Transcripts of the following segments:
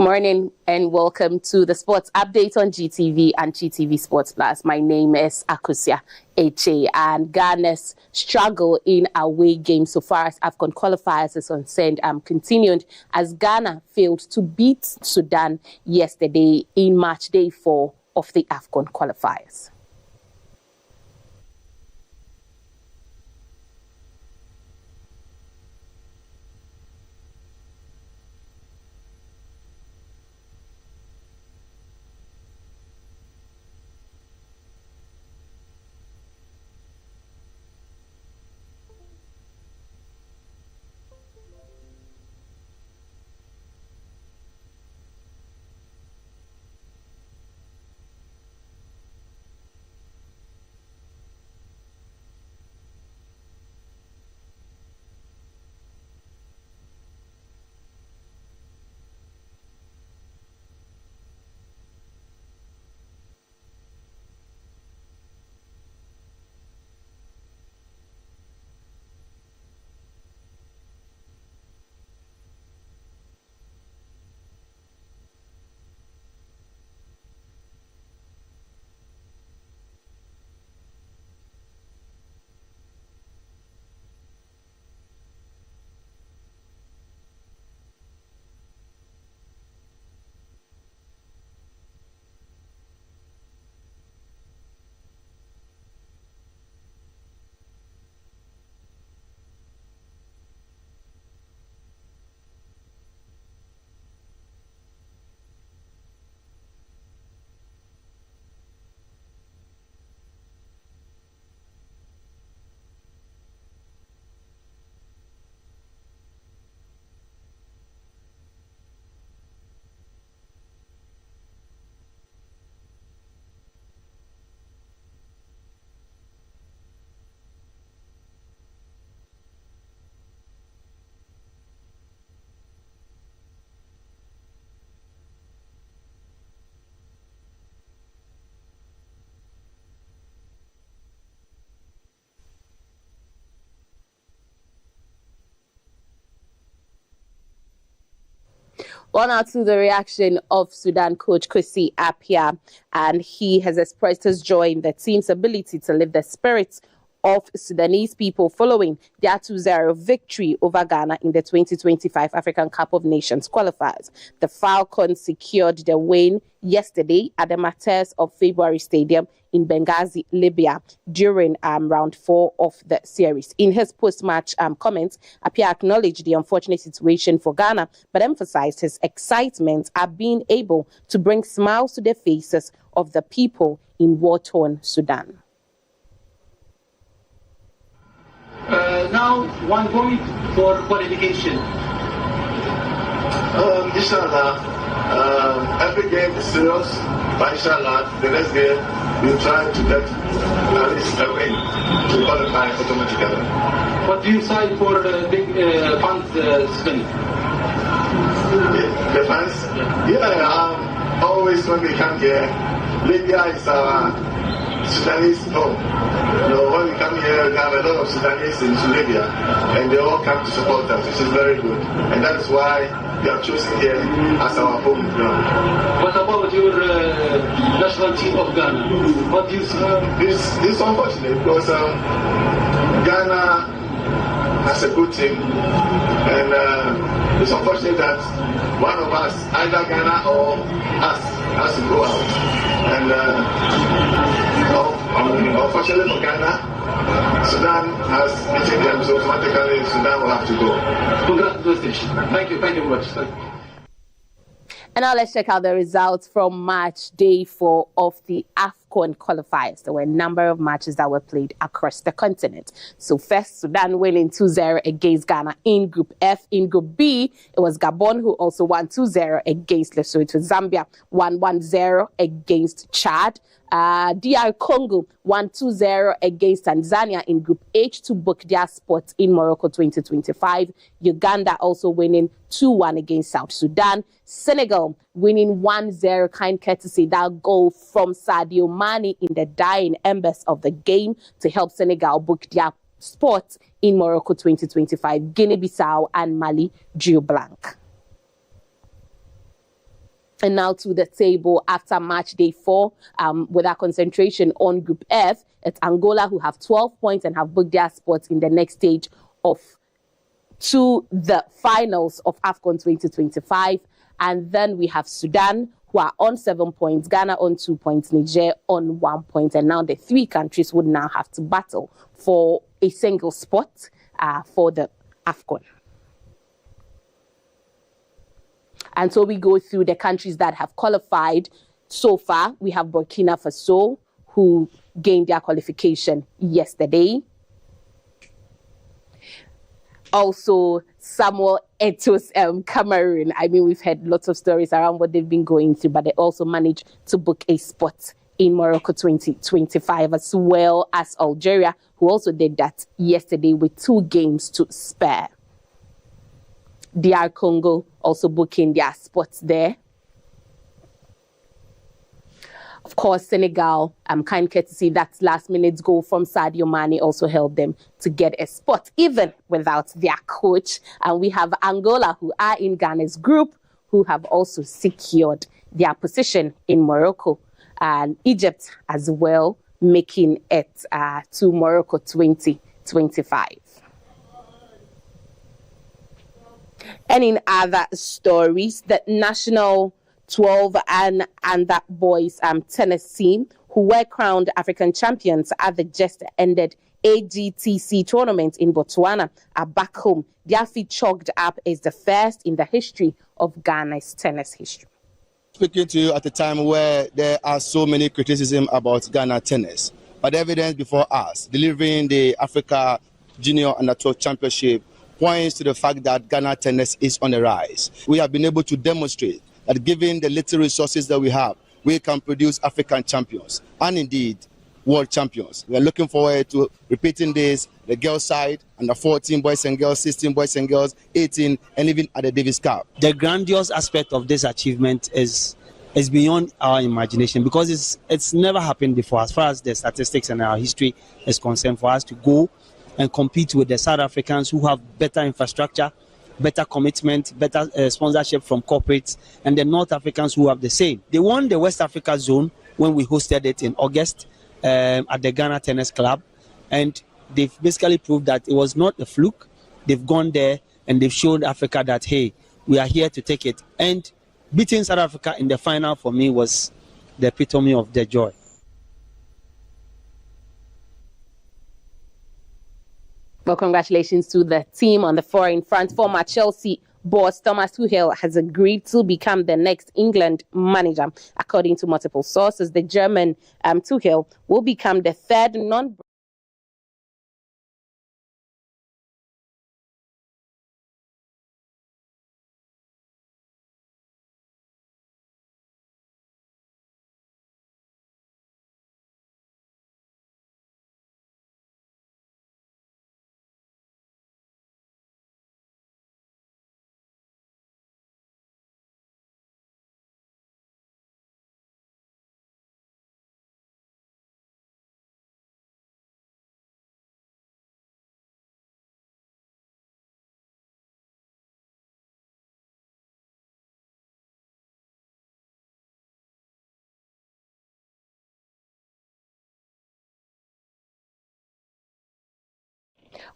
morning and welcome to the Sports Update on GTV and GTV Sports Plus. My name is Akusia Eche, and Ghana's struggle in away games so far as AFCON qualifiers is concerned continued as Ghana failed to beat Sudan yesterday in match day 4 of the AFCON qualifiers. Well, now to the reaction of Sudan coach Kwesi Appiah, and he has expressed his joy in the team's ability to lift the spirits of Sudanese people following their 2-0 victory over Ghana in the 2025 African Cup of Nations qualifiers. The Falcons secured the win yesterday at the Martyrs of February Stadium in Benghazi, Libya, during round 4 of the series. In his post-match comments, Appiah acknowledged the unfortunate situation for Ghana, but emphasized his excitement at being able to bring smiles to the faces of the people in war-torn Sudan. Now, 1 point for qualification. Inshallah, every game is serious, but inshallah, the next game we'll try to get at least a win to qualify automatically. What do you say for the big fans, Spain? The fans? Yeah, always when we come here, Libya is our Sudanese home. You know, when we come here, we have a lot of Sudanese in Libya, and they all come to support us, which is very good. And that is why we have chosen here as our home ground. What about your national team of Ghana? What do you see? This is unfortunate because Ghana has a good team, and it's unfortunate that one of us, either Ghana or us, has to go out. And unfortunately for Ghana, Sudan has beaten them, so automatically Sudan will have to go. Congratulations. Thank you very much. And now let's check out the results from match day 4 of the AFCON qualifiers. There were a number of matches that were played across the continent. So first, Sudan winning 2-0 against Ghana in Group F. In Group B, it was Gabon who also won 2-0 against Lesotho. Zambia won 1-0 against Chad. DR Congo won 2-0 against Tanzania in Group H to book their spot in Morocco 2025. Uganda also winning 2-1 against South Sudan. Senegal winning 1-0, kind courtesy that goal from Sadio Mane in the dying embers of the game to help Senegal book their spot in Morocco 2025. Guinea-Bissau and Mali drew blank. And now to the table after match day 4, with our concentration on Group F. It's Angola who have 12 points and have booked their spots in the next stage to the finals of AFCON 2025. And then we have Sudan who are on 7 points, Ghana on 2 points, Niger on 1 point. And now the 3 countries would now have to battle for a single spot for the AFCON. And so we go through the countries that have qualified so far. We have Burkina Faso, who gained their qualification yesterday. Also, Samuel Eto's Cameroon. I mean, we've heard lots of stories around what they've been going through, but they also managed to book a spot in Morocco 2025, as well as Algeria, who also did that yesterday with 2 games to spare. DR Congo also booking their spots there. Of course, Senegal, kind courtesy, that last-minute goal from Sadio Mane also helped them to get a spot, even without their coach. And we have Angola, who are in Ghana's group, who have also secured their position in Morocco. And Egypt as well, making it to Morocco 2025. And in other stories, the national 12 and under boys tennis team, who were crowned African champions at the just ended AGTC tournament in Botswana, are back home. Their feat chalked up as the first in the history of Ghana's tennis history. Speaking to you at a time where there are so many criticism about Ghana tennis, but the evidence before us, delivering the Africa Junior Under 12 Championship, points to the fact that Ghana tennis is on the rise. We have been able to demonstrate that given the little resources that we have, we can produce African champions and indeed world champions. We are looking forward to repeating this, the girls side, under 14 boys and girls, 16 boys and girls, 18, and even at the Davis Cup. The grandiose aspect of this achievement is beyond our imagination, because it's never happened before as far as the statistics and our history is concerned, for us to go and compete with the South Africans who have better infrastructure, better commitment, better sponsorship from corporates, and the North Africans who have the same. They won the West Africa zone when we hosted it in August at the Ghana Tennis Club, and they've basically proved that it was not a fluke. They've gone there and they've shown Africa that, hey, we are here to take it. And beating South Africa in the final for me was the epitome of their joy. Well, congratulations to the team on the foreign front. Former Chelsea boss Thomas Tuchel has agreed to become the next England manager. According to multiple sources, the German Tuchel will become the third non-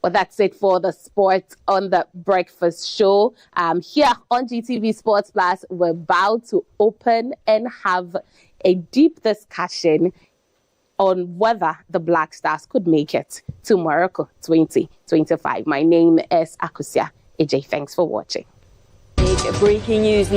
Well, that's it for the sports on the breakfast show. Here on GTV Sports Plus, we're about to open and have a deep discussion on whether the Black Stars could make it to Morocco 2025. My name is Akusia AJ. Thanks for watching. Breaking news.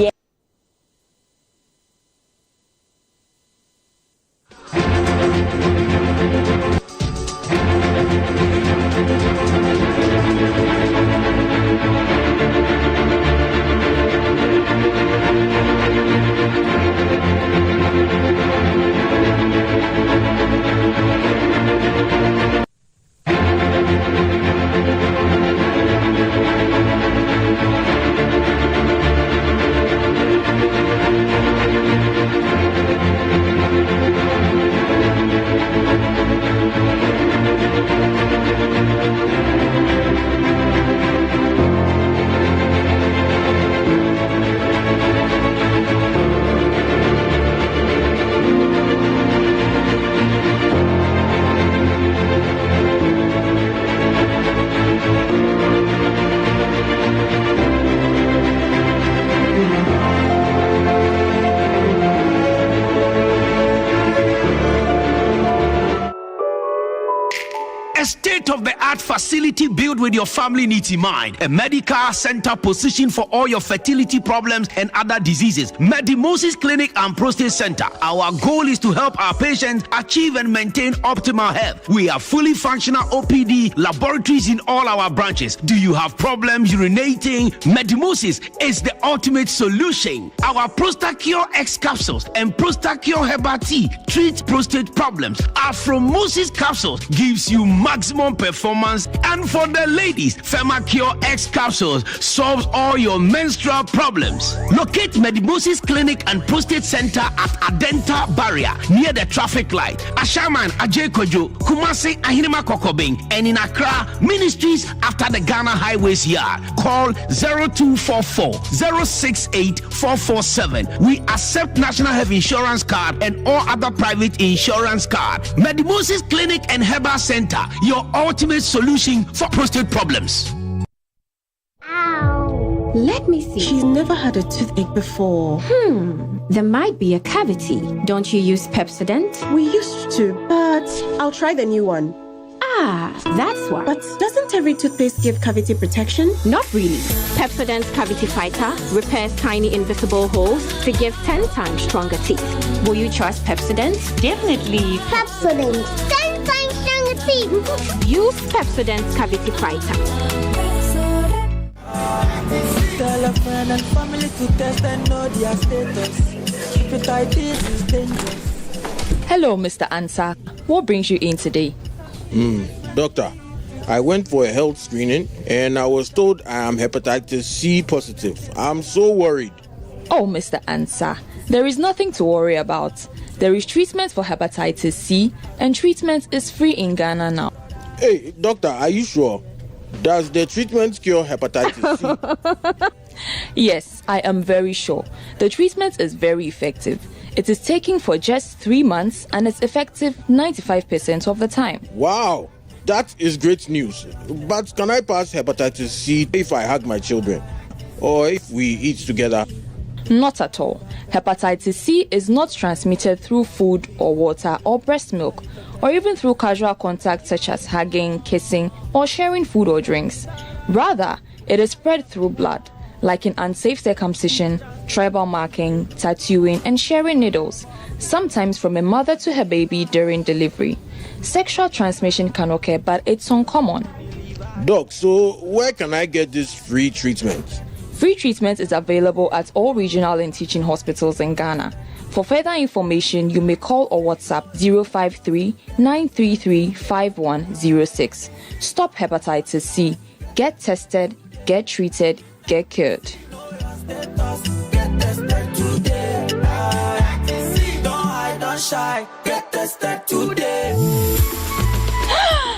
facility built with your family needs in mind. A medical center positioned for all your fertility problems and other diseases. Medimosis Clinic and Prostate Center. Our goal is to help our patients achieve and maintain optimal health. We have fully functional OPD laboratories in all our branches. Do you have problems urinating? Medimosis is the ultimate solution. Our Prostacure X capsules and Prostacure Herbal Tea treat prostate problems. Afromosis capsules gives you maximum performance, and for the ladies, Femacure X capsules solves all your menstrual problems. Locate Medimosis Clinic and Prostate Center at Adenta Barrier near the traffic light. Ashaman Ajay Kojo, Kumasi Ahinima Kokobing, and in Accra, Ministries after the Ghana Highways Yard. Call 0244 068 447. We accept National Health Insurance Card and all other private insurance card. Medimosis Clinic and Herbal Center, your ultimate solution for prostate problems. Ow. Let me see. She's never had a toothache before. There might be a cavity. Don't you use Pepsodent? We used to, but I'll try the new one. Ah, that's why. But doesn't every toothpaste give cavity protection? Not really. Pepsodent's Cavity Fighter repairs tiny invisible holes to give 10 times stronger teeth. Will you trust Pepsodent? Definitely. Pepsodent, 10 times stronger teeth. Use Pepsodent's Cavity Fighter. Tell a friend and family to test and know their status. Hepatitis is dangerous. Hello, Mr. Ansa. What brings you in today? Doctor, I went for a health screening and I was told I am hepatitis C positive. I'm so worried. Oh, Mr. Ansa, there is nothing to worry about. There is treatment for hepatitis C and treatment is free in Ghana now. Hey, doctor, are you sure? Does the treatment cure hepatitis C? Yes, I am very sure. The treatment is very effective. It is taken for just 3 months and it's effective 95% of the time. Wow, that is great news. But can I pass hepatitis C if I hug my children? Or if we eat together? Not at all. Hepatitis C is not transmitted through food or water or breast milk, or even through casual contact such as hugging, kissing, or sharing food or drinks. Rather, it is spread through blood, like in unsafe circumcision, tribal marking, tattooing, and sharing needles, sometimes from a mother to her baby during delivery. Sexual transmission can occur, but it's uncommon. Doc, so where can I get this free treatment? Free treatment is available at all regional and teaching hospitals in Ghana. For further information, you may call or WhatsApp 053-933-5106. Stop hepatitis C. Get tested, get treated, get cured.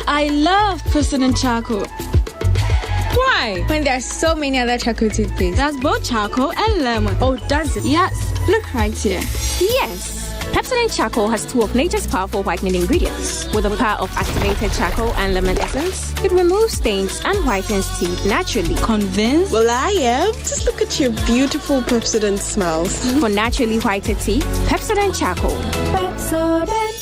I love Pepsodent Charcoal. Why? When there are so many other charcoal toothpaste. That's both charcoal and lemon. Oh, does it? Yes. Look right here. Yes. Pepsodent Charcoal has 2 of nature's powerful whitening ingredients. With the power of activated charcoal and lemon essence, it removes stains and whitens teeth naturally. Convinced? Well, I am. Just look at your beautiful Pepsodent smiles. For naturally whiter teeth, Pepsodent Charcoal. Pepsodent.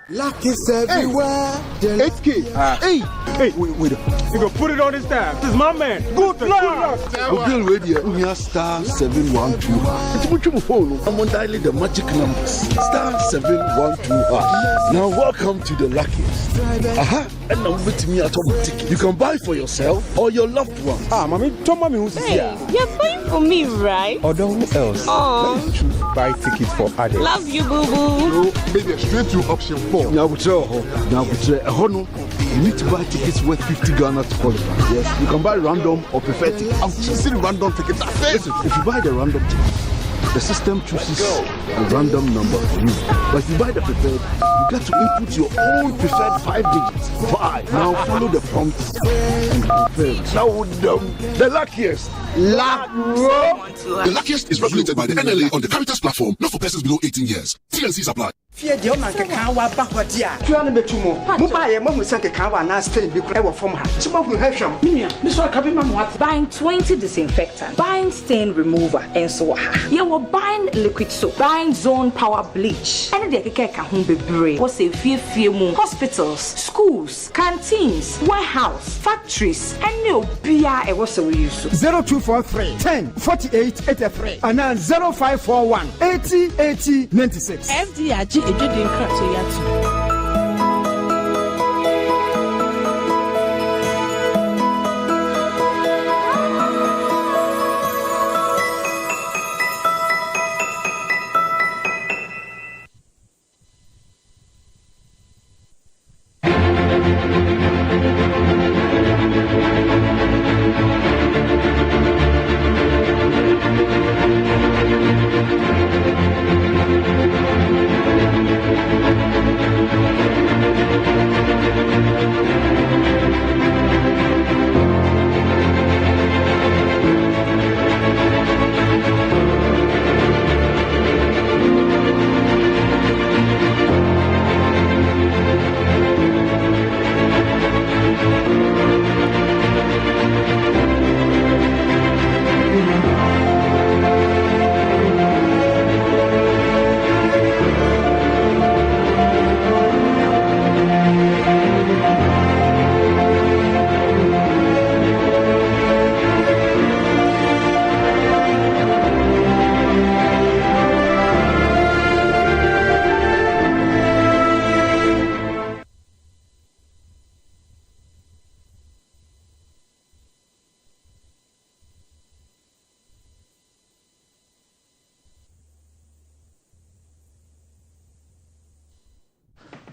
Luck is everywhere. Hey, wait. You can put it on his tab. This is my man. Good luck. Google Radio. We are star 712. I'm on dialing the magic numbers. Star 712. Now welcome to the luckiest. And now with me automatic. You can buy for yourself or your loved one. Mommy, tell mommy who's here. You're buying for me, right? Or who else? Oh. Let's choose buy tickets for others. Love you, boo boo. So maybe straight to option 4. Now we try. You need to buy tickets worth 50 Ghana to qualify. Yes, you can buy random or preferred tickets. I'm choosing random tickets. Listen, if you buy the random ticket, the system chooses a random number for you. But if you buy the preferred, you get to input your own preferred 5 digits. 5. Now follow the prompts and confirm. Now the luckiest. The luckiest is regulated by the NLA on the Caritas platform, not for persons below 18 years. T&Cs apply. Fear the man can backwardia. Tuanemetumo, Mubaya, Mamusanka Kawa, and stay because from her. Some of you have some. This one can be what? Buying 20 disinfectant, buying stain remover, and so on. You were buying liquid soap, buying zone power bleach, and the Keka home be brave. Was a few hospitals, schools, canteens, warehouse, factories, and no beer. It was so use 0243 10 48 83 and now 0541 80 80 96. FDIG. It didn't crack to you.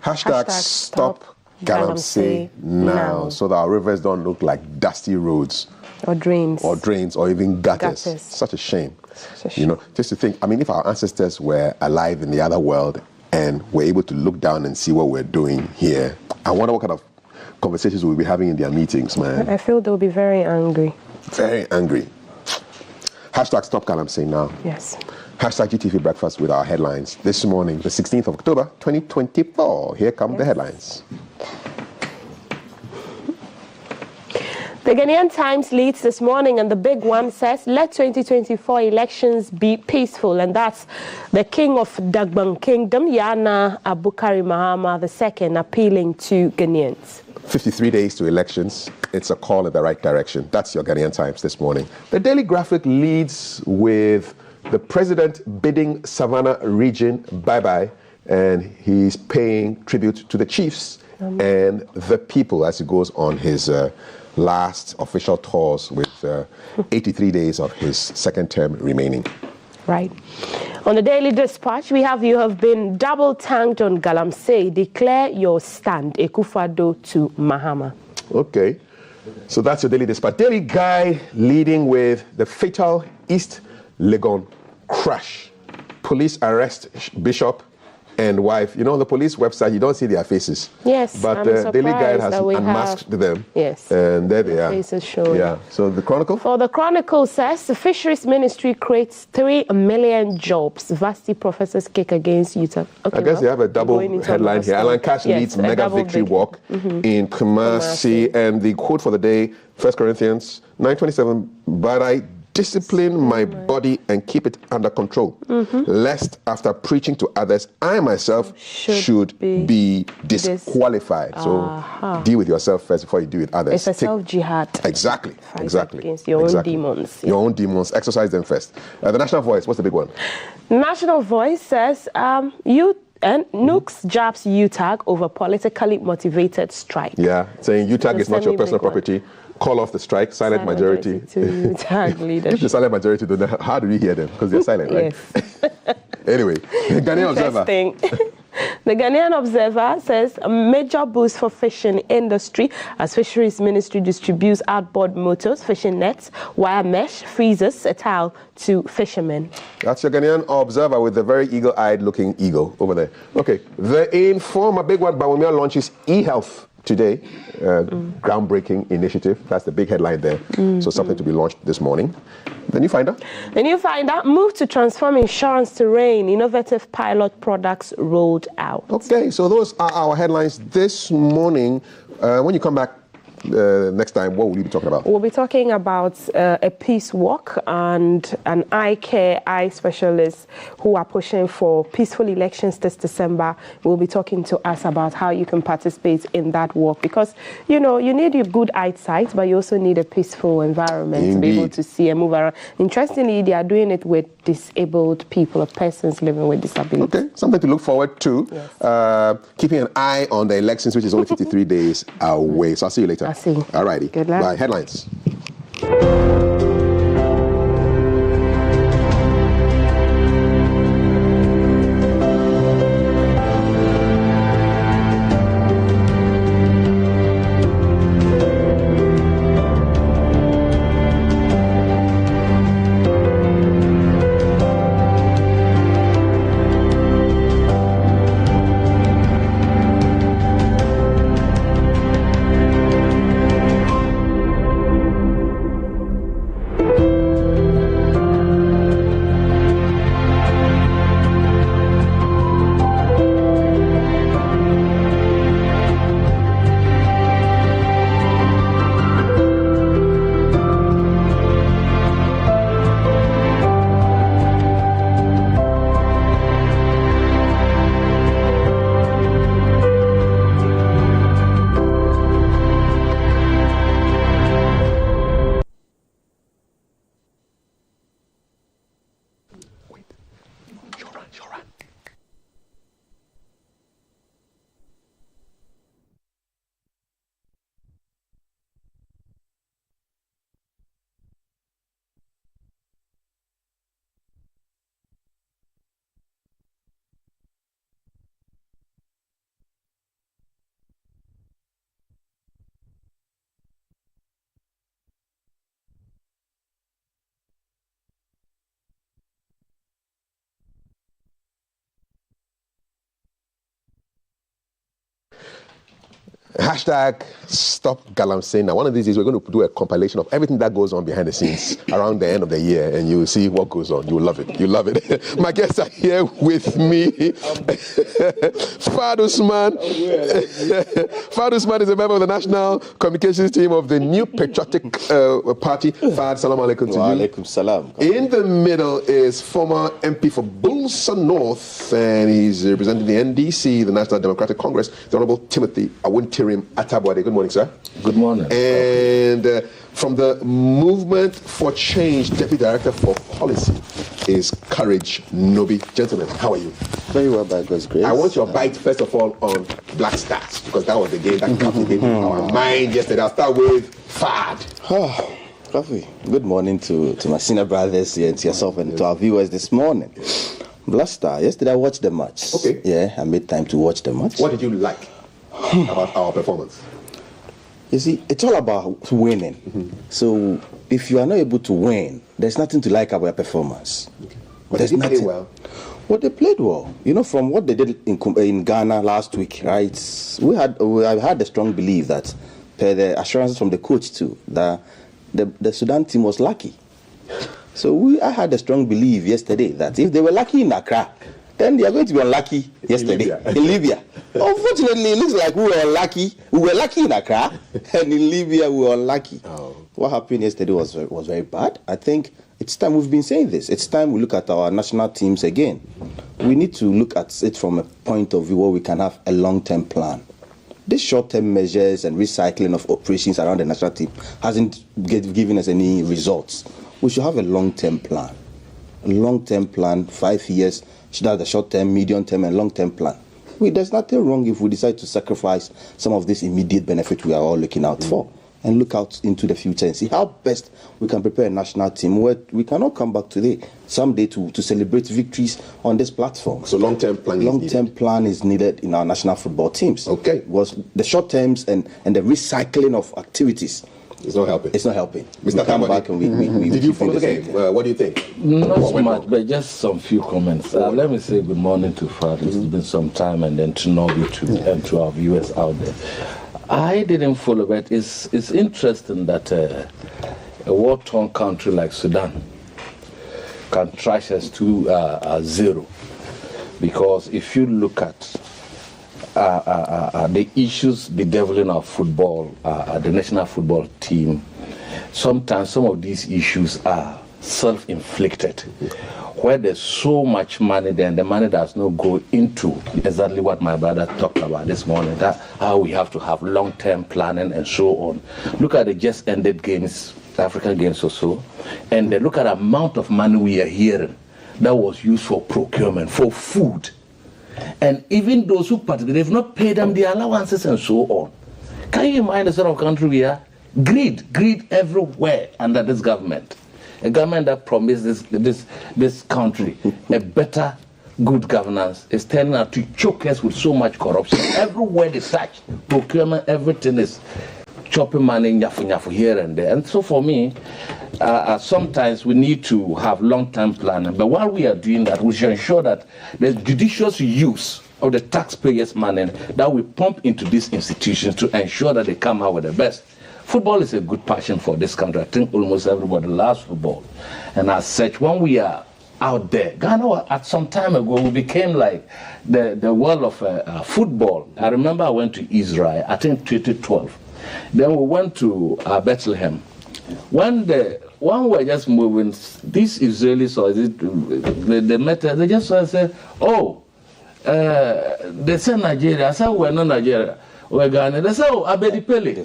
Hashtag stop Galamsey now, so that our rivers don't look like dusty roads or drains or even gutters. Such a shame. You know, just to think, I mean, if our ancestors were alive in the other world and were able to look down and see what we're doing here, I wonder what kind of conversations we'll be having in their meetings, man. I feel they'll be very angry. Very angry. Hashtag stop Galamsey now. Yes. Hashtag GTV Breakfast with our headlines this morning, the 16th of October, 2024. Here come the headlines. The Ghanaian Times leads this morning, and the big one says, let 2024 elections be peaceful. And that's the King of Dagbang Kingdom, Yana Abukari Mahama II, appealing to Ghanaians. 53 days to elections. It's a call in the right direction. That's your Ghanaian Times this morning. The Daily Graphic leads with the president bidding Savannah region bye-bye, and he's paying tribute to the chiefs and the people as he goes on his last official tours with 83 days of his second term remaining. Right. On the Daily Dispatch, we have, you have been double tanked on Galamsey. Declare your stand. Akufo-Addo to Mahama. Okay. So that's your Daily Dispatch. Daily Guide leading with the fatal East Legon crash. Police arrest Bishop and wife. You know, on the police website, you don't see their faces. Yes, but the Daily Guide has unmasked them. Yes. And there they are. Faces showing. Yeah. So the Chronicle? For the Chronicle says, the Fisheries Ministry creates 3 million jobs. Varsity professors kick against Utah. Okay, I guess they have a double headline here. Alan Cash leads mega victory walk in Kumasi. And the quote for the day, 1 Corinthians 9:27, but I discipline my body and keep it under control, lest after preaching to others, I myself should be disqualified. So deal with yourself first before you deal with others. It's a self-jihad. Exactly. Against your own demons. Your own demons. Exercise them first. The National Voice, what's the big one? National Voice says, Nooks jabs UTAG over politically motivated strike. Yeah, saying UTAG is not your personal property. Call off the strike, silent majority. To UTAG leadership. If the silent majority don't know, how do we hear them? Because they're silent, right? Yes. Anyway, the Ghanaian Observer. The Ghanaian Observer says a major boost for fishing industry as Fisheries Ministry distributes outboard motors, fishing nets, wire mesh, freezers, a towel to fishermen. That's your Ghanaian Observer with the very eagle-eyed looking eagle over there. Okay, the Informer, big one, Bawumia launches e-health today, groundbreaking initiative. That's the big headline there. So something to be launched this morning. The new finder? The new finder, move to transform insurance terrain. Innovative pilot products rolled out. Okay, so those are our headlines this morning. When you come back next time, what will you be talking about? We'll be talking about a peace walk and an eye specialist who are pushing for peaceful elections this December. We'll be talking to us about how you can participate in that walk because, you know, you need your good eyesight, but you also need a peaceful environment to be able to see and move around. Interestingly, they are doing it with disabled people or persons living with disability. Okay, something to look forward to. Yes. Keeping an eye on the elections, which is only 53 days away. So I'll see you later. I'll see you. All righty. Good luck. Bye. Headlines. Hashtag Stop Galamsey. Now, one of these days, we're going to do a compilation of everything that goes on behind the scenes around the end of the year, and you'll see what goes on. You'll love it. You'll love it. My guests are here with me. Fad Usman. Fad Usman is a member of the National Communications Team of the New Patriotic Party. Fad, salam alaikum to you. Wa alaikum salam. In the middle is former MP for Bulsa North, and he's representing the NDC, the National Democratic Congress, the Honorable Timothy Awuntirim Atabwade. Good morning, sir. Good morning. And from the Movement for Change, Deputy Director for Policy is Courage Nobi. Gentlemen, how are you? Very well, by God's grace. I want your bite, first of all, on Black Stars, because that was the game that captivated our mind yesterday. I'll start with Fad. Coffee. Good morning to my senior brothers here, and to yourself, and to our viewers this morning. Black Star, yesterday I watched the match. Okay. Yeah, I made time to watch the match. What did you like about our performance? You see, it's all about winning. So if you are not able to win, there's nothing to like about your performance. Okay. But they played well. Well, they played well. You know, from what they did in Ghana last week, right? I had a strong belief that, per the assurances from the coach too, that the Sudan team was lucky. So I had a strong belief yesterday that if they were lucky in Accra, then they are going to be unlucky yesterday in Libya. Unfortunately, it looks like we were unlucky. We were lucky in Accra, and in Libya we were unlucky. What happened yesterday was very bad. I think it's time, we've been saying this, it's time we look at our national teams again. We need to look at it from a point of view where we can have a long-term plan. These short-term measures and recycling of operations around the national team hasn't given us any results. We should have a long-term plan. A long-term plan, 5 years, should have the short-term, medium-term, and long-term plan. There's nothing wrong if we decide to sacrifice some of this immediate benefit we are all looking out for, and look out into the future and see how best we can prepare a national team where we cannot come back someday to celebrate victories on this platform. So long-term plan is needed in our national football teams. Okay. Was the short terms and the recycling of activities. It's not helping. It's not helping. Mr. Tambade, did you follow the game? What do you think? Not so much, but just some few comments. Let me say good morning to Fad. It's been some time, and then to Nobi and to our viewers out there. I didn't follow, but it's interesting that a war-torn country like Sudan can trash us to 0. Because if you look at the issues bedeviling our football, the national football team, sometimes some of these issues are self-inflicted. Where there's so much money, then the money does not go into exactly what my brother talked about this morning, that how we have to have long-term planning and so on. Look at the just ended games, African games or so, and then look at the amount of money we are hearing that was used for procurement, for food. And even those who participate, they've not paid them the allowances and so on. Can you imagine the sort of country we are? Greed everywhere under this government. A government that promises this country a better, good governance is turning out to choke us with so much corruption. Everywhere they touch, procurement, everything is chopping money, nyafu here and there. And so for me, sometimes we need to have long-term planning. But while we are doing that, we should ensure that there's judicious use of the taxpayers' money that we pump into these institutions to ensure that they come out with the best. Football is a good passion for this country. I think almost everybody loves football. And as such, when we are out there, Ghana, at some time ago, we became like the world of football. I remember I went to Israel, I think 2012. Then we went to Bethlehem. When we were just moving, these Israelis, or they met us, they just said, oh, they said Nigeria. I said, we're not Nigeria. We're Ghana. They said, oh, Abedi Pele.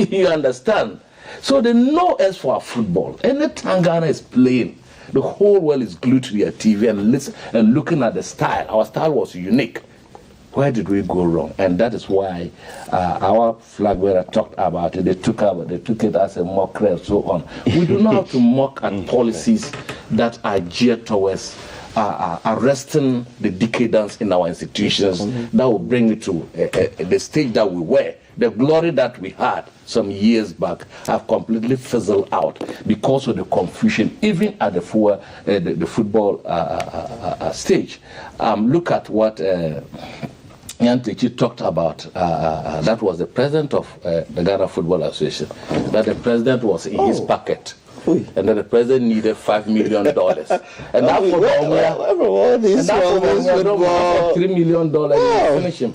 You understand? So they know us for our football. Anytime Ghana is playing, the whole world is glued to their TV and listen and looking at the style. Our style was unique. Where did we go wrong? And that is why our flag bearer talked about it. They took it as a mockery and so on. We do not have to mock at policies that are geared towards arresting the decadence in our institutions that will bring it to the stage that we were. The glory that we had some years back have completely fizzled out because of the confusion, even at the football stage. Look at what Nyantechi talked about. That was the president of the Ghana Football Association. That the president was in his pocket. And then the president needed $5 million. And that for $3 million, finish him.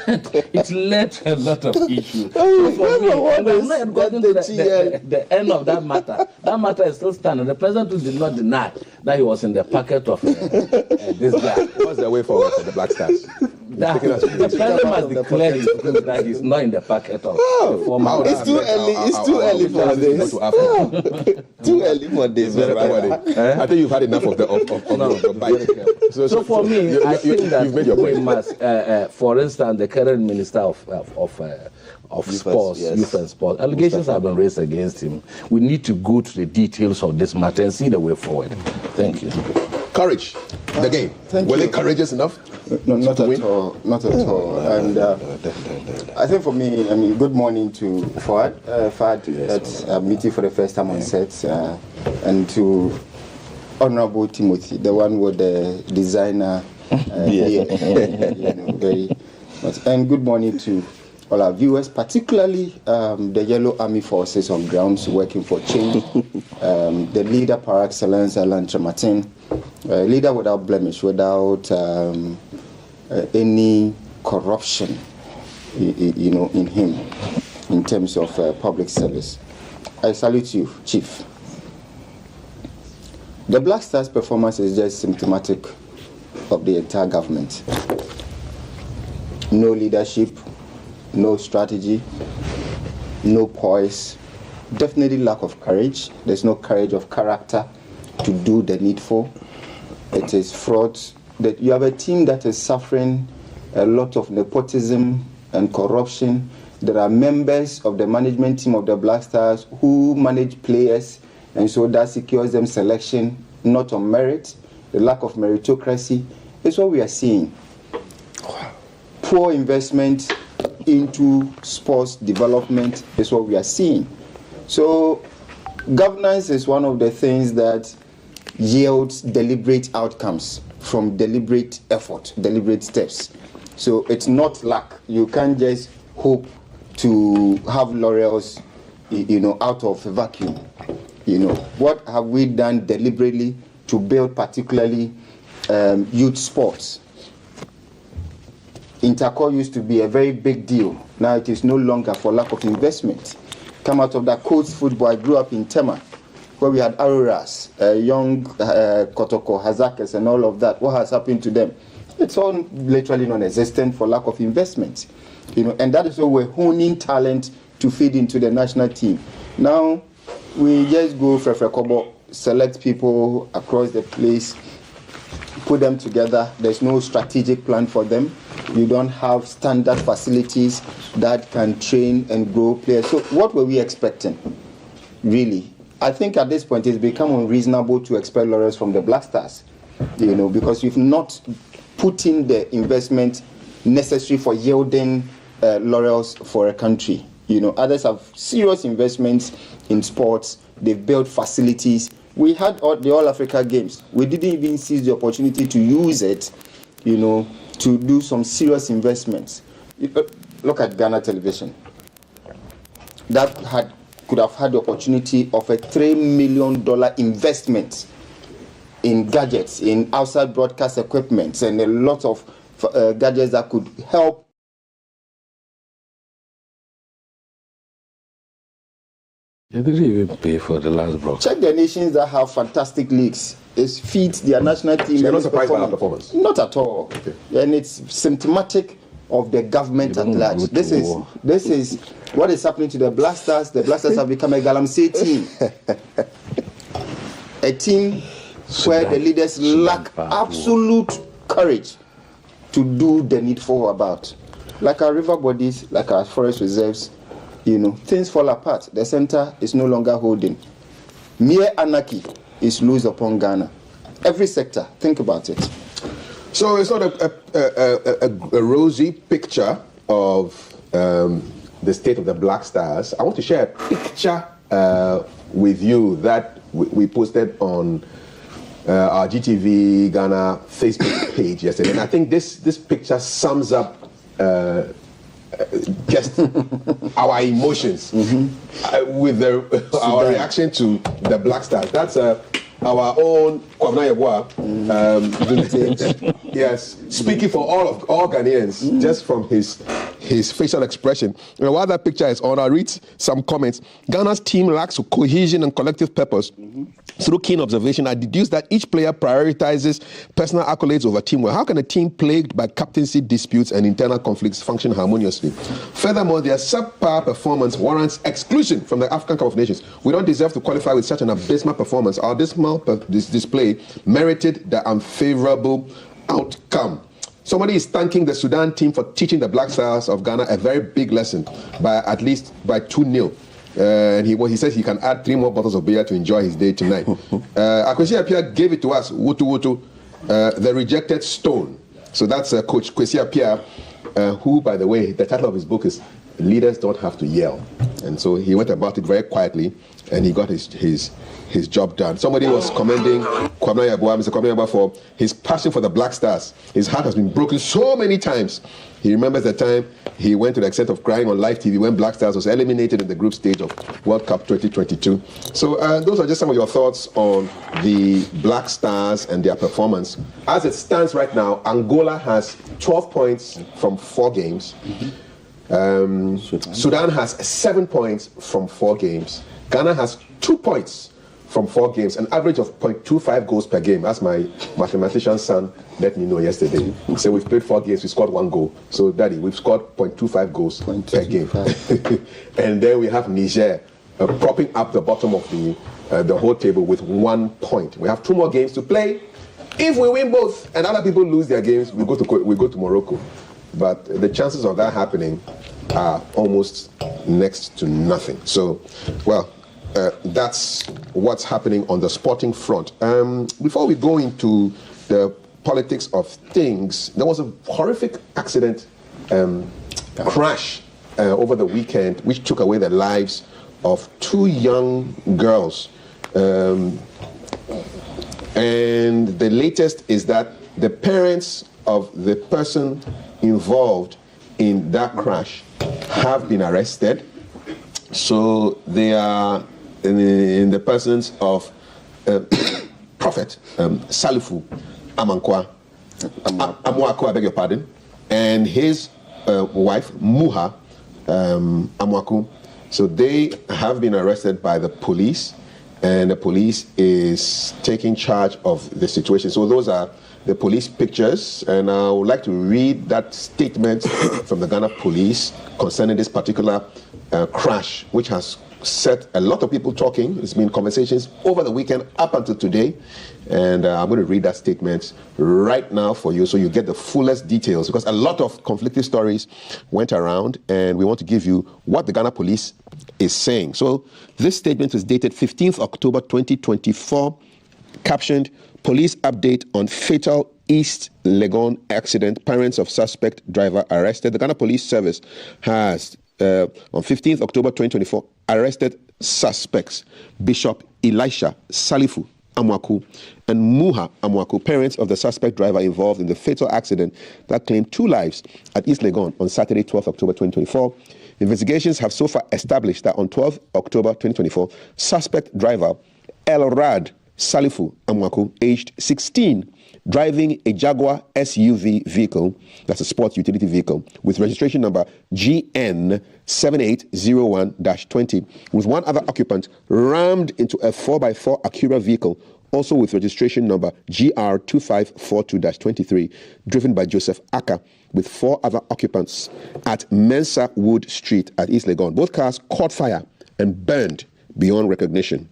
It led to a lot of issues. So for me, and I'm not gotten to the end of that matter. That matter is still standing. The president did not deny that he was in the pocket of this guy. What's the way forward for the Black Stars? The president must declare that he's not in the packet of the former. It's too early. It's too early for this. Too early for this. I think you've had enough of the bite. So for me, I think that we must, for instance, the current minister of sports, youth and sports, allegations have been raised against him. We need to go to the details of this matter and see the way forward. Thank you. Courage. The game. Were they courageous enough? No, not at all. Not at all. And I think for me, I mean, good morning to Fuad. That's meeting for the first time on set, and to Honorable Timothy, the one with the designer. Very much. And good morning to all our viewers, particularly the Yellow Army Forces on grounds working for change. The leader par excellence, Alan Trematin, leader without blemish, without any corruption, in him, in terms of public service. I salute you, Chief. The Black Stars performance is just symptomatic of the entire government. No leadership, no strategy, no poise, definitely lack of courage. There's no courage of character to do the needful. It is fraught. That you have a team that is suffering a lot of nepotism and corruption. There are members of the management team of the Black Stars who manage players, and so that secures them selection, not on merit. The lack of meritocracy is what we are seeing. Poor investment into sports development is what we are seeing. So governance is one of the things that yields deliberate outcomes from deliberate effort, deliberate steps. So it's not luck. You can't just hope to have laurels, out of a vacuum. What have we done deliberately to build particularly youth sports? Intercore used to be a very big deal. Now it is no longer for lack of investment. Come out of that coast football. I grew up in Tema, where we had Auroras, young Kotoko, Hazakers, and all of that. What has happened to them? It's all literally non-existent for lack of investment. And that is why we're honing talent to feed into the national team. Now, we just go Kobo, select people across the place, put them together. There's no strategic plan for them. You don't have standard facilities that can train and grow players. So what were we expecting, really? I think at this point it's become unreasonable to expect laurels from the Black Stars, because we've not put in the investment necessary for yielding laurels for a country. Others have serious investments in sports. They've built facilities. We had the All Africa Games. We didn't even seize the opportunity to use it, to do some serious investments. Look at Ghana Television. That could have had the opportunity of a $3 million investment in gadgets, in outside broadcast equipment, and a lot of gadgets that could help. They didn't even pay for the last block. Check the nations that have fantastic leagues. It feeds their national team. So you're not surprised by our performance? Not at all. Okay. And it's symptomatic of the government at large. This is what is happening to the Black Stars. The Black Stars have become a Galamsey team. A team where the leaders lack absolute courage to do the needful about. Like our river bodies, like our forest reserves, things fall apart. The center is no longer holding. Mere anarchy is loose upon Ghana. Every sector, think about it. So it's not a rosy picture of the state of the Black Stars. I want to share a picture with you that we posted on our GTV Ghana Facebook page yesterday. And I think this picture sums up just our emotions with our reaction to the Black Stars. That's our own Kwabena Yeboah, yes, speaking for all Ghanaians, just from his facial expression. While that picture is on, I'll read some comments. Ghana's team lacks cohesion and collective purpose. Through keen observation, I deduce that each player prioritizes personal accolades over teamwork. How can a team plagued by captaincy disputes and internal conflicts function harmoniously? Furthermore, their subpar performance warrants exclusion from the African Cup of Nations. We don't deserve to qualify with such an abysmal performance. Our dismal display merited the unfavorable outcome. Somebody is thanking the Sudan team for teaching the Black Stars of Ghana a very big lesson by 2-0. And he says he can add 3 more bottles of beer to enjoy his day tonight. Kwesi Appiah gave it to us, Wutu, the rejected stone. So that's Coach Kwesi Appiah, who, by the way, the title of his book is Leaders Don't Have to Yell. And so he went about it very quietly, and he got his job done. Somebody was commending Kwabena Yeboah, Mr. Kwabena Yeboah, for his passion for the Black Stars. His heart has been broken so many times. He remembers the time he went to the extent of crying on live TV when Black Stars was eliminated in the group stage of World Cup 2022. So those are just some of your thoughts on the Black Stars and their performance. As it stands right now, Angola has 12 points from 4 games. Sudan has 7 points from 4 games. Ghana has 2 points from 4 games, an average of 0.25 goals per game. As my mathematician son let me know yesterday. So we've played 4 games, we scored 1 goal. So, Daddy, we've scored 0.25 goals per game. And then we have Niger propping up the bottom of the whole table with 1 point. We have 2 more games to play. If we win both and other people lose their games, we go to Morocco. But the chances of that happening are almost next to nothing. So, well, that's what's happening on the sporting front. Before we go into the politics of things, there was a horrific accident, crash over the weekend, which took away the lives of 2 young girls. And the latest is that the parents of the person involved in that crash have been arrested. So they are in the persons of Prophet Salifu Amwaku, I beg your pardon, and his wife Muha Amwaku. So they have been arrested by the police, and the police is taking charge of the situation. So those are the police pictures, and I would like to read that statement from the Ghana police concerning this particular crash, which has set a lot of people talking. It's been conversations over the weekend up until today, and I'm going to read that statement right now for you so you get the fullest details, because a lot of conflicting stories went around, and we want to give you what the Ghana police is saying. So this statement is dated 15th October 2024, captioned "Police update on fatal East Legon accident. Parents of suspect driver arrested." The Ghana Police Service has, on 15th October 2024, arrested suspects Bishop Elisha Salifu Amwaku and Muha Amwaku, parents of the suspect driver involved in the fatal accident that claimed 2 lives at East Legon on Saturday, 12th October 2024. Investigations have so far established that on 12th October 2024, suspect driver Elrad Salifu Amwaku, aged 16, driving a Jaguar SUV vehicle, that's a sports utility vehicle, with registration number GN 7801-20, with one other occupant, rammed into a 4x4 Acura vehicle, also with registration number GR 2542-23, driven by Joseph Aka, with 4 other occupants at Mensa Wood Street at East Legon. Both cars caught fire and burned beyond recognition.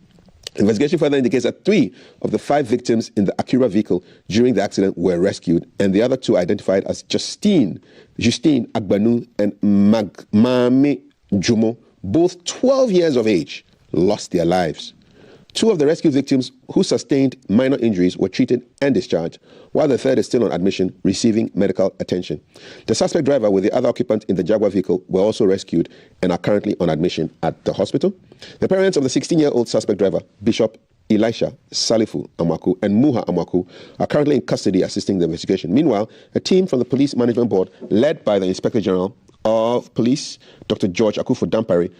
Investigation further indicates that 3 of the 5 victims in the Acura vehicle during the accident were rescued, and the other 2, identified as Justine Agbanu and Mame Jumo, both 12 years of age, lost their lives. 2 of the rescued victims who sustained minor injuries were treated and discharged, while the 3rd is still on admission, receiving medical attention. The suspect driver with the other occupant in the Jaguar vehicle were also rescued and are currently on admission at the hospital. The parents of the 16-year-old suspect driver, Bishop Elisha Salifu Amwaku and Muha Amwaku, are currently in custody assisting the investigation. Meanwhile, a team from the Police Management Board, led by the Inspector General of Police, Dr. George Akufo Dampare,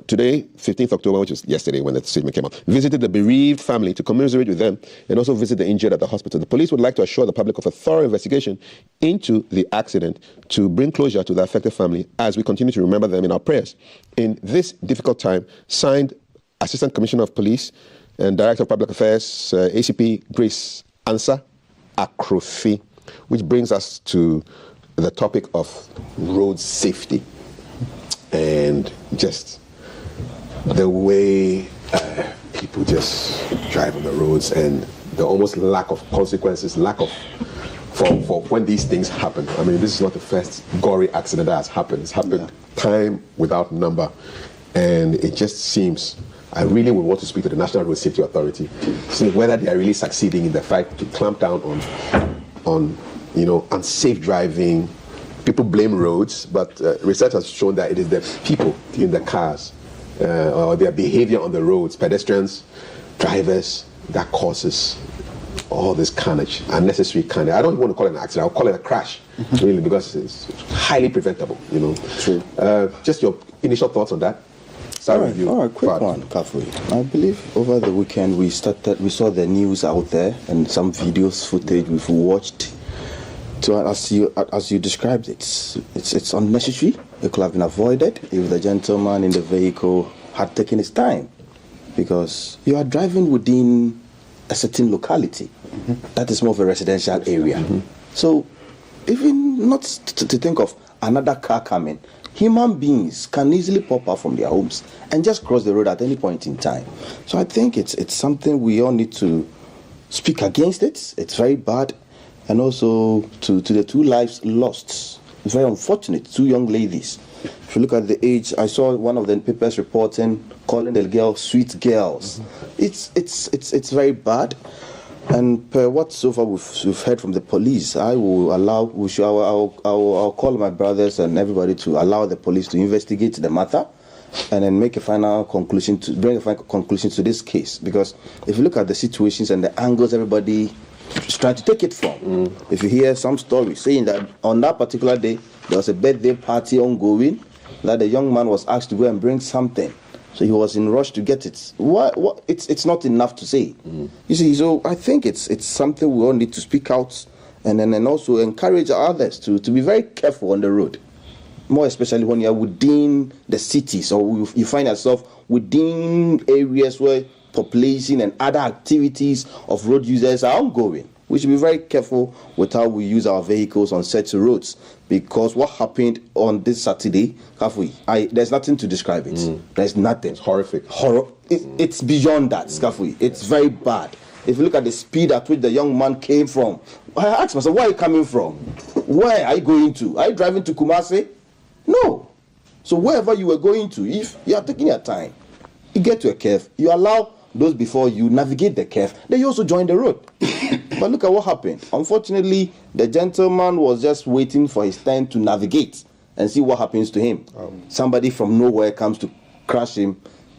today, 15th October, which is yesterday when the statement came out, visited the bereaved family to commiserate with them and also visit the injured at the hospital. The police would like to assure the public of a thorough investigation into the accident to bring closure to the affected family as we continue to remember them in our prayers. In this difficult time, signed Assistant Commissioner of Police and Director of Public Affairs, ACP Grace Ansa Akrofi, which brings us to the topic of road safety and just the way people just drive on the roads and the almost lack of consequences, for when these things happen. I mean, this is not the first gory accident that has happened. It's happened time without number, and it just seems I really would want to speak to the National Road Safety Authority to see whether they are really succeeding in the fight to clamp down on unsafe driving. People blame roads, but research has shown that it is the people in the cars or their behavior on the roads, pedestrians, drivers, that causes all this carnage, unnecessary carnage. I don't want to call it an accident, I'll call it a crash, really, because it's highly preventable, True. Just your initial thoughts on that? All right, quick one, Kafui. I believe over the weekend we saw the news out there and some videos, footage we've watched. So as you described it, it's unnecessary. It could have been avoided if the gentleman in the vehicle had taken his time, because you are driving within a certain locality that is more of a residential area. So even not to think of another car coming, human beings can easily pop out from their homes and just cross the road at any point in time. So I think it's something we all need to speak against it. It's very bad. And also to the 2 lives lost. It's very unfortunate, 2 young ladies. If you look at the age, I saw one of the papers reporting, calling the girls sweet girls. It's very bad. And per what so far we've heard from the police, I'll call my brothers and everybody to allow the police to investigate the matter and then make a final conclusion, to bring a final conclusion to this case. Because if you look at the situations and the angles everybody trying to take it from. If you hear some stories saying that on that particular day there was a birthday party ongoing, that the young man was asked to go and bring something, so he was in rush to get it. What? It's not enough to say. You see, so I think it's something we all need to speak out, and then also encourage others to be very careful on the road, more especially when you are within the cities or you find yourself within areas where population and other activities of road users are ongoing. We should be very careful with how we use our vehicles on such roads, because what happened on this Saturday, there's nothing to describe it. There's nothing. It's horrific. It's beyond that, Skafui. It's very bad. If you look at the speed at which the young man came from, I asked myself, where are you coming from? Where are you going to? Are you driving to Kumasi? No. So wherever you were going to, if you are taking your time, you get to a curve, you allow those before you navigate the curve, then you also join the road. But look at what happened. Unfortunately, the gentleman was just waiting for his time to navigate and see what happens to him. Somebody from nowhere comes to crash him,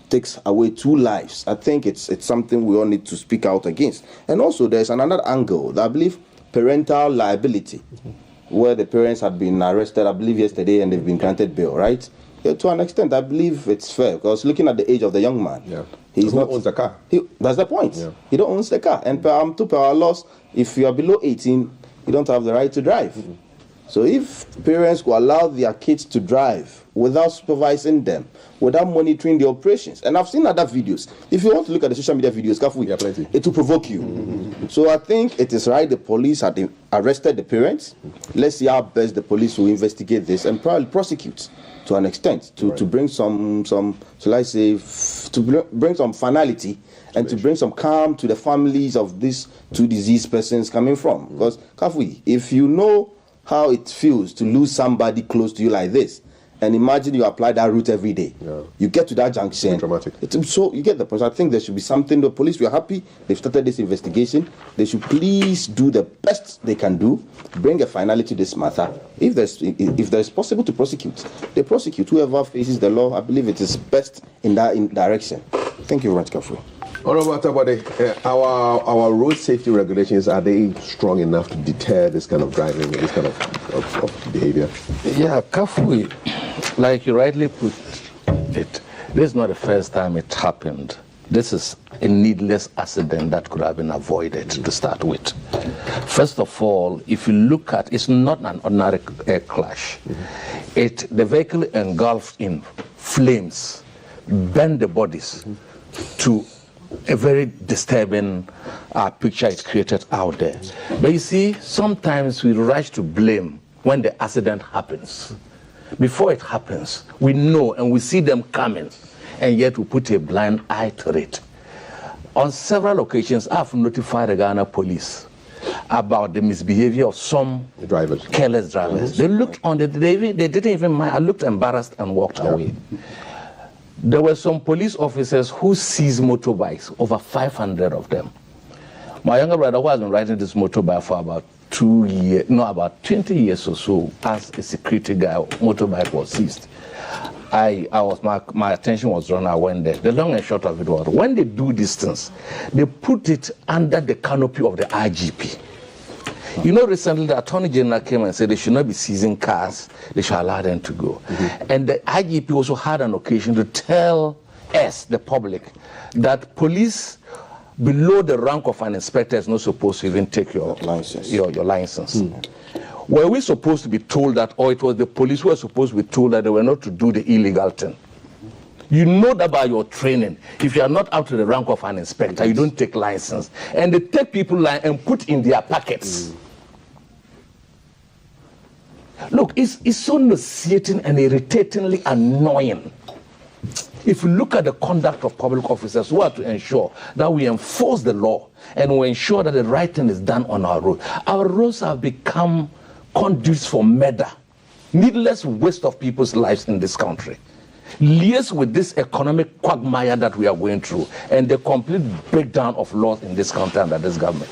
takes away 2 lives. I think it's something we all need to speak out against. And also there's another angle that I believe parental liability, where the parents had been arrested, I believe yesterday, and they've been granted bail, right? Yeah, to an extent, I believe it's fair, because looking at the age of the young man, He owns the car. That's the point. He don't own the car. And per our laws, if you are below 18, you don't have the right to drive. So if parents will allow their kids to drive without supervising them, without monitoring the operations, and I've seen other videos. If you want to look at the social media videos, it will provoke you. So I think it is right the police had arrested the parents. Let's see how best the police will investigate this and probably prosecute to an extent to bring some shall I say, to bring some finality and to bring some calm to the families of these 2 diseased persons coming from. Because if you know how it feels to lose somebody close to you like this, and imagine you apply that route every day. You get to that junction. Dramatic. So you get the point. I think there should be something. The police were happy. They've started this investigation. They should please do the best they can do. Bring a finality to this matter. If there's possible to prosecute, they prosecute whoever faces the law. I believe it is best in that direction. Thank you very much, Kafui. Honorable Atabode, our road safety regulations, are they strong enough to deter this kind of driving, this kind of behavior? Yeah, Kafui, like you rightly put it, this is not the first time it happened. This is a needless accident that could have been avoided to start with. First of all, if you look at, it's not an ordinary air clash. The vehicle engulfed in flames, burned the bodies to a very disturbing picture it created out there. But you see, sometimes we rush to blame when the accident happens. Before it happens, we know and we see them coming, and yet we put a blind eye to it. On several occasions, I've notified the Ghana police about the misbehavior of some careless drivers. They looked on they didn't even mind. I looked embarrassed and walked away. There were some police officers who seized motorbikes, over 500 of them. My younger brother, who has been riding this motorbike for about 20 years or so, as a security guy, motorbike was seized. My attention was drawn. I went there. The long and short of it was, when they do these things, they put it under the canopy of the IGP. You know, recently the Attorney General came and said they should not be seizing cars, they should allow them to go. And the IGP also had an occasion to tell us, the public, that police below the rank of an inspector is not supposed to even take your license. Your license. Were we supposed to be told that, or it was the police who were supposed to be told that they were not to do the illegal thing? You know that by your training, if you are not up to the rank of an inspector, you don't take license. And they take people and put in their pockets. Look, it's so nauseating and irritatingly annoying. If you look at the conduct of public officers who are to ensure that we enforce the law and we ensure that the right thing is done on our road. Our roads have become conduits for murder, needless waste of people's lives in this country. Liaise with this economic quagmire that we are going through and the complete breakdown of laws in this country under this government.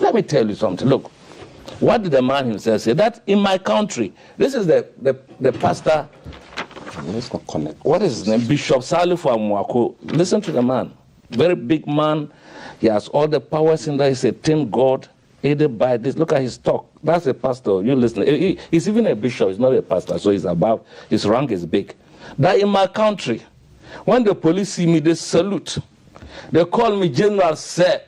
Let me tell you something. Look, what did the man himself say? That in my country, this is the pastor, what is his name? Bishop Salifu Amwako. Listen to the man. Very big man. He has all the powers in there. He's a tin God. aided by this. Look at his talk. That's a pastor. You listen. He's even a bishop. He's not a pastor, so he's above. His rank is big. That in my country, when the police see me, they salute. They call me General Sir.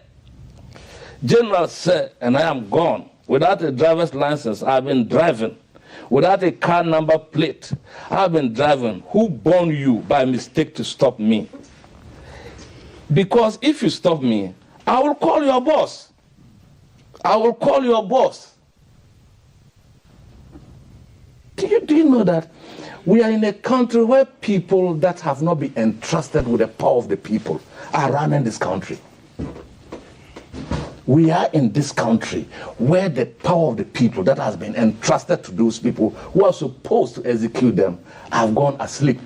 General Sir, and I am gone. Without a driver's license, I've been driving. Without a car number plate, I've been driving. Who born you by mistake to stop me? Because if you stop me, I will call your boss. I will call your boss. Do you know that we are in a country where people that have not been entrusted with the power of the people are running this country? We are in this country where the power of the people that has been entrusted to those people who are supposed to execute them have gone asleep.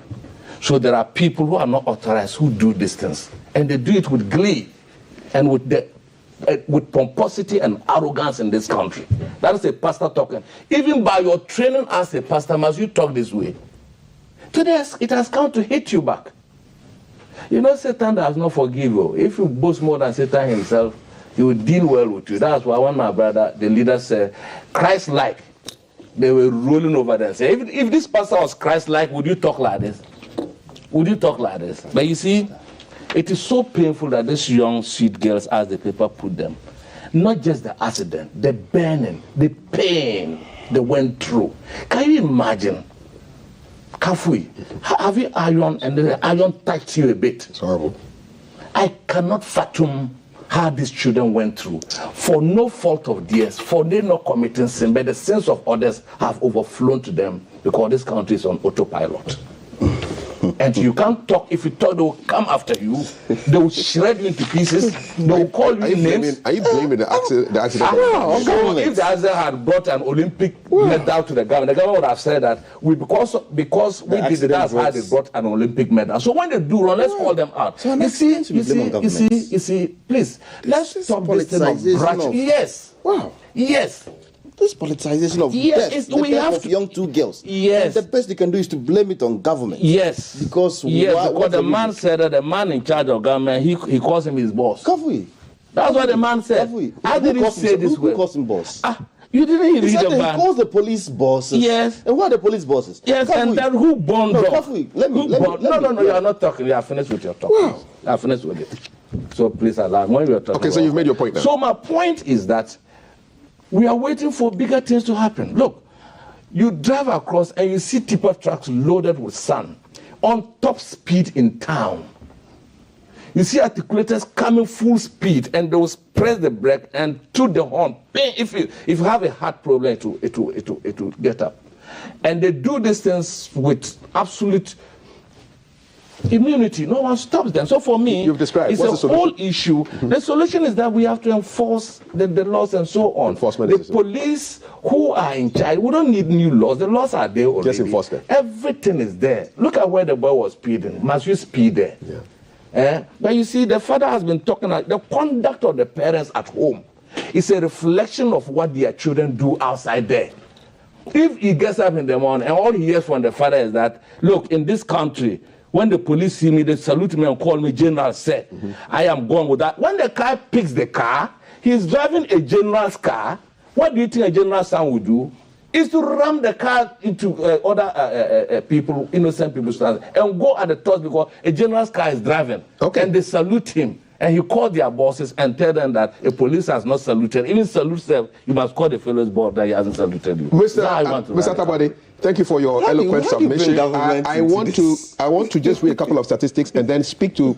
So there are people who are not authorized who do these things. And they do it with glee and with pomposity and arrogance in this country. That is a pastor talking. Even by your training as a pastor, must you talk this way? Today it has come to hit you back. You know, Satan does not forgive you. If you boast more than Satan himself, he will deal well with you. That's why when my brother, the leader, said, Christ-like, they were rolling over there and say, if this pastor was Christ-like, would you talk like this? Would you talk like this? But you see, it is so painful that these young sweet girls, as the paper put them, not just the accident, the burning, the pain they went through. Can you imagine? Kafui, have you iron and the iron touched you a bit? It's horrible. I cannot fathom how these children went through for no fault of theirs, for they not committing sin, but the sins of others have overflown to them because this country is on autopilot. And you can't talk. If you talk, they will come after you. They will shred you into pieces. They will call you names. Are you blaming the accident? So if the accident had brought an Olympic medal to the government would have said that because we did it, that's how they brought an Olympic medal. So when they do wrong, let's call them out. So you see, please, let's stop this thing of branch. Yes. Wow. Yes. This politicization of death of young two girls. Yes. And the best they can do is to blame it on government. Yes. Because the man said that the man in charge of government, he calls him his boss. Kafui. That's what the man said. I didn't say this way. Who calls him boss? You didn't read the man. He calls the police bosses. Yes. And who are the police bosses? Yes, Kafui. And then who burned No, up? Kafui, let me. No, you are not talking. You are finished with your talk. Wow. You are finished with it. So please allow me when you are talking. Okay, so you've made your point now. So my point is that we are waiting for bigger things to happen. Look, you drive across and you see tipper trucks loaded with sand on top speed in town. You see articulators coming full speed and they will press the brake and toot the horn. If you have a heart problem, it will get up. And they do these things with absolute immunity. No one stops them. So for me, it's a whole issue. The solution is that we have to enforce the laws and so on. The police who are in charge, we don't need new laws. The laws are there already. Just enforce them. Everything is there. Look at where the boy was speeding. Must you speed there? Yeah. But you see, the father has been talking about the conduct of the parents at home. It's a reflection of what their children do outside there. If he gets up in the morning and all he hears from the father is that, look, in this country, when the police see me, they salute me and call me General Sir. I am going with that. When the guy picks the car, he's driving a general's car. What do you think a general's son would do? Is to ram the car into other people, innocent people's cars, and go at the top because a general's car is driving. Okay. And they salute him. And he called their bosses and tell them that a police has not saluted. Even salute them, you must call the fellow's boss that he hasn't saluted you. Mr. Tabade, thank you for your eloquent submission. I want to just read a couple of statistics and then speak to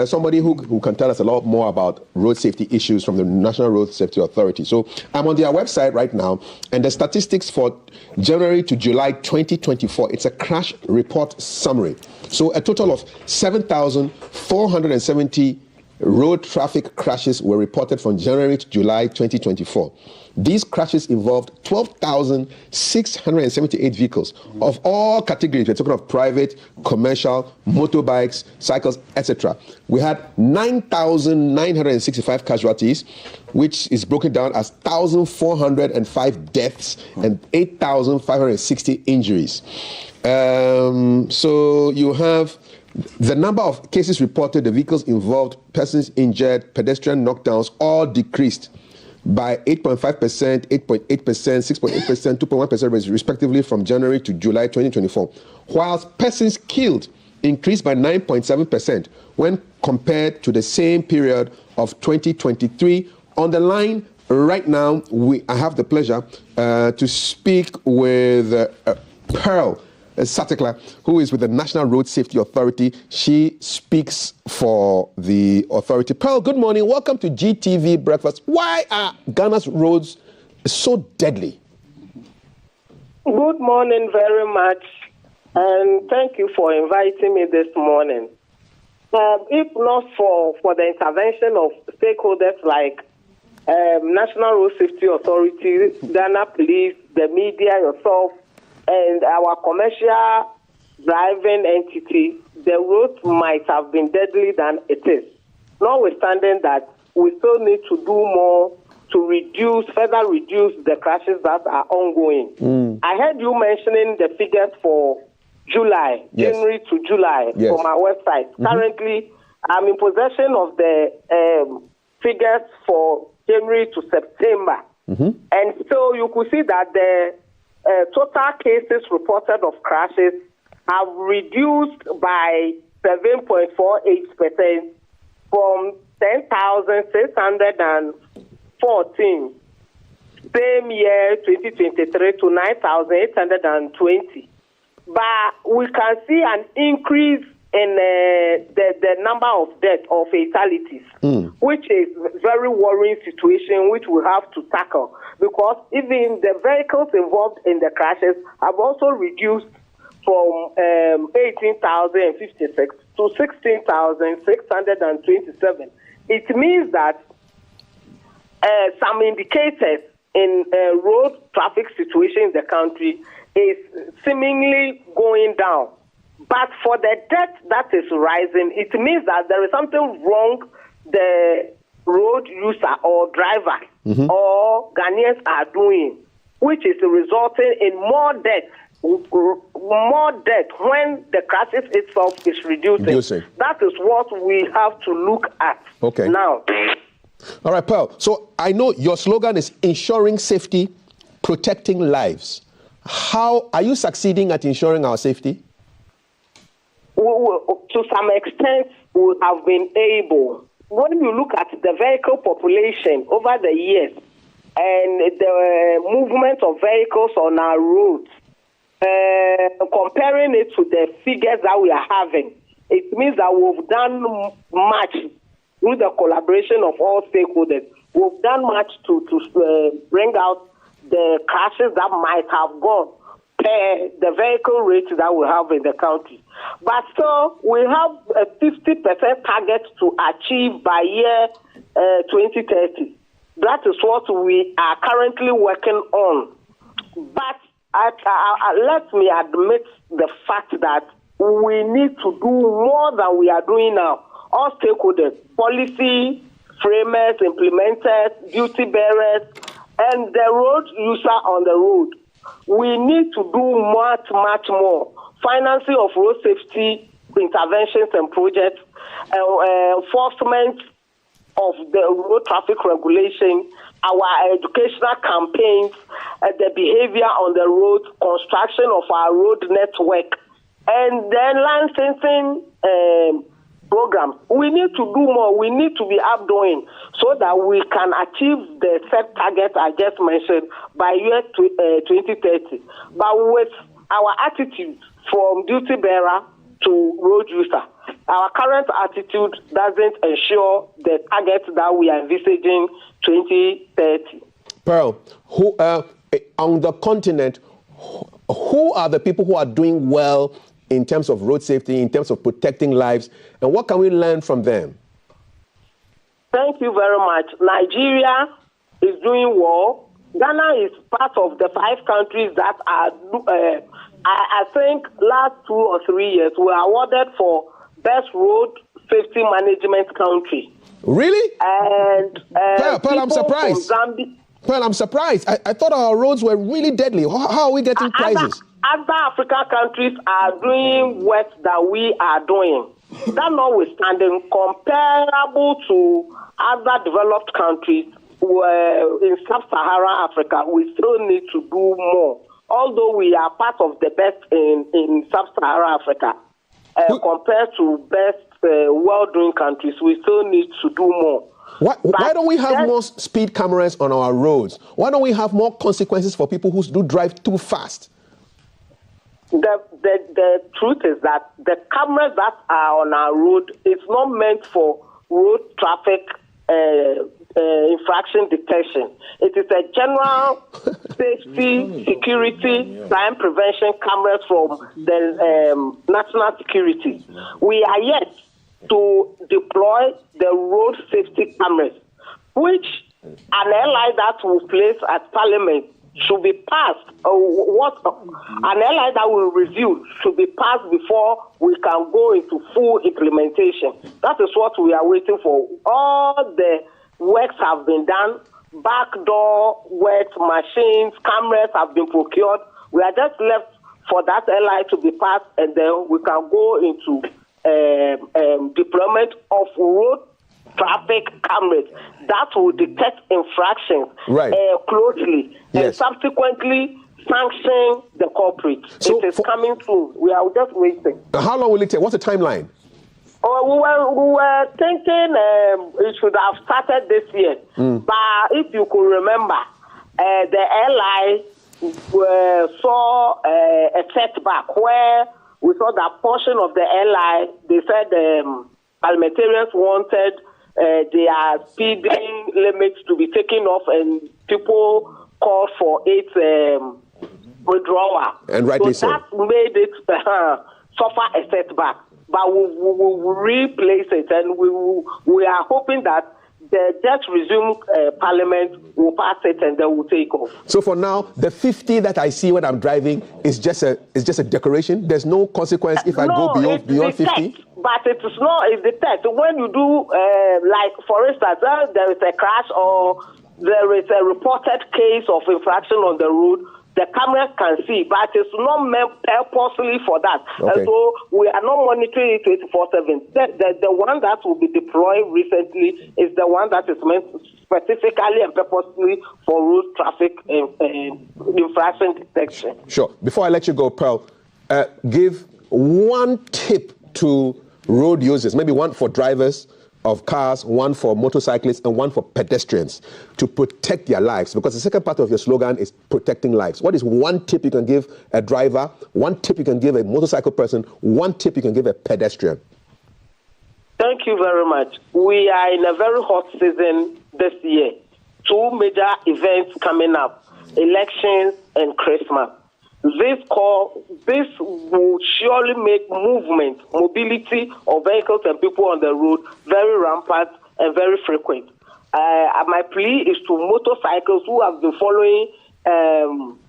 somebody who can tell us a lot more about road safety issues from the National Road Safety Authority. So I'm on their website right now, and the statistics for January to July 2024, it's a crash report summary. So a total of 7,470 road traffic crashes were reported from January to July 2024. These crashes involved 12,678 vehicles of all categories. We're talking of private, commercial, motorbikes, cycles, etc. We had 9,965 casualties, which is broken down as 1,405 deaths and 8,560 injuries. So you have the number of cases reported, the vehicles involved, persons injured, pedestrian knockdowns, all decreased by 8.5%, 8.8%, 6.8%, 2.1% respectively from January to July 2024, whilst persons killed increased by 9.7% when compared to the same period of 2023. On the line right now, I have the pleasure to speak with Pearl Satekla, who is with the National Road Safety Authority. She speaks for the authority. Pearl, good morning. Welcome to GTV Breakfast. Why are Ghana's roads so deadly? Good morning very much, and thank you for inviting me this morning. If not for the intervention of stakeholders like National Road Safety Authority, Ghana Police, the media, yourself, and our commercial driving entity, the road might have been deadly than it is. Notwithstanding that, we still need to do more to further reduce the crashes that are ongoing. I heard you mentioning the figures for July, yes. January to July, yes. From our website. Currently, I'm in possession of the figures for January to September. And so you could see that the total cases reported of crashes have reduced by 7.48% from 10,614 same year 2023 to 9,820. But we can see an increase in the number of deaths or fatalities, which is a very worrying situation which we have to tackle, because even the vehicles involved in the crashes have also reduced from 18,056 to 16,627. It means that some indicators in road traffic situation in the country is seemingly going down. But for the death that is rising, it means that there is something wrong the road user or driver or Ghanaians are doing, which is resulting in more death when the crisis itself is reducing. That is what we have to look at now. All right, Pearl. So I know your slogan is ensuring safety, protecting lives. How are you succeeding at ensuring our safety? To some extent, we have been able. When you look at the vehicle population over the years and the movement of vehicles on our roads, comparing it to the figures that we are having, it means that we've done much through the collaboration of all stakeholders. We've done much to bring out the crashes that might have gone per the vehicle rate that we have in the country. But still, we have a 50% target to achieve by year 2030. That is what we are currently working on. But let me admit the fact that we need to do more than we are doing now. All stakeholders, policy framers, implementers, duty bearers, and the road user on the road. We need to do much more. Financing of road safety interventions and projects, enforcement of the road traffic regulation, our educational campaigns, the behavior on the road, construction of our road network, and then licensing programs. We need to do more. We need to be updoing so that we can achieve the set target I just mentioned by year 2030. But with our attitude from duty bearer to road user, our current attitude doesn't ensure the target that we are envisaging 2030. Pearl, who on the continent, who are the people who are doing well in terms of road safety, in terms of protecting lives, and what can we learn from them? Thank you very much. Nigeria is doing well. Ghana is part of the 5 countries that are, I think, last 2 or 3 years, were awarded for Best Road Safety Management Country. Really? And Pearl, I'm surprised. Pearl, I'm surprised. I thought our roads were really deadly. How are we getting prizes? Other African countries are doing work that we are doing. That notwithstanding, comparable to other developed countries, in sub-Saharan Africa, we still need to do more. Although we are part of the best in sub-Saharan Africa, compared to best well-doing countries, we still need to do more. Why don't we have more speed cameras on our roads? Why don't we have more consequences for people who do drive too fast? The truth is that the cameras that are on our road is not meant for road traffic infraction detection. It is a general safety, security, crime prevention cameras from the national security. We are yet to deploy the road safety cameras, which an airline that will place at Parliament should be passed. An airline that will review should be passed before we can go into full implementation. That is what we are waiting for. All the works have been done. Backdoor works, machines, cameras have been procured. We are just left for that airline to be passed, and then we can go into deployment of road traffic cameras that will detect infractions closely and subsequently sanction the culprit. So it is coming soon. We are just waiting. How long will it take? What's the timeline? We were thinking it should have started this year. But if you could remember, the airline saw a setback where we saw that portion of the airline, they said parliamentarians wanted their speeding limits to be taken off, and people called for its withdrawal. And rightly so. That made it suffer a setback. But we will replace it, and we are hoping that the just resumed Parliament will pass it, and then we'll take off. So for now, the 50 that I see when I'm driving is just a decoration. There's no consequence if I go beyond 50. But it is not. It's the test. When you do, like for instance, there is a crash or there is a reported case of infraction on the road, the cameras can see, but it's not meant purposely for that. Okay. And so we are not monitoring it 24/7. The one that will be deployed recently is the one that is meant specifically and purposely for road traffic infraction detection. Sure. Before I let you go, Pearl, give one tip to road users, maybe one for drivers of cars, one for motorcyclists, and one for pedestrians to protect their lives. Because the second part of your slogan is protecting lives. What is one tip you can give a driver, one tip you can give a motorcycle person, one tip you can give a pedestrian? Thank you very much. We are in a very hot season this year. 2 major events coming up, elections and Christmas. This will surely make mobility of vehicles and people on the road very rampant and very frequent. My plea is to motorcyclists who have been following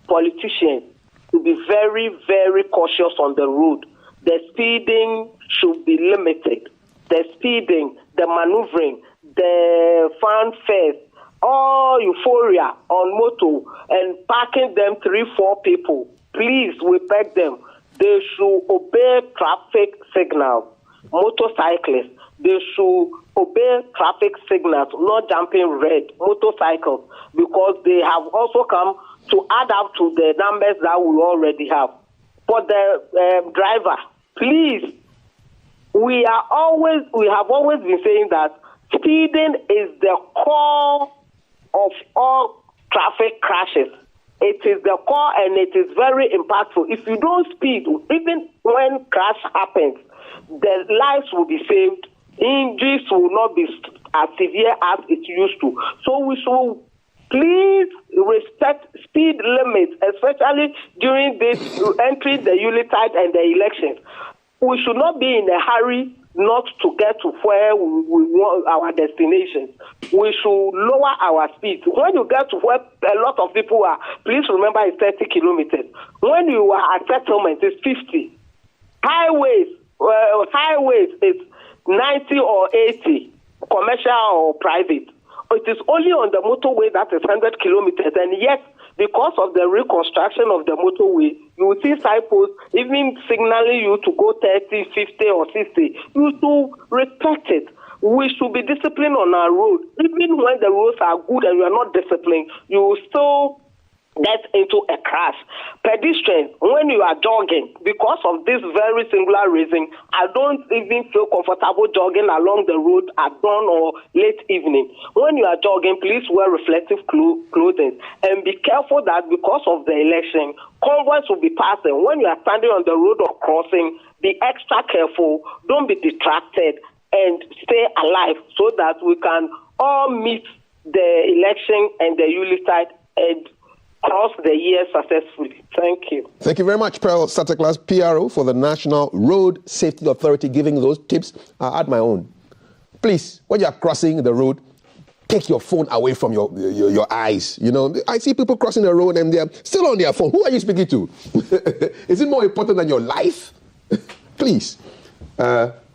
politicians to be very, very cautious on the road. The speeding should be limited. The speeding, the maneuvering, the fanfare, all euphoria on motor and parking them 3-4 people. Please, we beg them, they should obey traffic signals. Motorcyclists, they should obey traffic signals, not jumping red. Motorcycles, because they have also come to add up to the numbers that we already have. For the driver, please, we have always been saying that speeding is the core of all traffic crashes. It is the core, and it is very impactful. If you don't speed, even when crash happens, the lives will be saved. Injuries will not be as severe as it used to. So we should please respect speed limits, especially during this entering the Yuletide and the elections. We should not be in a hurry not to get to where we want our destinations. We should lower our speed. When you get to where a lot of people are, please remember it's 30 kilometers. When you are at settlement, it's 50. Highways is 90 or 80, commercial or private. It is only on the motorway that is 100 kilometers, and yet, because of the reconstruction of the motorway, you will see signposts even signaling you to go 30, 50, or 60. You to respect it. we should be disciplined on our road. Even when the roads are good and you are not disciplined, you will still get into a crash. Pedestrians, when you are jogging, because of this very singular reason, I don't even feel comfortable jogging along the road at dawn or late evening. When you are jogging, please wear reflective clothing and be careful that because of the election, convoys will be passing. When you are standing on the road or crossing, be extra careful, don't be distracted, and stay alive so that we can all meet the election and the Yuletide and cross the year successfully. Thank you. Thank you very much, Pearl Satterclass, PRO for the National Road Safety Authority, giving those tips. I'll add my own. Please, when you're crossing the road, take your phone away from your eyes. You know, I see people crossing the road and they're still on their phone. Who are you speaking to? Is it more important than your life? Please.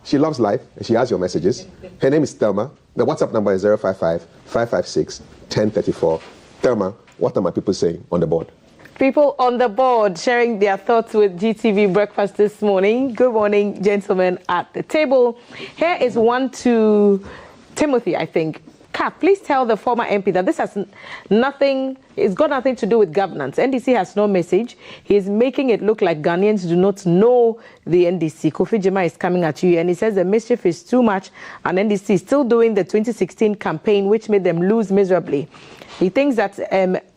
She loves life and she has your messages. Her name is Thelma. The WhatsApp number is 055-556-1034. Thelma, what are my people saying on the board? People on the board sharing their thoughts with GTV Breakfast this morning. Good morning, gentlemen at the table. Here is one to Timothy, I think. Cap, please tell the former MP that this has nothing, it's got nothing to do with governance. NDC has no message. He is making it look like Ghanaians do not know the NDC. Kofi Jima is coming at you and he says the mischief is too much and NDC is still doing the 2016 campaign which made them lose miserably. He thinks that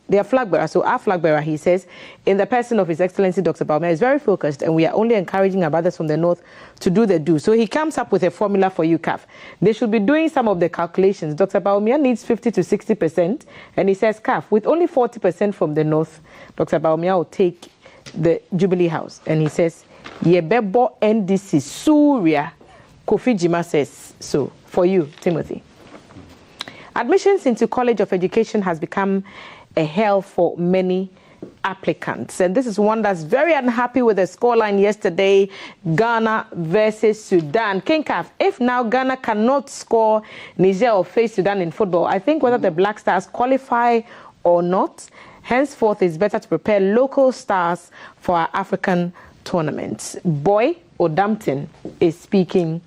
their flag bearer, so our flag bearer, he says, in the person of His Excellency Dr. Bawumia, is very focused and we are only encouraging our brothers from the north to do the do. So he comes up with a formula for UCAF. They should be doing some of the calculations. Dr. Bawumia needs 50 to 60% and he says, CAF, with only 40% from the north, Dr. Bawumia will take the Jubilee House. And he says, Yebebo NDC Surya. Kofi Jima says so. For you, Timothy. Admissions into College of Education has become a hell for many applicants. And this is one that's very unhappy with the scoreline yesterday, Ghana versus Sudan. King Kaf, if now Ghana cannot score Niger or face Sudan in football, I think whether the Black Stars qualify or not, henceforth it's better to prepare local stars for our African tournaments. Boy Odampton is speaking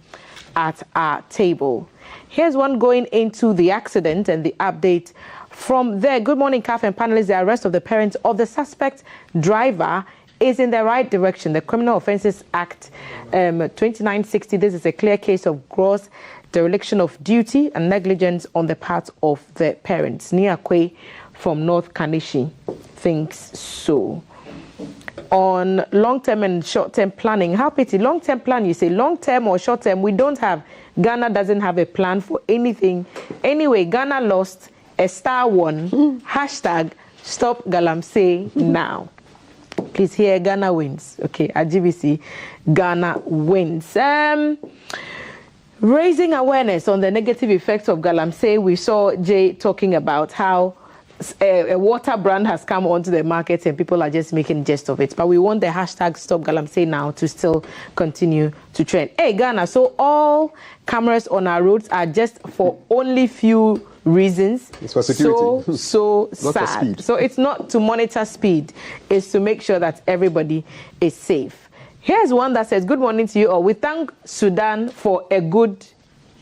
at our table. Here's one going into the accident and the update from there. Good morning, CAF and panelists. The arrest of the parents of the suspect driver is in the right direction. The Criminal Offences Act 2960, this is a clear case of gross dereliction of duty and negligence on the part of the parents. Nia Kwe from North Kanishi thinks so. On long-term and short-term planning, how pity, long-term plan, you say long-term or short-term, we don't have. Ghana doesn't have a plan for anything. Anyway, Ghana lost, a star won, hashtag stop Galamsey now. Please hear Ghana wins. Okay, at GBC, Ghana wins. Raising awareness on the negative effects of Galamsey, we saw Jay talking about how a water brand has come onto the market and people are just making jest of it. But we want the hashtag Stop Galamsey now to still continue to trend. Hey, Ghana, so all cameras on our roads are just for only few reasons. It's for security. So not sad. For speed. So it's not to monitor speed. It's to make sure that everybody is safe. Here's one that says, good morning to you all. We thank Sudan for a good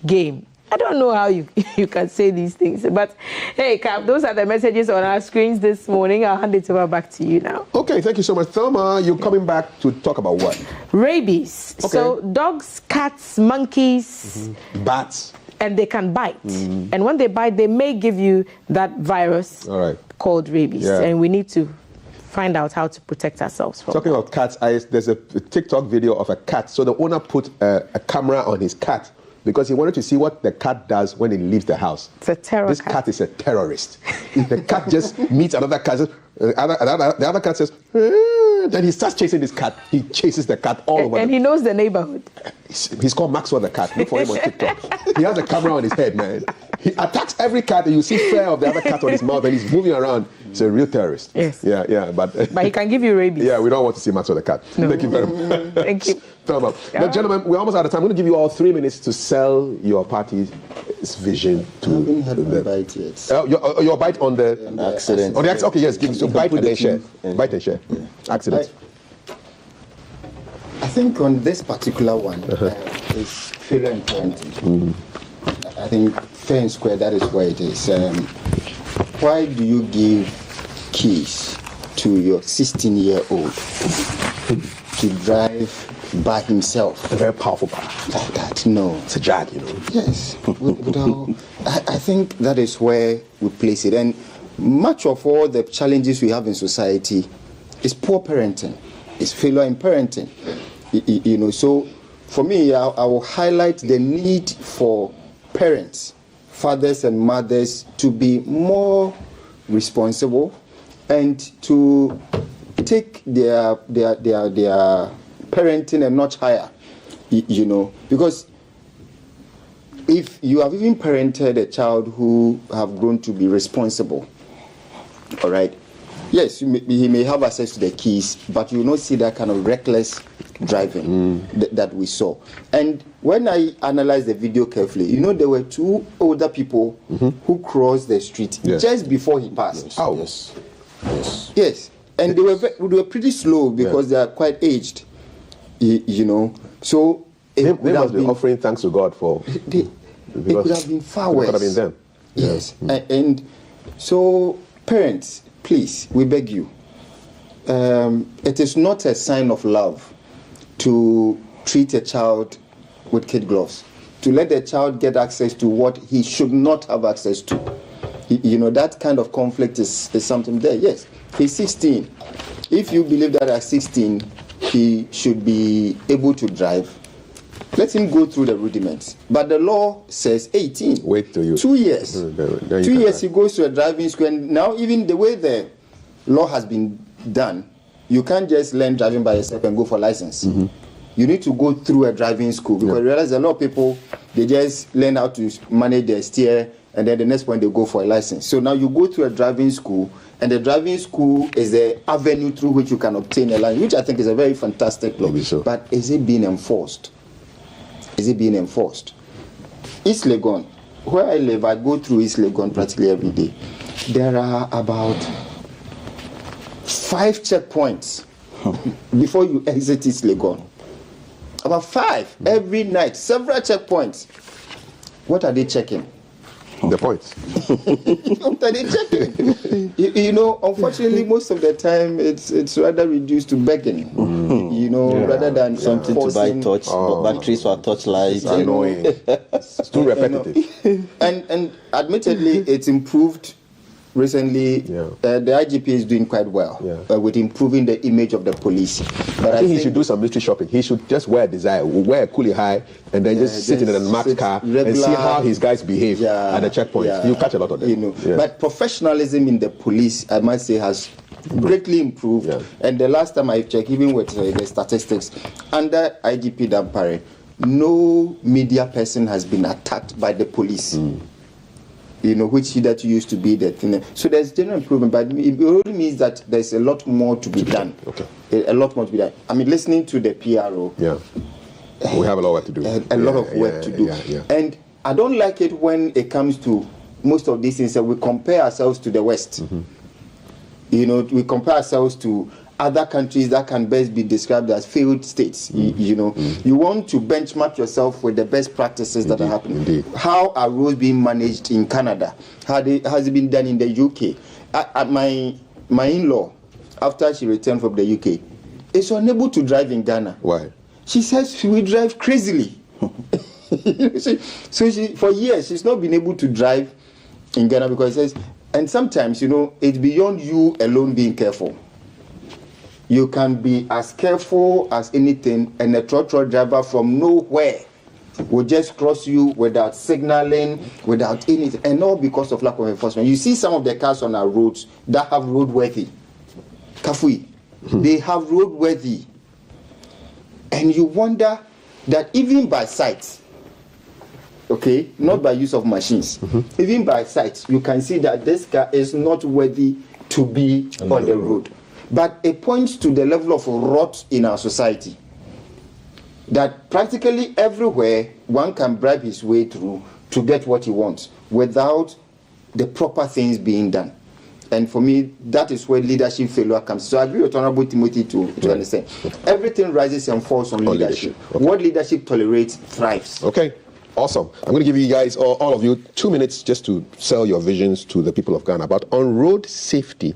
game. I don't know how you can say these things, but hey, Cap, those are the messages on our screens this morning. I'll hand it over back to you now. Okay, thank you so much. Thelma, you're coming back to talk about what? Rabies. Okay. So dogs, cats, monkeys, bats. And they can bite. And when they bite, they may give you that virus called rabies. Yeah. And we need to find out how to protect ourselves from Talking about cats, there's a TikTok video of a cat. So the owner put a camera on his cat because he wanted to see what the cat does when it leaves the house. It's a terror This cat is a terrorist. The cat just meets another cat. The other cat says, then he starts chasing this cat. He chases the cat all over. And he knows the neighborhood. He's called Maxwell the cat. Look for him on TikTok. He has a camera on his head, man. He attacks every cat and you see fur of the other cat on his mouth and he's moving around. He's a real terrorist. Yes. Yeah, but he can give you rabies. Yeah, we don't want to see Maxwell the cat. No. Thank you very much. Thank you. Now, gentlemen, we're almost out of time. I'm going to give you all 3 minutes to sell your party's vision to the bite yet. Your bite on the accident. On the accident. Okay, yes. So bite and then share. Bite and share. Yeah. Accident. I think on this particular one, it's failure in parenting. I think fair and square, that is where it is. Why do you give keys to your 16-year-old to drive by himself? A very powerful car. Like that, no. It's a Jag, you know. Yes. I think that is where we place it. And much of all the challenges we have in society is poor parenting. It's failure in parenting. You know, so for me, I will highlight the need for parents, fathers and mothers, to be more responsible and to take their parenting a notch higher, you know, because if you have even parented a child who have grown to be responsible, all right, yes, he may have access to the keys, but you will not see that kind of reckless driving that we saw. And when I analyzed the video carefully, you know, there were two older people who crossed the street just before he passed. Yes. And they were pretty slow because they are quite aged, you know. So they must be offering thanks to God for. It could have been far worse. It could have been them. Yes. And so parents, please, we beg you. It is not a sign of love to treat a child with kid gloves, to let the child get access to what he should not have access to. You know, that kind of conflict is something there. Yes, he's 16. If you believe that at 16 he should be able to drive, let him go through the rudiments. But the law says 18. Wait till you. 2 years. 2 years he goes to a driving school. And now even the way the law has been done, you can't just learn driving by yourself and go for license. You need to go through a driving school, because you realize a lot of people, they just learn how to manage their steer, and then the next point they go for a license. So now you go to a driving school, and the driving school is the avenue through which you can obtain a license, which I think is a very fantastic law. So. But is it being enforced? Is it being enforced? East Legon, where I live, I go through East Legon practically every day. There are about 5 checkpoints before you exit East Legon. About 5 every night, several checkpoints. What are they checking? The points. What are they checking? You know, unfortunately, most of the time it's rather reduced to begging. You know, rather than something to buy batteries for torchlights. Annoying. It's too repetitive. And admittedly, it's improved recently. The IGP is doing quite well with improving the image of the police. But I think he should do some mystery shopping. He should just wear a coolie high, and then just sit in a marked car and see how his guys behave at the checkpoint. You catch a lot of them. You know. But professionalism in the police, I must say, has greatly improved. And the last time I checked, even with the statistics, under IGP Dampare, no media person has been attacked by the police. You know, which that used to be the thing. So there's general improvement, but it only means that there's a lot more to be done. A lot more to be done. I mean, listening to the PRO. We have a lot of work to do. A lot of work to do. And I don't like it when it comes to most of these things that we compare ourselves to the West. You know, we compare ourselves to other countries that can best be described as failed states. You know, you want to benchmark yourself with the best practices that are happening. How are roads being managed in Canada? How has it been done in the UK? My in-law, after she returned from the UK, is unable to drive in Ghana. Why? She says we drive crazily. So for years she's not been able to drive in Ghana because it says, and sometimes, you know, it's beyond you alone being careful. You can be as careful as anything, and a truck driver from nowhere will just cross you without signaling, without anything, and all because of lack of enforcement. You see some of the cars on our roads that have roadworthy. Kafui, they have roadworthy. And you wonder that even by sight, okay, not by use of machines, even by sight, you can see that this car is not worthy to be on the road. But it points to the level of rot in our society. That practically everywhere one can bribe his way through to get what he wants without the proper things being done. And for me, that is where leadership failure comes. So I agree with Honorable Timothy to understand. Everything rises and falls on leadership. What leadership tolerates thrives. Okay. Awesome. I'm going to give you guys, all of you, 2 minutes just to sell your visions to the people of Ghana. But on road safety,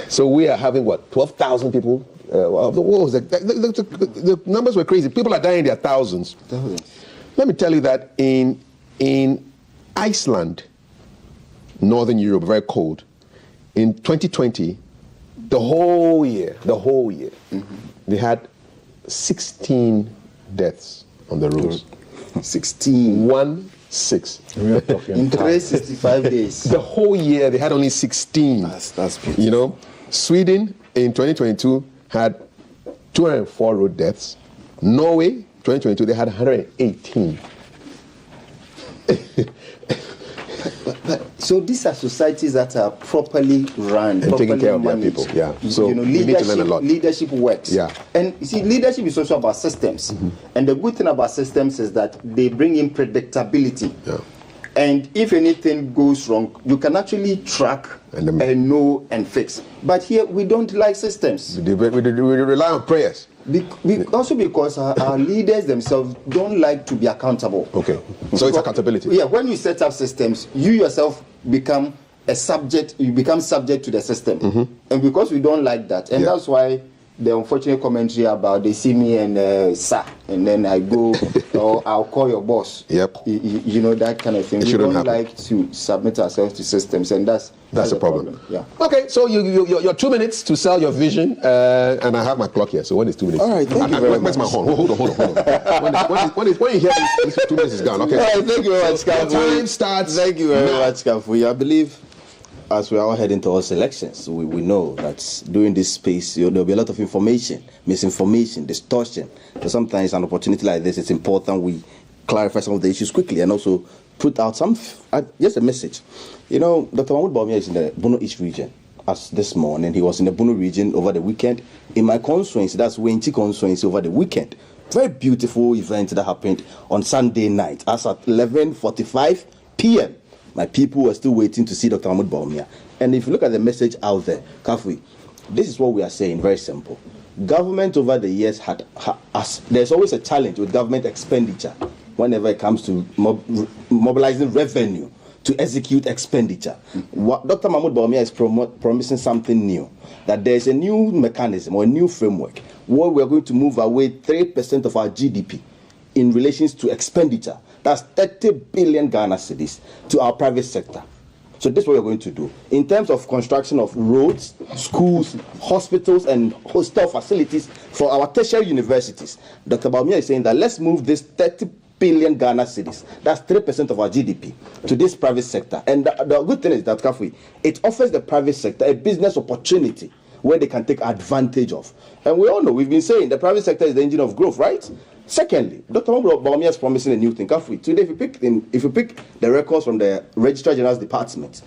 so we are having, 12,000 people? What was that? The numbers were crazy. People are dying in their thousands. Let me tell you that in Iceland, Northern Europe, very cold, in 2020, the whole year, they had 16 deaths on the roads. 16. 16. In 365 days. The whole year, they had only 16. That's beautiful. You know, Sweden in 2022 had 204 road deaths. Norway, 2022, they had 118. So these are societies that are properly run and taking care of their managed. people. Yeah. So we need to learn a lot. Leadership works. Yeah. And you see, leadership is also about systems. And the good thing about systems is that they bring in predictability. Yeah. And if anything goes wrong, you can actually track and know and fix. But here we don't like systems. We rely on prayers. Also because our leaders themselves don't like to be accountable. Okay. So it's accountability. Yeah, when you set up systems, you yourself become subject to the system. And because we don't like that, and that's why the unfortunate commentary about they see me and sir, and then I go, or I'll call your boss. Yep. You know, that kind of thing. We don't like to submit ourselves to systems, and that's a problem. Yeah. Okay, so your 2 minutes to sell your vision, and I have my clock here. So when is 2 minutes? All right, thank you very much. Where's my horn? Hold on. when you hear this, 2 minutes is gone. Okay. All right, thank you very much, Kafu. Time starts. Thank you very much, Kafu. I believe, as we are all heading towards elections, we know that during this space, there'll be a lot of information, misinformation, distortion. So sometimes an opportunity like this, it's important we clarify some of the issues quickly and also put out just a message. You know, Dr. Mahmoud Bawumia is in the Bono East region. As this morning, he was in the Bono region over the weekend. In my constituency, that's Wenchi constituency, over the weekend. Very beautiful event that happened on Sunday night. As at 11:45 p.m., my people were still waiting to see Dr. Mahmoud Bawumia. And if you look at the message out there, Kafui, this is what we are saying, very simple. Government over the years there's always a challenge with government expenditure whenever it comes to mobilizing revenue to execute expenditure. Dr. Mahmoud Bawumia is promising something new, that there's a new mechanism or a new framework where we're going to move away 3% of our GDP in relation to expenditure. That's 30 billion Ghana cedis to our private sector. So this is what we're going to do. In terms of construction of roads, schools, hospitals, and hostel facilities for our tertiary universities, Dr. Bawumia is saying that let's move this 30 billion Ghana cedis, that's 3% of our GDP, to this private sector. And the good thing is that, Kafui, it offers the private sector a business opportunity where they can take advantage of. And we all know, we've been saying the private sector is the engine of growth, right? Secondly, Dr. Mahmoud Bawumia is promising a new thing. Kafui, today, if you pick the records from the Registrar General's Department,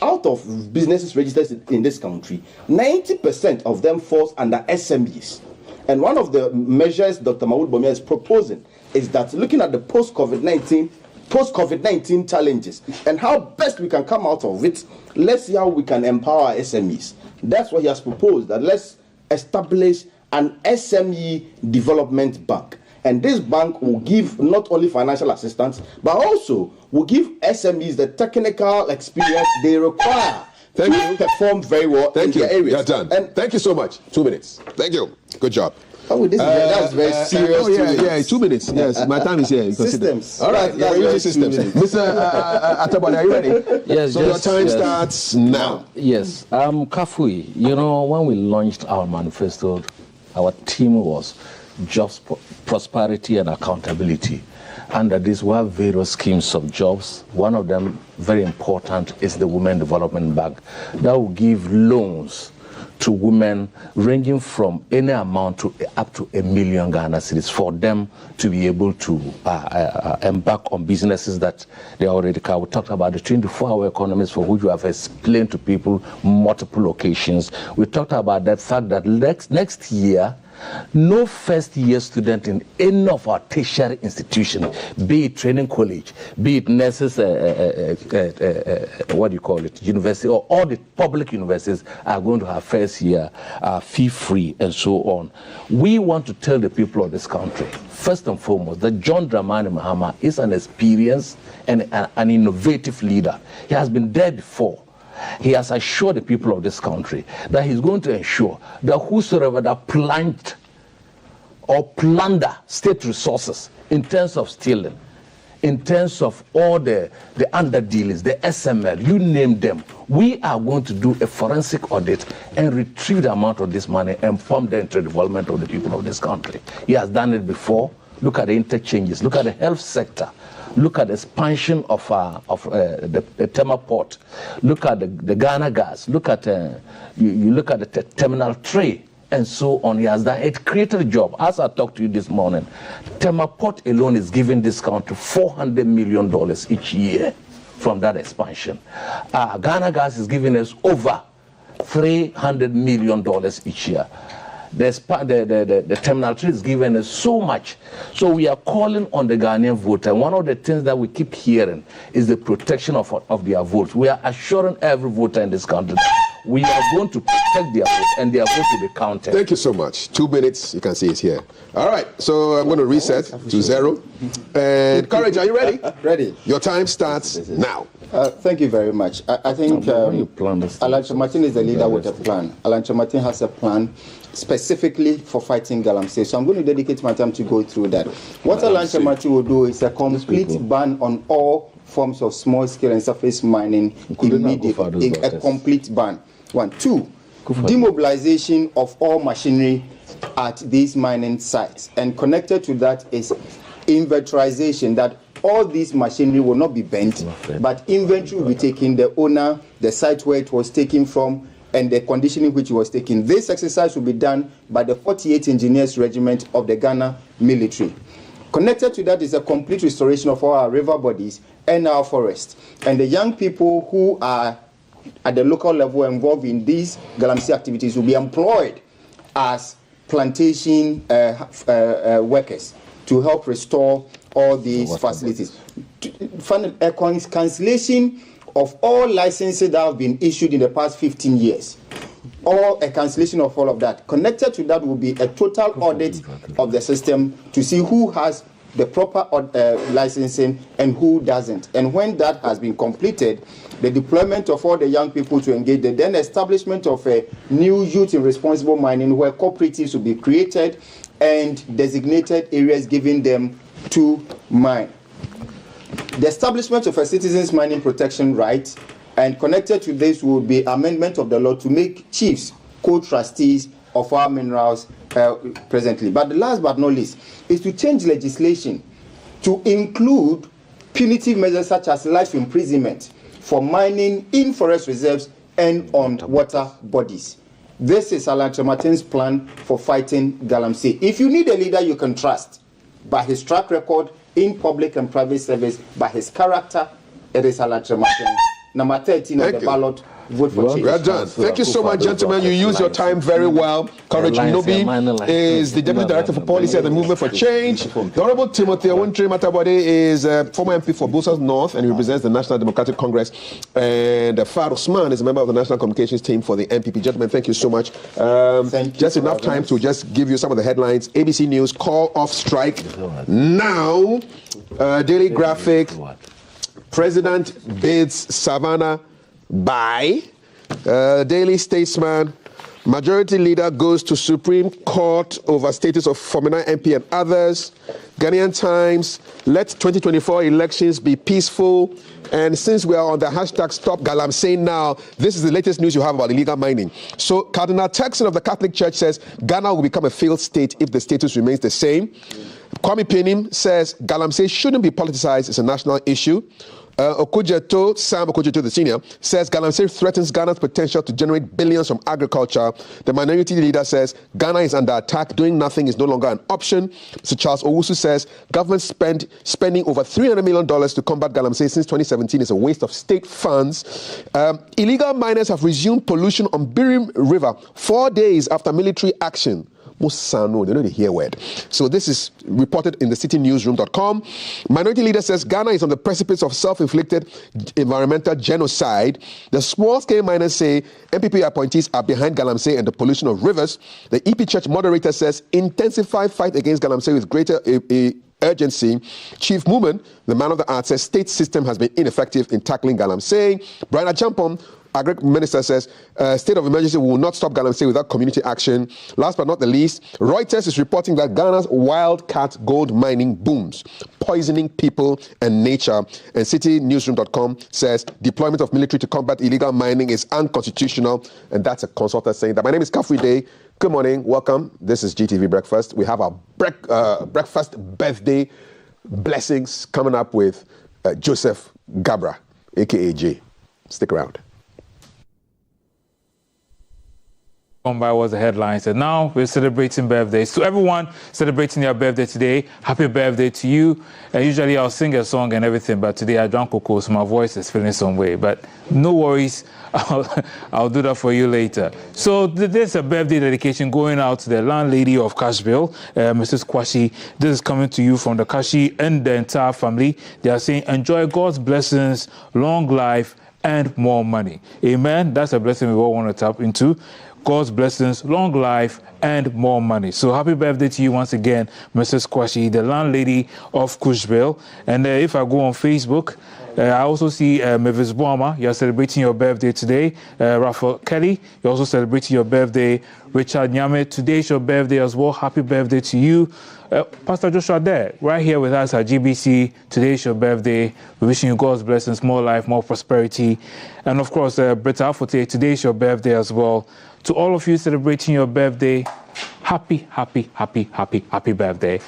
out of businesses registered in this country, 90% of them falls under SMEs. And one of the measures Dr. Mahmoud Bawumia is proposing is that looking at the post-COVID-19 challenges and how best we can come out of it, let's see how we can empower SMEs. That's what he has proposed, that let's establish an SME development bank. And this bank will give not only financial assistance, but also will give SMEs the technical experience they require to perform very well in their areas. You're done. And thank you so much. 2 minutes. Thank you. Good job. Oh, that's very serious. 2 minutes. Yes, my time is here. Systems. All right, we're using systems. Mr. Atabale, are you ready? Yes. So your time starts now. Yes. Kafui, you know, when we launched our manifesto, our theme was jobs, prosperity, and accountability. Under this, we have various schemes of jobs. One of them, very important, is the Women Development Bank. That will give loans to women ranging from any amount to up to 1 million Ghana cedis for them to be able to embark on businesses that they already can. We talked about the 24-hour economies, for which we have explained to people multiple occasions. We talked about the fact that next year, No first-year student in any of our tertiary institutions, be it training college, be it nurses, university, or all the public universities are going to have first-year fee-free and so on. We want to tell the people of this country, first and foremost, that John Dramani Mahama is an experienced and an innovative leader. He has been there before. He has assured the people of this country that he's going to ensure that whosoever that plant or plunder state resources in terms of stealing, in terms of all the underdealings, the SML, you name them, we are going to do a forensic audit and retrieve the amount of this money and pump them into the development of the people of this country. He has done it before. Look at the interchanges. Look at the health sector. Look at the expansion of the Tema port. Look at the Ghana gas. Look at you look at the terminal 3 and so on. He has done it. Created a job. As I talked to you this morning, Tema port alone is giving this country $400 million each year from that expansion. Ghana gas is giving us over $300 million each year. The terminal 3 is giving us so much. So we are calling on the Ghanaian voter. One of the things that we keep hearing is the protection of their votes. We are assuring every voter in this country we are going to protect their vote and their vote will be counted. Thank you so much. 2 minutes, you can see it here. All right, so I'm going to reset to 0. And Courage, are you ready? Ready. Your time starts now. Thank you very much. I think Alan Martin is the leader with a plan. Alan Martin has a plan specifically for fighting galamsey. So I'm going to dedicate my time to go through that. What Alan Martin will do is a complete ban on all forms of small-scale and surface mining immediately. A complete ban. 1. 2. Demobilization of all machinery at these mining sites. And connected to that is inventorization, that all these machinery will not be bent, but inventory will be taken, the owner, the site where it was taken from, and the condition in which it was taken. This exercise will be done by the 48th Engineers Regiment of the Ghana military. Connected to that is a complete restoration of all our river bodies and our forests. And the young people who are at the local level involved in these galamsey activities will be employed as plantation workers to help restore all these facilities. A cancellation of all licenses that have been issued in the past 15 years. Or a cancellation of all of that. Connected to that will be a total audit of the system to see who has the proper licensing and who doesn't. And when that has been completed, the deployment of all the young people to engage, the then establishment of a new youth in responsible mining where cooperatives will be created and designated areas giving them to mine. The establishment of a citizens' mining protection right, and connected to this will be amendment of the law to make chiefs co-trustees of our minerals presently. But the last but not least is to change legislation to include punitive measures such as life imprisonment for mining in forest reserves and on water bodies. This is Alan Martin's plan for fighting galamsey. If you need a leader you can trust by his track record in public and private service, by his character, it is Alan Martin. Number 13 on the ballot. Vote for change. Well done. Thank you so much, gentlemen. You use your time very well. Courage Nobi is the Deputy Director for Policy at the Movement for Change. The Honorable Timothy Awuntri Matabode is a former MP for Busas North and he represents the National Democratic Congress. And Far Usman is a member of the National Communications Team for the NPP. Gentlemen, thank you so much. Just enough time to just give you some of the headlines. ABC News, call off strike now. Daily Graphic, President bids Savannah bye. Daily Statesman, Majority Leader goes to Supreme Court over status of Formina MP and others. Ghanaian Times, let 2024 elections be peaceful. And since we are on the hashtag Stop Galamsey now, this is the latest news you have about illegal mining. So Cardinal Turkson of the Catholic Church says Ghana will become a failed state if the status remains the same. Kwame Penim says Galamsey shouldn't be politicized, it's a national issue. Sam Okujeto, the senior, says Galamsey threatens Ghana's potential to generate billions from agriculture. The minority leader says Ghana is under attack. Doing nothing is no longer an option. Mr. Charles Owusu says government spending over $300 million to combat Galamsey since 2017 is a waste of state funds. Illegal miners have resumed pollution on Birim River 4 days after military action. Musano, they know the hear word. So this is reported in the citynewsroom.com. Minority leader says Ghana is on the precipice of self-inflicted environmental genocide. The small-scale miners say MPP appointees are behind Galamsey and the pollution of rivers. The EP Church moderator says intensify fight against Galamsey with greater urgency. Chief Moomen, the man of the arts, says state system has been ineffective in tackling Galamsey. Brian Achampong, Agri Minister, says state of emergency will not stop Galamsey without community action. Last but not the least, Reuters is reporting that Ghana's wildcat gold mining booms, poisoning people and nature. And citynewsroom.com says deployment of military to combat illegal mining is unconstitutional. And that's a consultant saying that. My name is Kafri Day. Good morning. Welcome. This is GTV Breakfast. We have our breakfast birthday blessings coming up with Joseph Gabra, a.k.a. J. Stick around. By was the headline. So now we're celebrating birthdays. So everyone celebrating their birthday today, happy birthday to you. Usually I'll sing a song and everything, but today I drank cocoa, so my voice is feeling some way. But no worries, I'll do that for you later. So there's a birthday dedication going out to the landlady of Cashville, Mrs. Kwashi. This is coming to you from the Kashi and the entire family. They are saying, enjoy God's blessings, long life, and more money. Amen. That's a blessing we all want to tap into. God's blessings, long life, and more money. So happy birthday to you once again, Mrs. Kwashi, the landlady of Cushville. And if I go on Facebook, I also see Mavis Boama, you're celebrating your birthday today. Raphael Kelly, you're also celebrating your birthday. Richard Nyame, today is your birthday as well. Happy birthday to you. Pastor Joshua there, right here with us at GBC. Today is your birthday. We're wishing you God's blessings, more life, more prosperity. And of course, Britta Afote, today is your birthday as well. To all of you celebrating your birthday, happy birthday.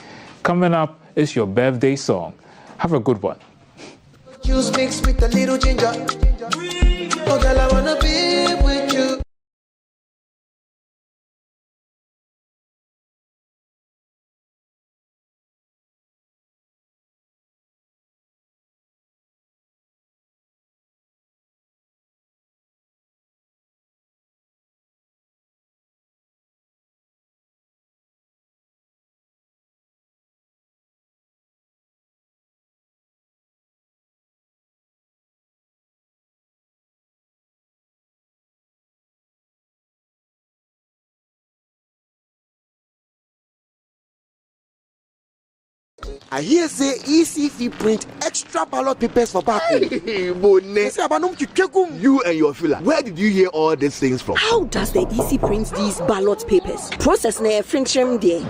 Coming up is your birthday song. Have a good one. Juice mixed with a little ginger. Oh, girl, I wanna be with you. I hear say ECF print extra ballot papers for back. You and your filler, where did you hear all these things from? How does the EC print these ballot papers? Process na friction there.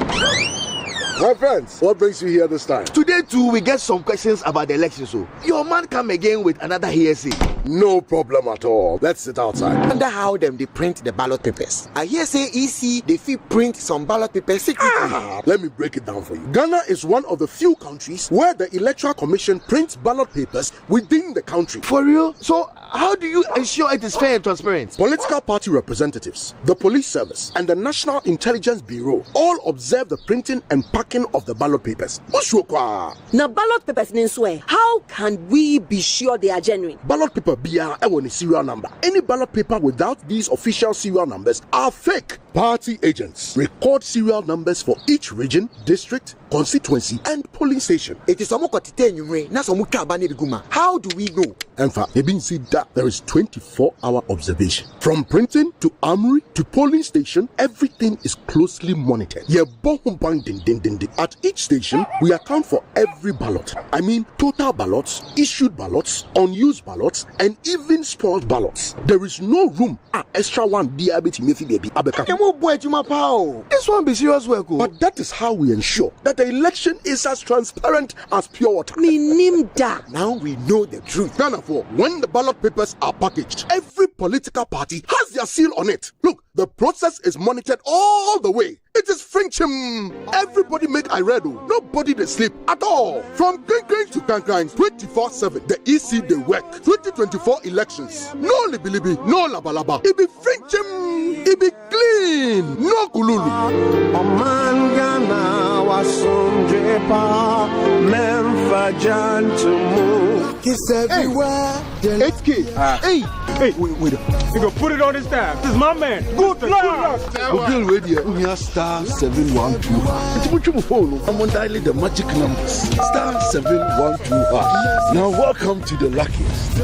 My friends, what brings you here this time? Today too, we get some questions about the election. So your man come again with another hearsay. No problem at all. Let's sit outside. I wonder how them they print the ballot papers. I hear say EC they fit print some ballot papers secretly. Let me break it down for you. Ghana is one of the few countries where the Electoral Commission prints ballot papers within the country. For real? So how do you ensure it is fair and transparent? Political party representatives, the police service, and the National Intelligence Bureau all observe the printing and packing of the ballot papers. Now ballot papers mean swear. How can we be sure they are genuine? Ballot paper BR a serial number. Any ballot paper without these official serial numbers are fake. Party agents record serial numbers for each region, district, constituency, and polling station. It is how do we know? In fact, there is 24-hour observation. From printing to armory to polling station, everything is closely monitored. At each station, we account for every ballot. I mean, total ballots, issued ballots, unused ballots, and even spoiled ballots. There is no room. Extra one baby. This one be serious work. But that is how we ensure that the election is as transparent as pure water. Now we know the truth. Therefore, when the ballot papers are packaged, every political party has their seal on it. Look, the process is monitored all the way. It is Frenchim. Everybody make Iredo. Nobody they sleep at all. From Green to Kankan, 24/7. The EC they work. 2024 elections. No libilibi, no labalaba. It be Frenchim. It be clean. No kululu. Oman Ghana wasum jepa memfa jan to move. Kiss everywhere. 8K. Hey, wait. You can put it on his tab. This is my man. Good luck. Bill Radio, we have star 712. It's much more phone. I'm on dialing the magic numbers. Star 712. Now welcome to the luckiest.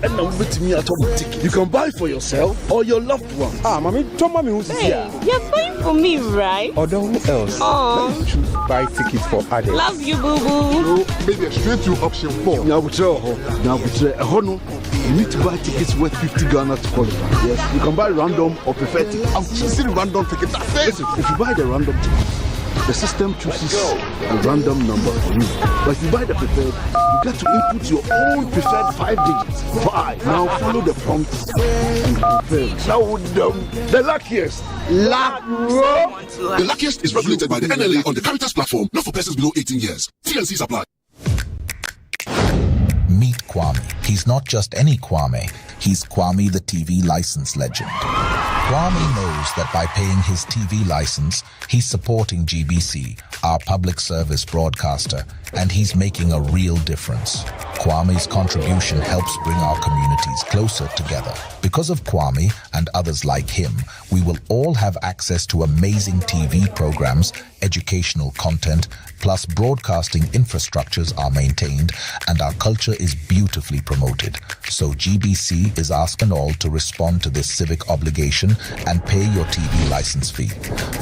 And now with me at the ticket. You can buy for yourself or your loved one. Mommy, tell mommy who's here. You're buying for me, right? Or who else? Oh. Let me choose buy tickets for others. Love you, boo-boo. So, maybe straight to option 4. Now, you need to buy tickets worth 50 Ghana to qualify. Yes, you can buy random or preferred tickets. I'm choosing random ticket. Listen, if you buy the random ticket, the system chooses a random number for you. But if you buy the preferred, you get to input your own preferred 5 digits. 5. Now follow the prompts and confirm. Now the luckiest. The luckiest is regulated by the NLA on the Caritas platform, not for persons below 18 years. T&Cs apply. Meet Kwame. He's not just any Kwame. He's Kwame the TV license legend. Kwame knows that by paying his TV license, he's supporting GBC, our public service broadcaster, and he's making a real difference. Kwame's contribution helps bring our communities closer together. Because of Kwame and others like him, we will all have access to amazing TV programs, educational content, plus broadcasting infrastructures are maintained and our culture is beautifully promoted. So GBC is asking all to respond to this civic obligation and pay your TV license fee.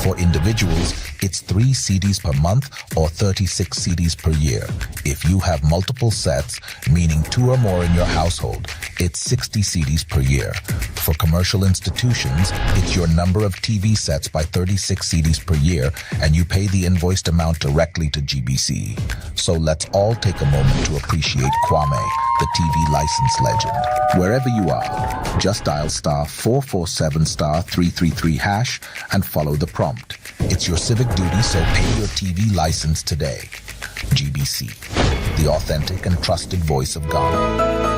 For individuals, it's 3 CDs per month or 36 CDs per year. If you have multiple sets, meaning 2 or more in your household, it's 60 CDs per year. For commercial institutions, it's your number of TV sets by 36 CDs per year, and you pay the invoiced amount directly to GBC. So let's all take a moment to appreciate Kwame, the TV license legend. Wherever you are, just dial star 447 star 333 hash and follow the prompt. It's your civic duty, so pay your TV license today. GBC, the authentic and trusted voice of Ghana.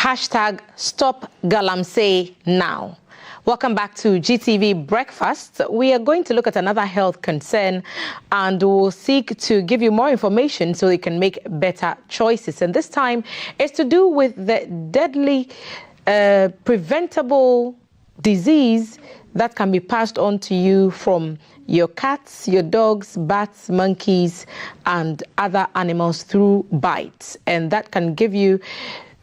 Hashtag Stop Galamsey Now. Welcome back to GTV Breakfast. We are going to look at another health concern and we'll seek to give you more information so you can make better choices. And this time it's to do with the deadly preventable disease that can be passed on to you from your cats, your dogs, bats, monkeys, and other animals through bites. And that can give you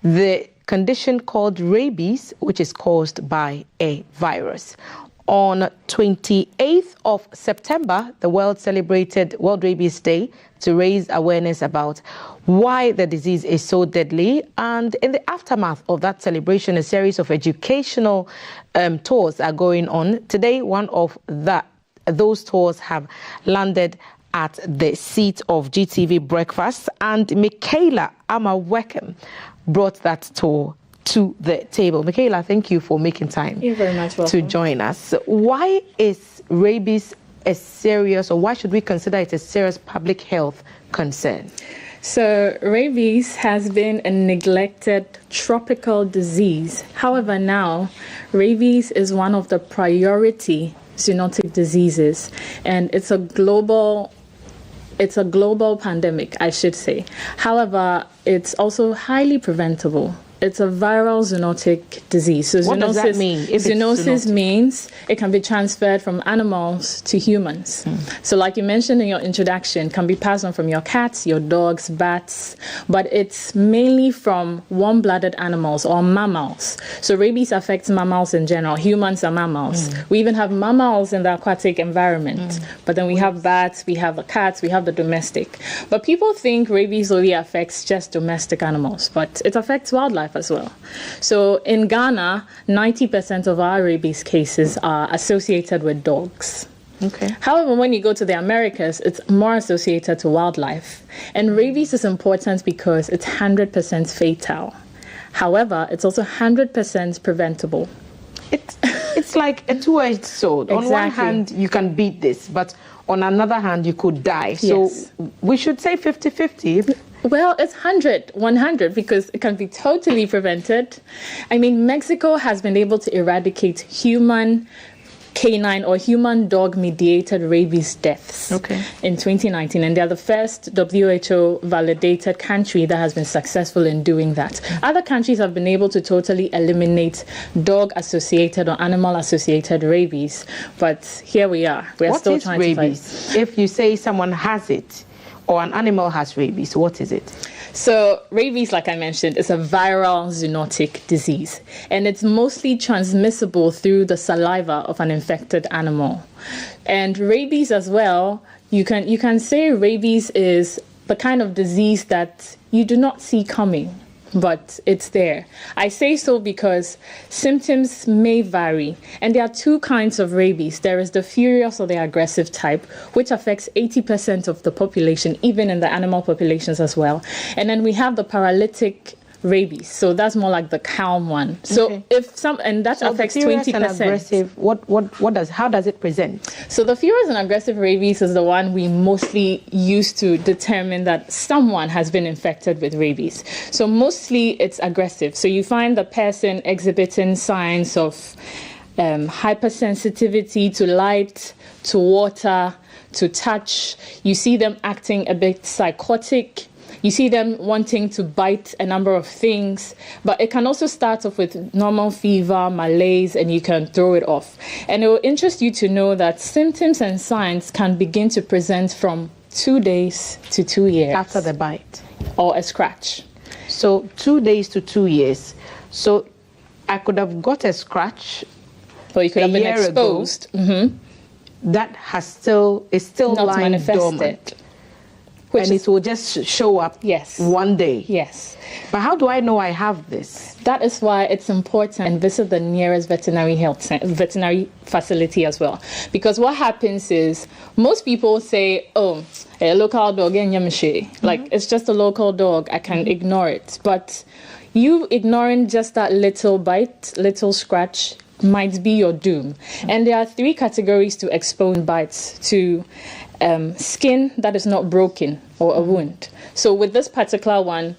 the condition called rabies, which is caused by a virus. On 28th of September, the world celebrated World Rabies Day to raise awareness about why the disease is so deadly. And in the aftermath of that celebration, a series of educational tours are going on. Today, one of those tours have landed at the seat of GTV Breakfast, and Michaela Amaweckham brought that tour to the table. Michaela, thank you for making time. You're very much welcome. To join us. Why is rabies a serious, or why should we consider it a serious public health concern? So rabies has been a neglected tropical disease. However, now rabies is one of the priority zoonotic diseases, and it's a global pandemic, I should say. However, it's also highly preventable. It's a viral zoonotic disease. So what does that mean? Zoonosis means it can be transferred from animals to humans. So like you mentioned in your introduction, can be passed on from your cats, your dogs, bats, but it's mainly from warm-blooded animals or mammals. So rabies affects mammals in general. Humans are mammals. We even have mammals in the aquatic environment, but then we have bats, we have the cats, we have the domestic. But people think rabies only affects just domestic animals, but it affects wildlife as well. So in Ghana, 90% of our rabies cases are associated with dogs. Okay. However, when you go to the Americas, it's more associated to wildlife. And rabies is important because it's 100% fatal. However, it's also 100% preventable. It's like a two-edged sword. Exactly. On one hand, you can beat this, but on another hand, you could die. So we should say 50-50. Well, it's 100 because it can be totally prevented. I mean, Mexico has been able to eradicate human canine or human dog mediated rabies deaths in 2019, and they're the first WHO validated country that has been successful in doing that. Other countries have been able to totally eliminate dog associated or animal associated rabies, but here we are. We're still trying to fight. If you say someone has it or an animal has rabies, what is it? So rabies, like I mentioned, is a viral zoonotic disease, and it's mostly transmissible through the saliva of an infected animal. And rabies as well, you can say rabies is the kind of disease that you do not see coming, but it's there. I say so because symptoms may vary, and there are two kinds of rabies. There is the furious or the aggressive type, which affects 80% of the population, even in the animal populations as well. And then we have the paralytic rabies, so that's more like the calm one. So that affects 20%. And aggressive, how does it present? So the furious and aggressive rabies is the one we mostly use to determine that someone has been infected with rabies. So mostly it's aggressive. So you find the person exhibiting signs of hypersensitivity to light, to water, to touch. You see them acting a bit psychotic. You see them wanting to bite a number of things, but it can also start off with normal fever, malaise, and you can throw it off. And it will interest you to know that symptoms and signs can begin to present from 2 days to 2 years. After the bite. Or a scratch. So 2 days to 2 years. So I could have got a scratch, or you could have been exposed. That is still not lying manifested. Dormant. And it will just show up one day. Yes. But how do I know I have this? That is why it's important to visit the nearest veterinary facility as well. Because what happens is most people say, oh, a local dog, like it's just a local dog, I can ignore it. But you ignoring just that little bite, little scratch might be your doom. And there are 3 categories to exposed bites: to skin that is not broken or a wound. So with this particular one,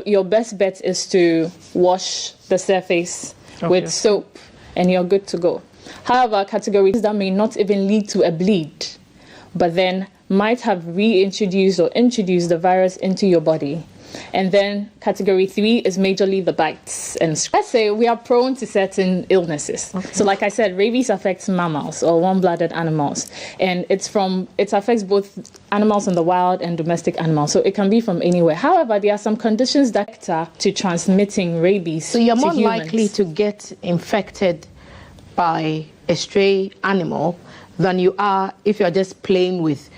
your best bet is to wash the surface with soap and you're good to go. However, categories that may not even lead to a bleed, but then might have reintroduced or introduced the virus into your body. And then category 3 is majorly the bites. And let's say we are prone to certain illnesses. So like I said, rabies affects mammals or warm-blooded animals. And it affects both animals in the wild and domestic animals. So it can be from anywhere. However, there are some conditions that are to transmitting rabies to humans. So you're more likely to get infected by a stray animal than you are if you're just playing with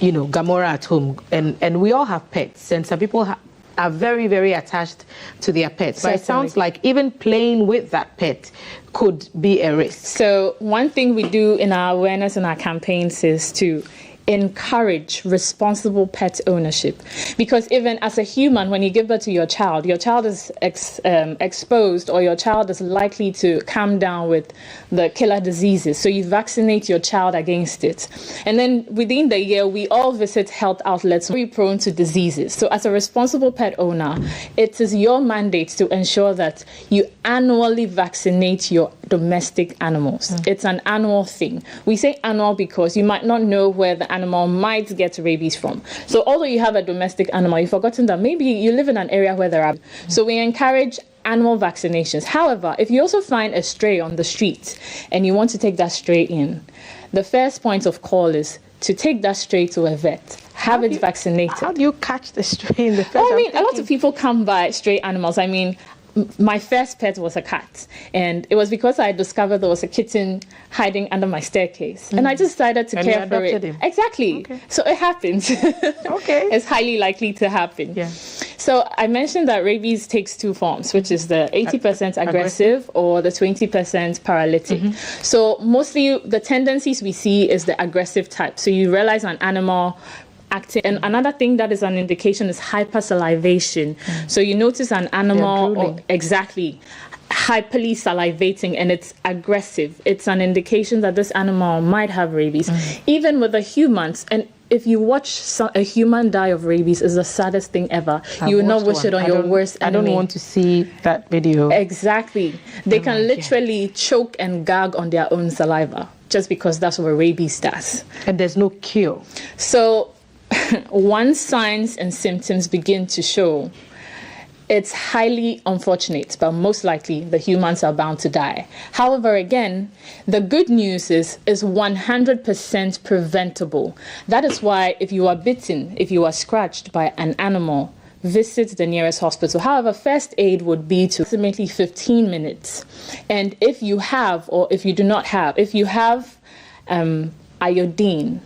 Gamora at home, and we all have pets, and some people are very, very attached to their pets. But it sounds like even playing with that pet could be a risk. So one thing we do in our awareness and our campaigns is to encourage responsible pet ownership, because even as a human, when you give birth to your child is exposed, or your child is likely to come down with the killer diseases. So you vaccinate your child against it, and then within the year we all visit health outlets very prone to diseases. So as a responsible pet owner, it is your mandate to ensure that you annually vaccinate your domestic animals. It's an annual thing. We say annual because you might not know where the animal might get rabies from. So although you have a domestic animal, you've forgotten that maybe you live in an area where there are. So we encourage animal vaccinations. However, if you also find a stray on the street and you want to take that stray in, the first point of call is to take that stray to a vet. Have it vaccinated. How do you catch the stray in the first? I mean, a lot of people come by stray animals. I mean, my first pet was a cat, and it was because I discovered there was a kitten hiding under my staircase, and I just decided to care for it. Him. Exactly. Okay. So it happens. Okay. It's highly likely to happen. Yeah. So I mentioned that rabies takes two forms, which is the 80% aggressive or the 20% paralytic. So mostly the tendencies we see is the aggressive type. So you realize an animal acting. And another thing that is an indication is hypersalivation. So you notice an animal exactly hyperly salivating and it's aggressive. It's an indication that this animal might have rabies. Even with the humans, and if you watch a human die of rabies, is the saddest thing ever. You will not wish it on your worst enemy. I don't want to see that video. Exactly. They can literally choke and gag on their own saliva just because that's what rabies does. And there's no cure. So once signs and symptoms begin to show, it's highly unfortunate, but most likely the humans are bound to die. However, again, the good news is 100% preventable. That is why if you are bitten, if you are scratched by an animal, visit the nearest hospital. However, first aid would be to approximately 15 minutes. And if you have, or if you do not have, if you have iodine,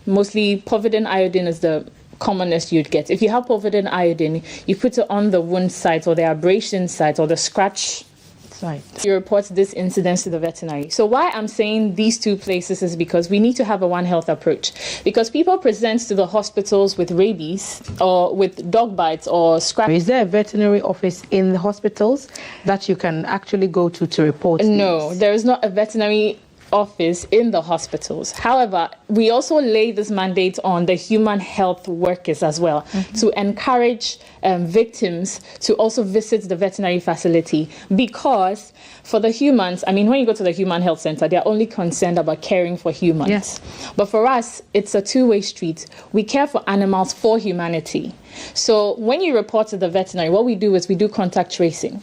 mostly povidone iodine is the commonest you'd get. If you have povidone iodine, you put it on the wound site or the abrasion site or the scratch site. You report this incident to the veterinary. So why I'm saying these two places is because we need to have a One Health approach. Because people present to the hospitals with rabies or with dog bites or scratch. Is there a veterinary office in the hospitals that you can actually go to report No, these? there is not a veterinary office in the hospitals. However, we also lay this mandate on the human health workers as well to encourage victims to also visit the veterinary facility, because for the humans, I mean, when you go to the human health center, they're only concerned about caring for humans. Yes. But for us, it's a two-way street. We care for animals for humanity. So when you report to the veterinary, what we do is we do contact tracing.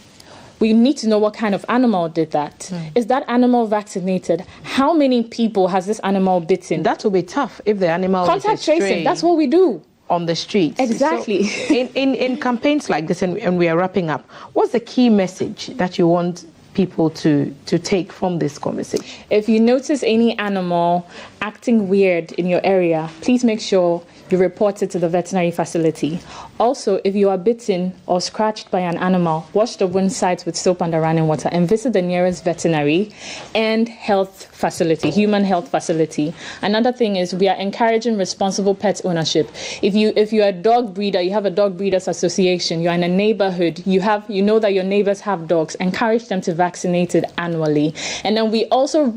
We need to know what kind of animal did that. Is that animal vaccinated? How many people has this animal bitten? That will be tough if the animal contact tracing. That's what we do on the streets. Exactly. So in campaigns like this, and we are wrapping up, what's the key message that you want people to take from this conversation? If you notice any animal acting weird in your area, please make sure you report it to the veterinary facility. Also, if you are bitten or scratched by an animal, wash the wound sites with soap and running water and visit the nearest veterinary and health facility, human health facility. Another thing is we are encouraging responsible pet ownership. If you're a dog breeder, you have a dog breeders association, you're in a neighborhood, you know that your neighbors have dogs, encourage them to vaccinate it annually. And then we also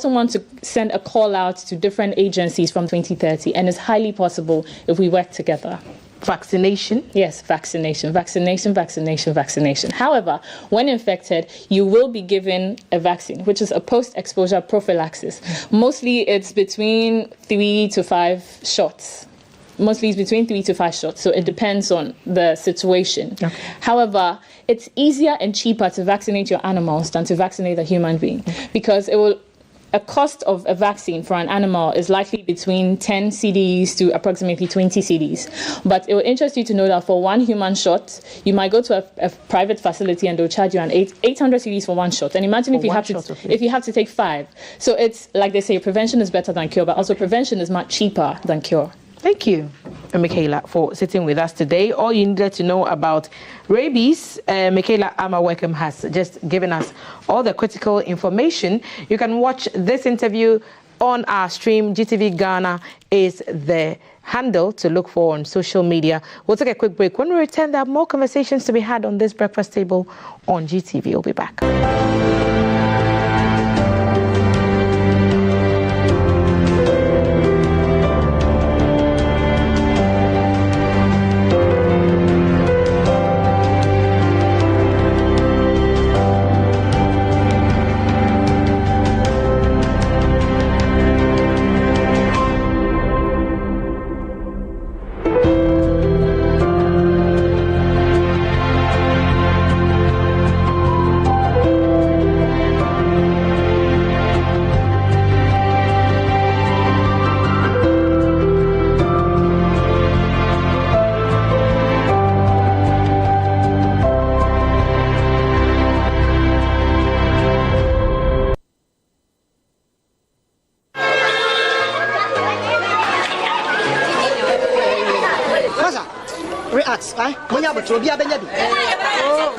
want to send a call out to different agencies from 2030, and it's highly possible if we work together. Vaccination? Yes, vaccination. However, when infected, you will be given a vaccine, which is a post-exposure prophylaxis. Mostly it's between 3 to 5 shots. So it depends on the situation. Okay. However, it's easier and cheaper to vaccinate your animals than to vaccinate a human being, because a cost of a vaccine for an animal is likely between 10 cedis to approximately 20 cedis. But it will interest you to know that for one human shot, you might go to a private facility and they'll charge you 800 cedis for one shot. And imagine if you have to take 5. So it's like they say, prevention is better than cure, but also prevention is much cheaper than cure. Thank you, Michaela, for sitting with us today. All you needed to know about rabies, Michaela Ama-Wickham has just given us all the critical information. You can watch this interview on our stream. GTV Ghana is the handle to look for on social media. We'll take a quick break. When we return, there are more conversations to be had on this breakfast table on GTV. We'll be back.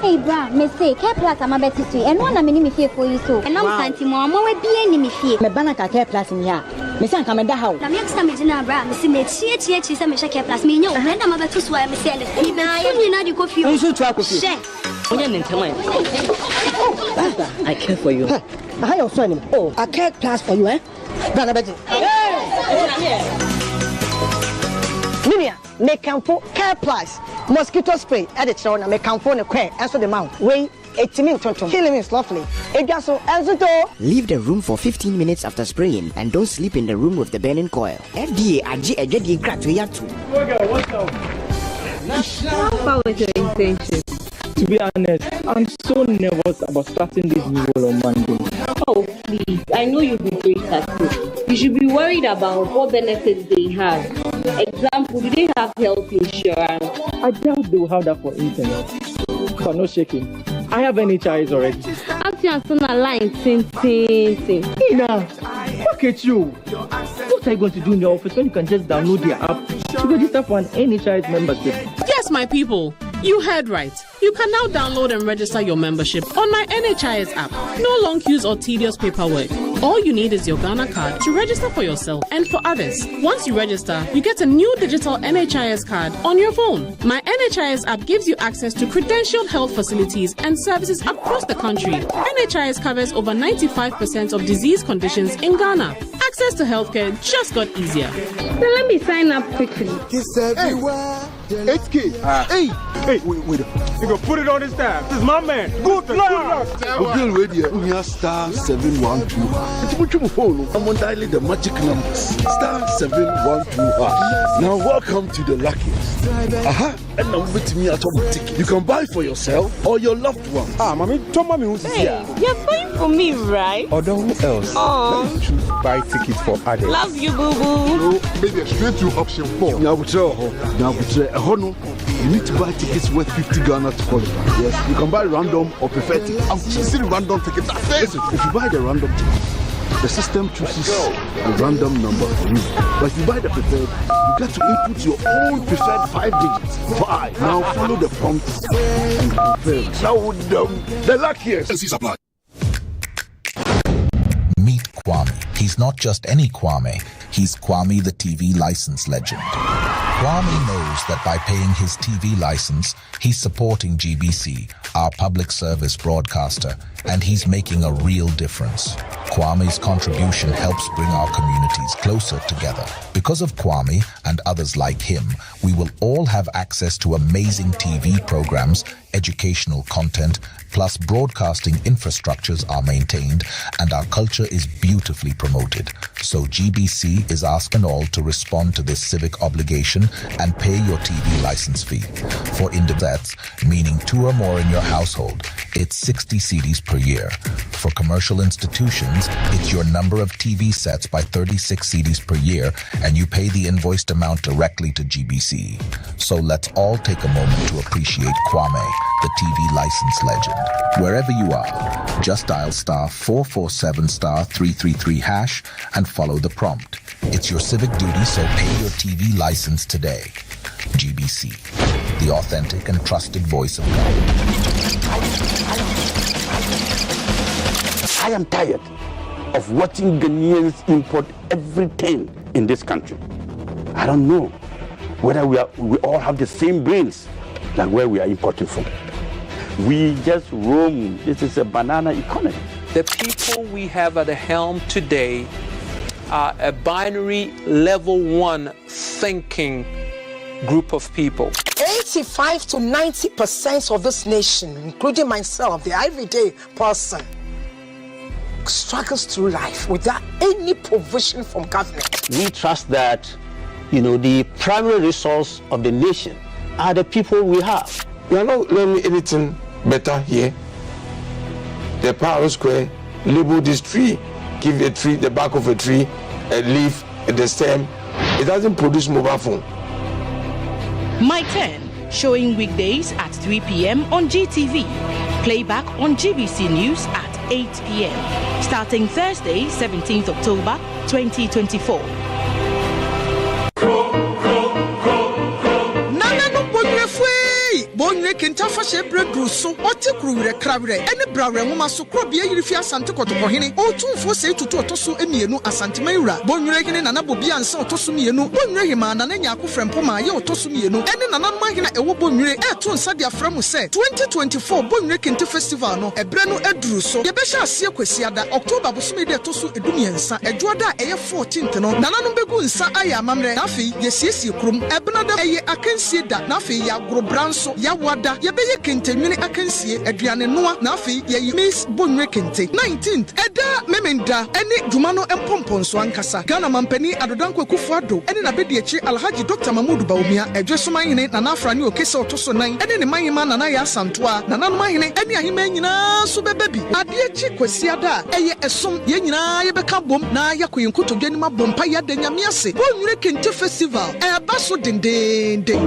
Hey, bra, me say, care plus I'm a better to and one I'm fear for you so. And I'm fancy more be any fear. Me banaka care plus in here. Me say come da how. Na me next time me na bra, me say me tie say me care plus me nyo. And I'm about to swear me say na you na the coffee. You should try coffee. I care for you. How you son? Oh, I care plus for you, eh? Brother Betty. Minia, make campo care plus. Mosquito spray, edit on make campo ne quay, answer the mount. Wait, 18 minutes, killing is lovely. Leave the room for 15 minutes after spraying and don't sleep in the room with the burning coil. FDA AG crack to ya too. How far with your intention? To be honest, I'm so nervous about starting this new role on Monday. Oh, please. I know you'll be great at it. You should be worried about what benefits they have. Example, do they have health insurance? I doubt they will have that for internet. But no shaking. I have NHIS already. After you're on a line, Ina, look at you. What are you going to do in the office when you can just download the app to register for an NHIS membership? Yes, my people. You heard right. You can now download and register your membership on my NHIS app. No long queues or tedious paperwork. All you need is your Ghana card to register for yourself and for others. Once you register, you get a new digital NHIS card on your phone. My NHIS app gives you access to credentialed health facilities and services across the country. NHIS covers over 95% of disease conditions in Ghana. Access to healthcare just got easier. So let me sign up quickly. It's everywhere. 8K. Hey, wait. You go put it on his tab. This is my man. Good luck. We'll ready. We have star 712. It's much more phone. I'm on dialing the magic numbers. Star 712. Now welcome to the luckiest. And now with me automatic. You can buy for yourself or your loved ones. Mommy, tell mommy who's here. You're buying for me, right? Or who else? Let me choose buy tickets for others. Love you, boo boo. No, maybe straight to option 4. You need to buy tickets worth 50 Ghana to qualify. Yes, you can buy random or preferred tickets. I'm choosing random tickets. Listen, if you buy the random ticket, the system chooses a random number for you. But if you buy the preferred, you get to input your own preferred 5 digits. 5. Now follow the prompts and confirm. Now the luckiest. Supply. Meet Kwame. He's not just any Kwame. He's Kwame the TV license legend. Kwame knows that by paying his TV license, he's supporting GBC, our public service broadcaster, and he's making a real difference. Kwame's contribution helps bring our communities closer together. Because of Kwame and others like him, we will all have access to amazing TV programs, educational content, plus broadcasting infrastructures are maintained and our culture is beautifully promoted. So GBC is asking all to respond to this civic obligation and pay your TV license fee. For individuals, meaning 2 or more in your household, it's 60 cedis per year. For commercial institutions, it's your number of TV sets by 36 cedis per year, and you pay the invoiced amount directly to GBC. So let's all take a moment to appreciate Kwame, the TV license legend. Wherever you are, just dial star 447 star 333 hash and follow the prompt. It's your civic duty, so pay your TV license today. GBC, the authentic and trusted voice of government. I am tired of watching Ghanaians import everything in this country. I don't know whether we all have the same brains like where we are importing from. We just roam. This is a banana economy. The people we have at the helm today are a binary level 1 thinking group of people. 85 to 90% of this nation, including myself, the everyday person, struggles through life without any provision from government. We trust that, the primary resource of the nation are the people we have. We are not learning anything better here. The power square, label this tree, give a tree, the back of a tree, a leaf, the stem. It doesn't produce mobile phone. My Turn, showing weekdays at 3 p.m. on GTV. Playback on GBC News at 8 p.m. Starting Thursday, 17th October 2024. Tafa she breadru so oti kruwire krawire ene brawre nwoma so krobia yirifi asante kotokohene otumfo se tutu otoso emienu asante mayura bonwire hene nana bobia ansa otoso mienu bonwire hima na nya akofrempo ma ye otoso mienu ene nana ma hene ewo bonwire eto nsa dia framu se 2024 bonwire kente festival no ebre no eduru so ye behya asie kwasiada October bosome de toso edumiensa ejoda eye 14th no nana no begu nsa aya amamre na afi ye siesie krum ebna da eye akansie da na afi ya grobranso ya wada ye beye kente nwene akansie aduane noa na afi ye miss bonwire kente 19th eda memenda ene dwuma no empomponso ankasa Ghana mampani adodanko akufuado ene na bedi echi Alhaji Dr. Mahmoud Baumia edwesomanhene na nafra ne okese otoso nan ene ne manhema na ya santoa na nanmanhene ene ahema nyina so bebebi ade echi kwasiada eye esom ye nyina ye beka bom na yakoyinkoto dwanima bompa ya da nyame ase bonwire kente festival eba so dendende.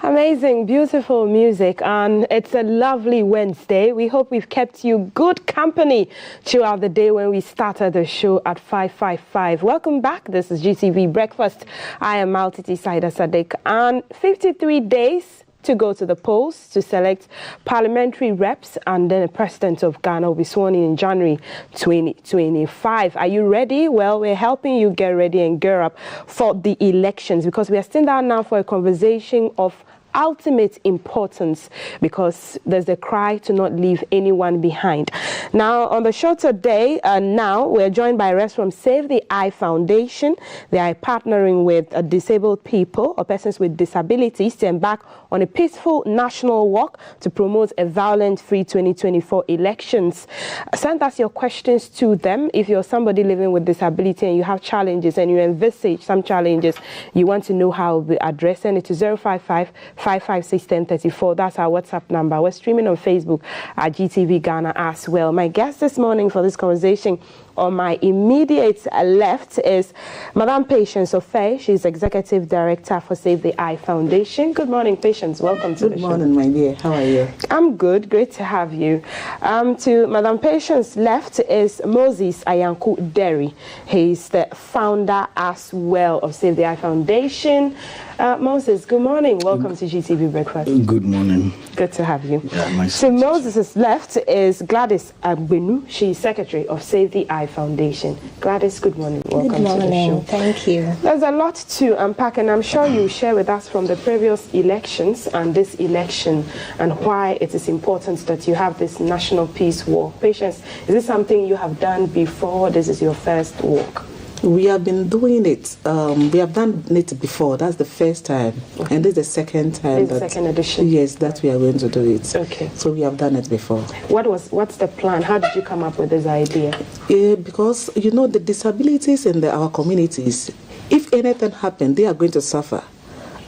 Amazing, beautiful music, and it's a lovely Wednesday. We hope we've kept you good company throughout the day when we started the show at 5:55. Welcome back. This is GTV Breakfast. I am Maltiti Saida Sadiq, and 53 days to go to the polls to select parliamentary reps, and then the president of Ghana will be sworn in January 2025. Are you ready? Well, we're helping you get ready and gear up for the elections, because we are sitting down now for a conversation of ultimate importance, because there's a cry to not leave anyone behind. Now, on the show today, now we're joined by reps from Save the Eye Foundation. They are partnering with disabled people or persons with disabilities to embark on a peaceful national walk to promote a violent-free 2024 elections. Send us your questions to them. If you're somebody living with disability and you have challenges and you envisage some challenges, you want to know how we address, send it to 055-556-1034. That's our WhatsApp number. We're streaming on Facebook at GTV Ghana as well. My guest this morning for this conversation on my immediate left is Madam Patience Ofei. She's Executive Director for Save the Eye Foundation. Good morning, Patience. Welcome to the show. Good morning, my dear. How are you? I'm good. Great to have you. To Madam Patience's left is Moses Ayanku Derry. He's the founder as well of Save the Eye Foundation. Moses, good morning. Welcome to GTV Breakfast. Good morning. Good to have you. Yeah, to Moses' left is Gladys Agbenu. She's Secretary of Save the Eye Foundation. Gladys, good morning. Welcome to the show. Thank you. There's a lot to unpack, and I'm sure you'll share with us from the previous elections and this election and why it is important that you have this national peace walk. Patience, is this something you have done before? This is your first walk? We have been doing it. We have done it before. That's the first time. Okay. And this is the second time. The second edition. Yes, that we are going to do it. Okay. So we have done it before. What's the plan? How did you come up with this idea? Because, you know, the disabilities in our communities, if anything happens, they are going to suffer.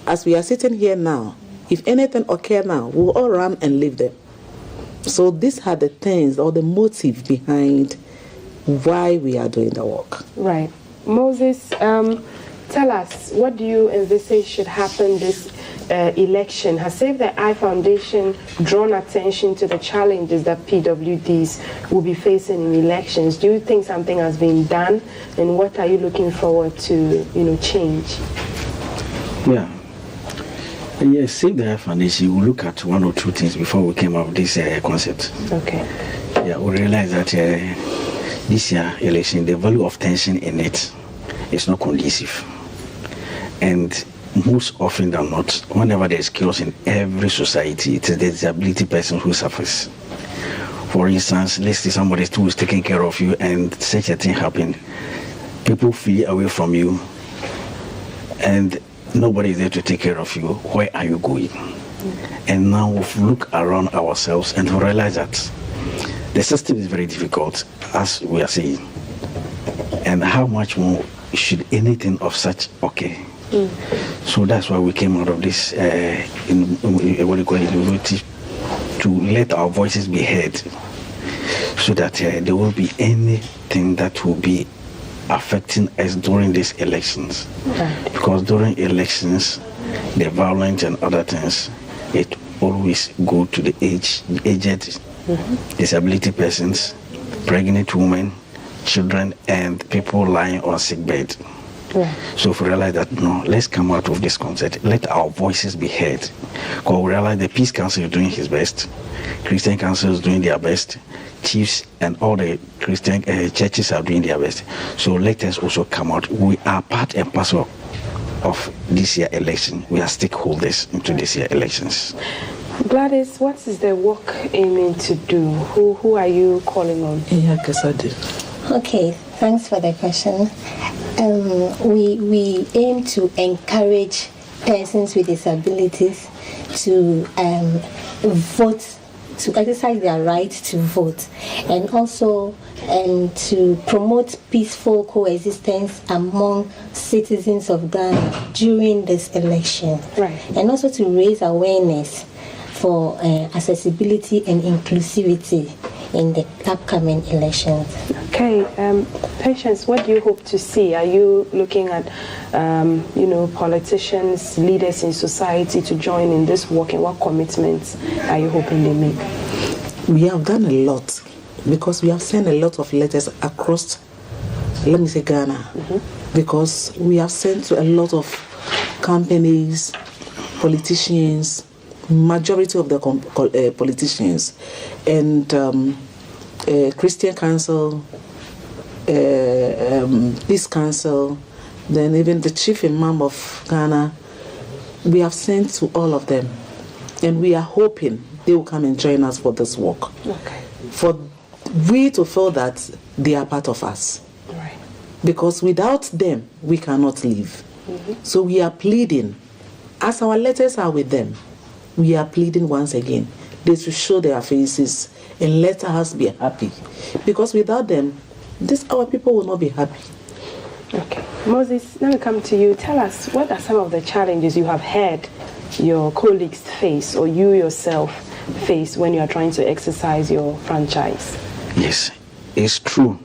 As we are sitting here now, if anything occurs now, we'll all run and leave them. So these are the things or the motive behind why we are doing the work. Right. Moses, tell us, what do you envisage should happen this election? Has Save the Eye Foundation drawn attention to the challenges that PWDs will be facing in elections? Do you think something has been done, and what are you looking forward to, change? Yeah. Yes, Save the Eye Foundation will look at one or two things before we came up with this concept. Okay. Yeah, we realize that this year election, the value of tension in it is not conducive. And most often than not, whenever there's chaos in every society, it is the disability person who suffers. For instance, let's say somebody who is taking care of you and such a thing happen, people flee away from you. And nobody is there to take care of you. Where are you going? And now we've looked around ourselves and we realize that the system is very difficult, as we are saying. And how much more should anything of such occur? So that's why we came out of this initiative to let our voices be heard, so that there won't be anything that will be affecting us during these elections. Right. Because during elections, the violence and other things, it always go to the aged, disability persons, pregnant women, children, and people lying on sick bed. Yeah. So if we realize that, no, let's come out of this concept, let our voices be heard. Because we realize the Peace Council is doing his best, Christian Council is doing their best, chiefs and all the Christian churches are doing their best. So let us also come out. We are part and parcel of this year election. We are stakeholders into this year elections. Gladys, what is the work aiming to do? Who are you calling on? Okay, thanks for the question. We aim to encourage persons with disabilities to vote, to exercise their right to vote, and also to promote peaceful coexistence among citizens of Ghana during this election. Right. And also to raise awareness for accessibility and inclusivity in the upcoming elections. Okay, Patience, what do you hope to see? Are you looking at, politicians, leaders in society to join in this work, and what commitments are you hoping they make? We have done a lot, because we have sent a lot of letters across, Ghana, because we have sent to a lot of companies, politicians, majority of the politicians, and Christian Council, Peace Council, then even the Chief Imam of Ghana. We have sent to all of them, and we are hoping they will come and join us for this work. Okay. For we to feel that they are part of us. Right. Because without them, we cannot live. So we are pleading, as our letters are with them, we are pleading once again, they should show their faces and let us be happy. Because without them, our people will not be happy. Okay. Moses, let me come to you. Tell us, what are some of the challenges you have had your colleagues face, or you yourself face, when you are trying to exercise your franchise? Yes, it's true.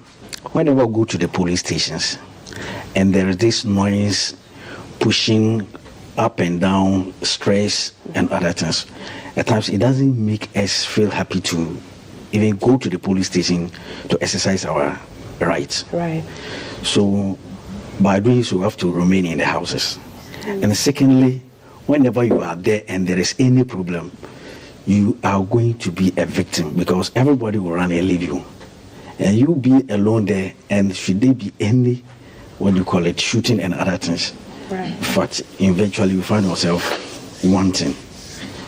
Whenever I go to the police stations and there is this noise pushing up and down, stress and other things, at times it doesn't make us feel happy to even go to the police station to exercise our rights. Right. So by doing so, we have to remain in the houses. And secondly, whenever you are there and there is any problem, you are going to be a victim, because everybody will run and leave you. And you be alone there, and should there be any, shooting and other things, right. But eventually we find ourselves wanting.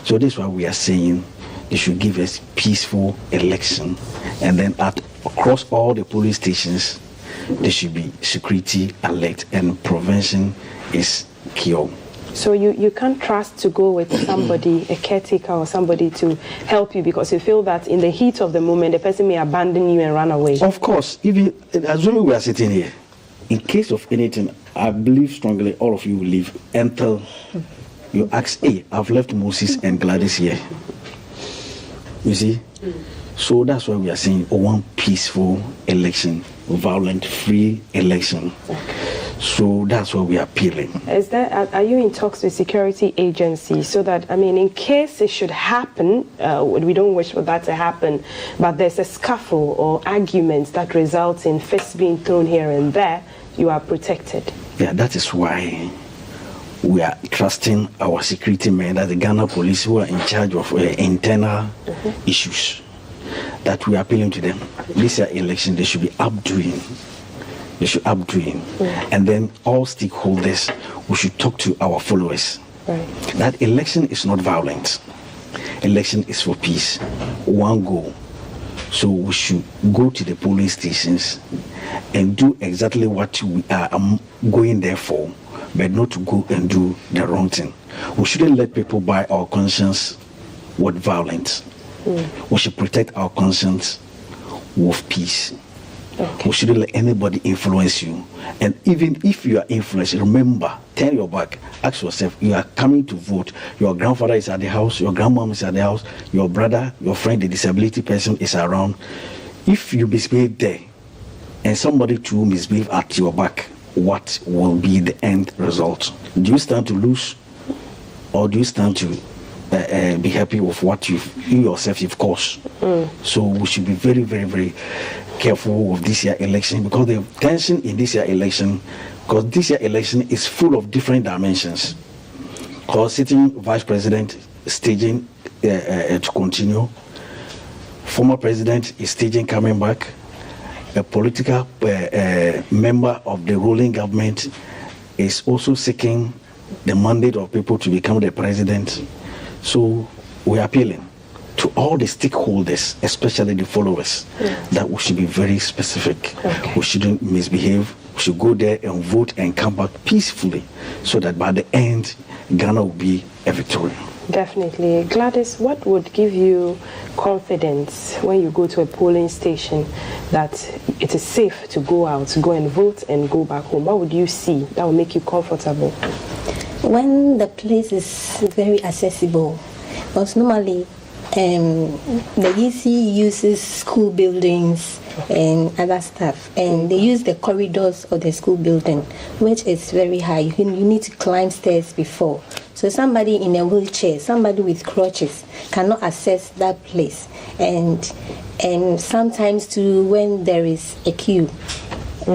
So this is why we are saying they should give us peaceful election, and then across all the police stations there should be security alert, and prevention is key. So you can't trust to go with somebody, a caretaker or somebody to help you, because you feel that in the heat of the moment the person may abandon you and run away. Of course, even assuming we are sitting here, in case of anything, I believe strongly all of you will leave until you ask, hey, I've left Moses and Gladys here. You see? So that's why we are saying one peaceful election, violent, free election. So that's what we are appealing. Are you in talks with security agencies so that, in case it should happen, we don't wish for that to happen, but there's a scuffle or arguments that result in fists being thrown here and there, you are protected? Yeah, that is why we are trusting our security men, that the Ghana police, who are in charge of internal issues, that we are appealing to them. This year election, they should be updoing. And then all stakeholders, we should talk to our followers. Right. That election is not violent. Election is for peace. One goal. So we should go to the police stations and do exactly what we are going there for, but not to go and do the wrong thing. We shouldn't let people buy our conscience with violence. We should protect our conscience with peace. We shouldn't let anybody influence you. And even if you are influenced, remember, turn your back, ask yourself, you are coming to vote. Your grandfather is at the house, your grandmom is at the house, your brother, your friend, the disability person is around. If you misbehave there, and somebody to misbehave at your back, what will be the end result? Do you stand to lose, or do you stand to be happy with what you yourself you've caused? So we should be very, very, very careful with this year election, because the tension in this year election, because this year election is full of different dimensions. Because sitting vice president staging to continue, former president is staging coming back, a political member of the ruling government is also seeking the mandate of people to become the president. So we are appealing to all the stakeholders, especially the followers, that we should be very specific. We shouldn't misbehave. We should go there and vote and come back peacefully, so that by the end, Ghana will be a victory. Definitely. Gladys, what would give you confidence when you go to a polling station that it is safe to go out, go and vote and go back home? What would you see that will make you comfortable? When the place is very accessible, because normally the EC uses school buildings and other stuff, and they use the corridors of the school building, which is very high. You need to climb stairs before. So somebody in a wheelchair, somebody with crutches cannot access that place. And sometimes too, when there is a queue,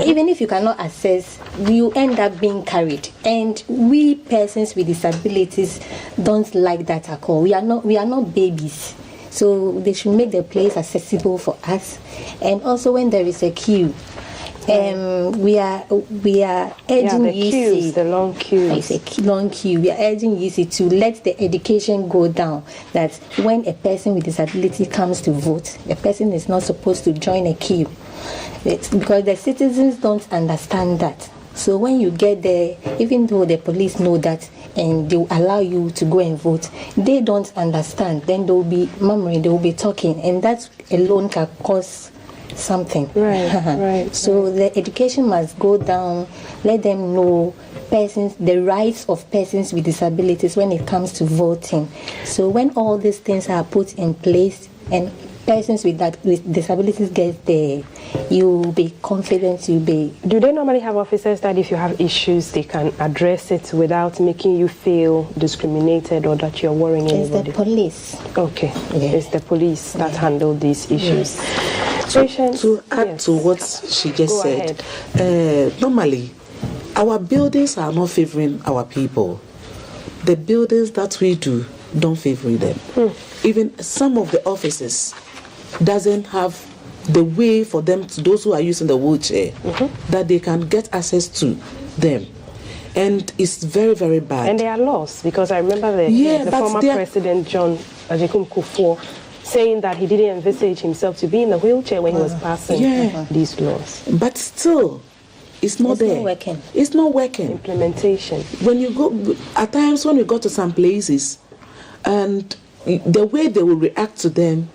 even if you cannot access, you end up being carried. And we persons with disabilities don't like that at all. We are not babies. So they should make the place accessible for us. And also when there is a queue, we are urging UC, the long queues. It's a long queue. We are urging UC to let the education go down, that when a person with disability comes to vote, the person is not supposed to join a queue. It's because the citizens don't understand that. So when you get there, even though the police know that and they will allow you to go and vote, they don't understand. Then they will be murmuring, they will be talking, and that alone can cause something. Right. So the education must go down. Let them know the rights of persons with disabilities when it comes to voting. So when all these things are put in place and persons with disabilities get there, you'll be confident. Do they normally have officers that if you have issues, they can address it without making you feel discriminated or that you're worrying anybody? It's the police. Okay. Yeah. It's the police that handle these issues. So to add to what she just said, normally our buildings are not favoring our people. The buildings that we do don't favor them. Even some of the offices doesn't have the way for them, to those who are using the wheelchair, that they can get access to them. And it's very, very bad. And they are lost, because I remember the former president, John Agyekum Kufuor, saying that he didn't envisage himself to be in a wheelchair when he was passing these laws. But still, it's not working. It's not working. Implementation. When you go, at times when you go to some places, and the way they will react to them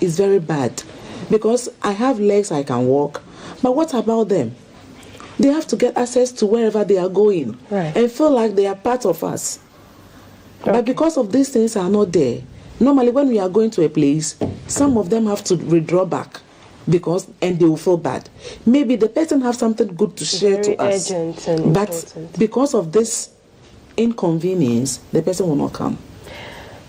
is very bad. Because I have legs, I can walk, but what about them? They have to get access to wherever they are going and feel like they are part of us. But because of these things are not there, normally when we are going to a place, some of them have to withdraw back, and they will feel bad. Maybe the person have something good to share to us, but because of this inconvenience, the person will not come.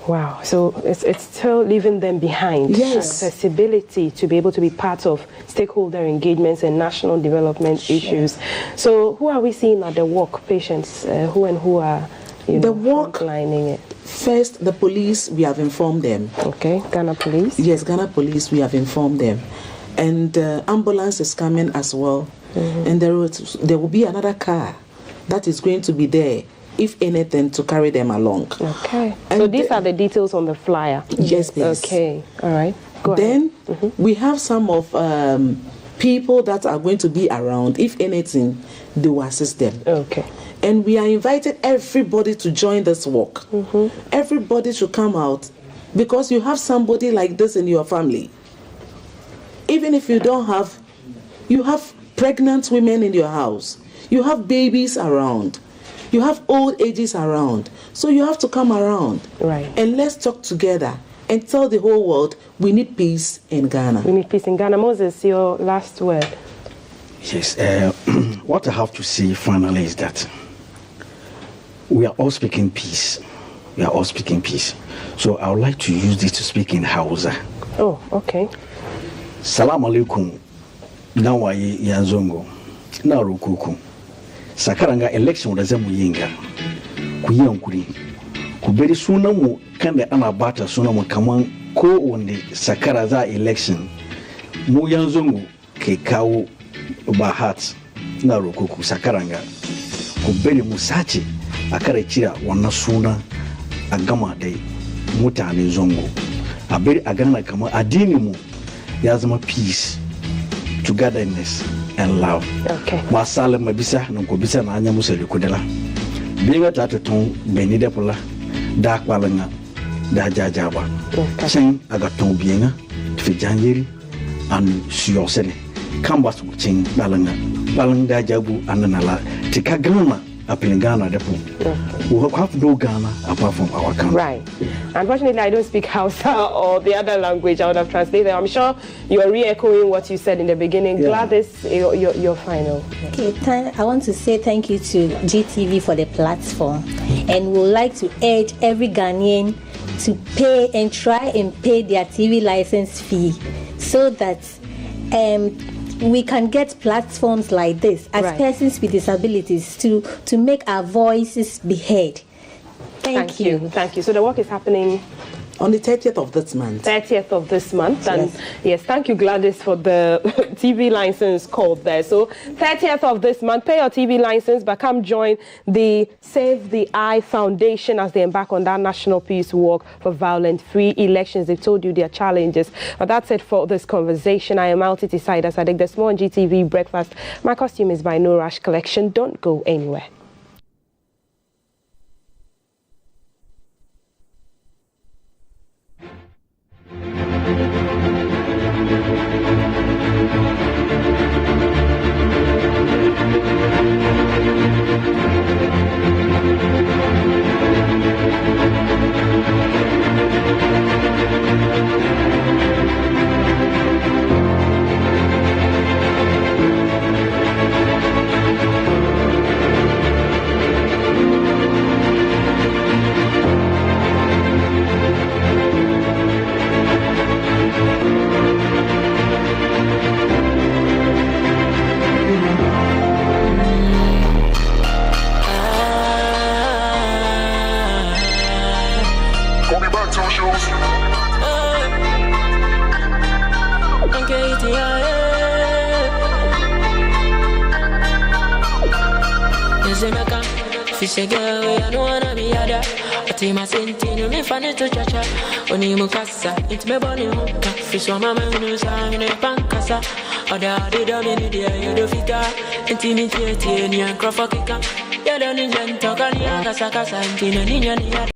Wow, so it's still leaving them behind. Yes. Accessibility to be able to be part of stakeholder engagements and national development issues. So who are we seeing at the walk, patients? Who are the walk frontlining it? First, the police, we have informed them. Okay, Ghana Police? Yes, Ghana Police, we have informed them. And ambulance is coming as well. And there will be another car that is going to be there, if anything, to carry them along. Okay. And so these are the details on the flyer? Yes, please. Okay. All right. Go ahead. We have some of people that are going to be around. If anything, they will assist them. Okay. And we are inviting everybody to join this walk. Everybody should come out because you have somebody like this in your family. Even if you don't have, you have pregnant women in your house. You have babies around. You have old ages around. So you have to come around. Right. And let's talk together and tell the whole world we need peace in Ghana. We need peace in Ghana. Moses, your last word. Yes. What I have to say finally is that we are all speaking peace. We are all speaking peace. So I would like to use this to speak in Hausa. Oh, okay. Salam alaikum. Nawaye yanzongo. Na rukuku. Sakaranga election da zamu yinga. Ku yankuri. Ku bari sunan mu kanda ana bata sunan mu kaman ko wanda sakara za election. Mu yanzongo ke kawo ba hat na rukuku sakaranga. Ku bari mu sace a kare kira wannan suna a gama da mutanen zongo. A bari a gana kamar addini mu ya zama peace, togetherness and love. Okay. Masala mabisa nko bisa na anya musa likudela. Biga ta ton beni de pola da kwalanga da jajaba. Chen aga ton bienga fi janjeri an suyosene. Kambas chen balanga. Balanga jabu ananala tika Ghana apin Ghana depo. We have no Ghana apart from our country. Right. Unfortunately, I don't speak Hausa or the other language I would have translated. I'm sure you are re-echoing what you said in the beginning. Yeah. Gladys, your final. Okay, I want to say thank you to GTV for the platform, and would like to urge every Ghanaian to pay and try and pay their TV license fee so that we can get platforms like this as persons with disabilities to make our voices be heard. Thank you. Thank you. So the work is happening on the 30th of this month. 30th of this month. And yes, thank you, Gladys, for the TV license code there. So 30th of this month, pay your TV license, but come join the Save the Eye Foundation as they embark on that national peace walk for violent-free elections. They've told you their challenges. But that's it for this conversation. I am Alti Tisaidas. I think the small GTV breakfast. My costume is by No Rush Collection. Don't go anywhere. Fishy girl, I don't wanna be other. I take my sentino, me fan it to chacha. Oni mukasa, it's me body hookah. Fish on my man, no sang in a pancasa. Oda, they don't need the air, you figure. Intimidate, and you're crawford kicker. You're the ninja, talk on your casa, and ninja.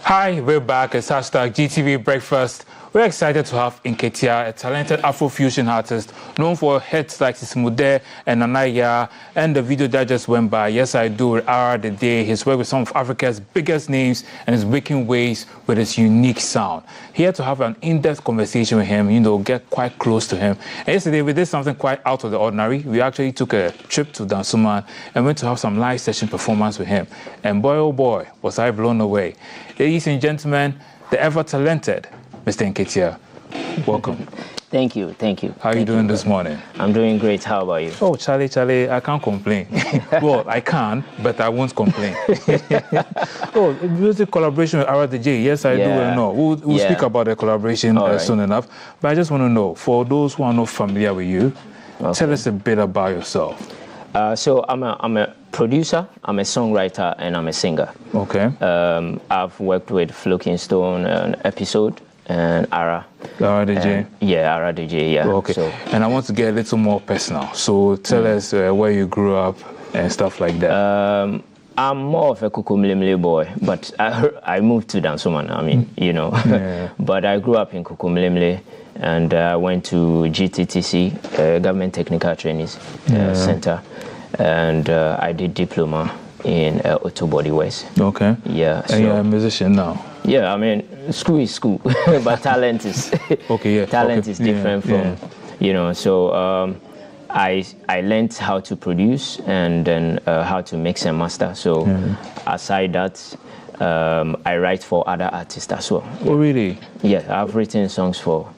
Hi, we're back. It's #GTV Breakfast. We're excited to have Nketia, a talented Afrofusion artist known for hits like Sismude and Nanaya, and the video that just went by, Yes I Do, with Ara the Day. He's worked with some of Africa's biggest names and is making waves with his unique sound. Here to have an in-depth conversation with him, get quite close to him. And yesterday we did something quite out of the ordinary. We actually took a trip to Dansoman and went to have some live session performance with him. And boy, oh boy, was I blown away. Ladies and gentlemen, the ever-talented Mr. Nketia, welcome. Thank you. How are you doing this morning? I'm doing great. How about you? Oh, Charlie, I can't complain. Well, I can, but I won't complain. Oh, music collaboration with Ara the J. Yes, I do know. We'll speak about the collaboration soon enough. But I just want to know, for those who are not familiar with you, tell us a bit about yourself. So I'm a producer, I'm a songwriter, and I'm a singer. Okay. I've worked with Flo Kingston, an episode, and Ara. Ara DJ? Yeah, Ara DJ, yeah. Okay. So, and I want to get a little more personal. So tell us where you grew up and stuff like that. I'm more of a Kukumlimle boy, but I moved to Dansoman, Yeah. But I grew up in Kukumlimle, and I went to GTTC, Government Technical Trainees Center, and I did diploma in Otobody West. Okay. Yeah. And you're a musician now? Yeah, school is school, but talent is talent is different from, So I learned how to produce and then how to mix and master. So aside that, I write for other artists as well. Oh, really? Yeah, I've written songs for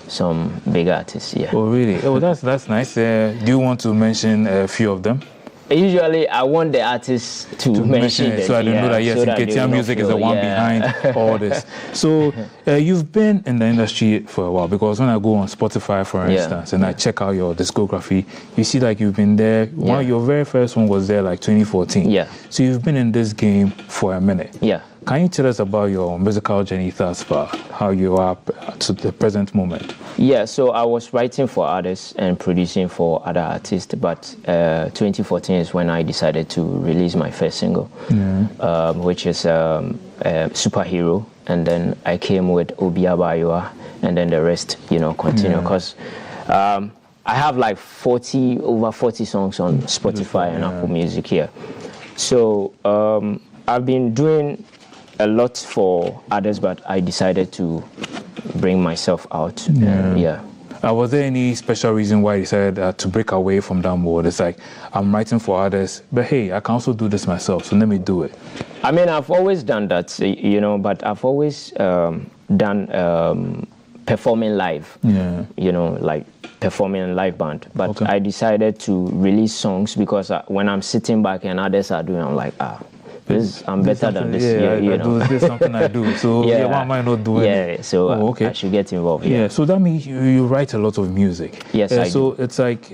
some big artists. Yeah. Oh, really? Oh, that's nice. Do you want to mention a few of them? Usually, I want the artists to mention it, so I don't know that Nketia Music is the one behind all this. So you've been in the industry for a while, because when I go on Spotify, for instance, and I check out your discography, you see like you've been there. One of your very first one was there like 2014. Yeah. So you've been in this game for a minute. Yeah. Can you tell us about your musical journey thus far, how you are to the present moment? Yeah, so I was writing for others and producing for other artists, but 2014 is when I decided to release my first single, which is Superhero, and then I came with Obiabayoa, and then the rest, continue, because I have like over 40 songs on Spotify and Apple Music here. So I've been doing a lot for others, but I decided to bring myself out. Was there any special reason why you decided to break away from that mode? It's like, I'm writing for others, but hey, I can also do this myself, so let me do it. I've always done that, but I've always done performing live, like performing in live band. But I decided to release songs because when I'm sitting back and others are doing, I'm like, I'm better than this. This is something I do. So why am I not doing it? So I should get involved. Yeah. So that means you write a lot of music. Yes, I do. So it's like,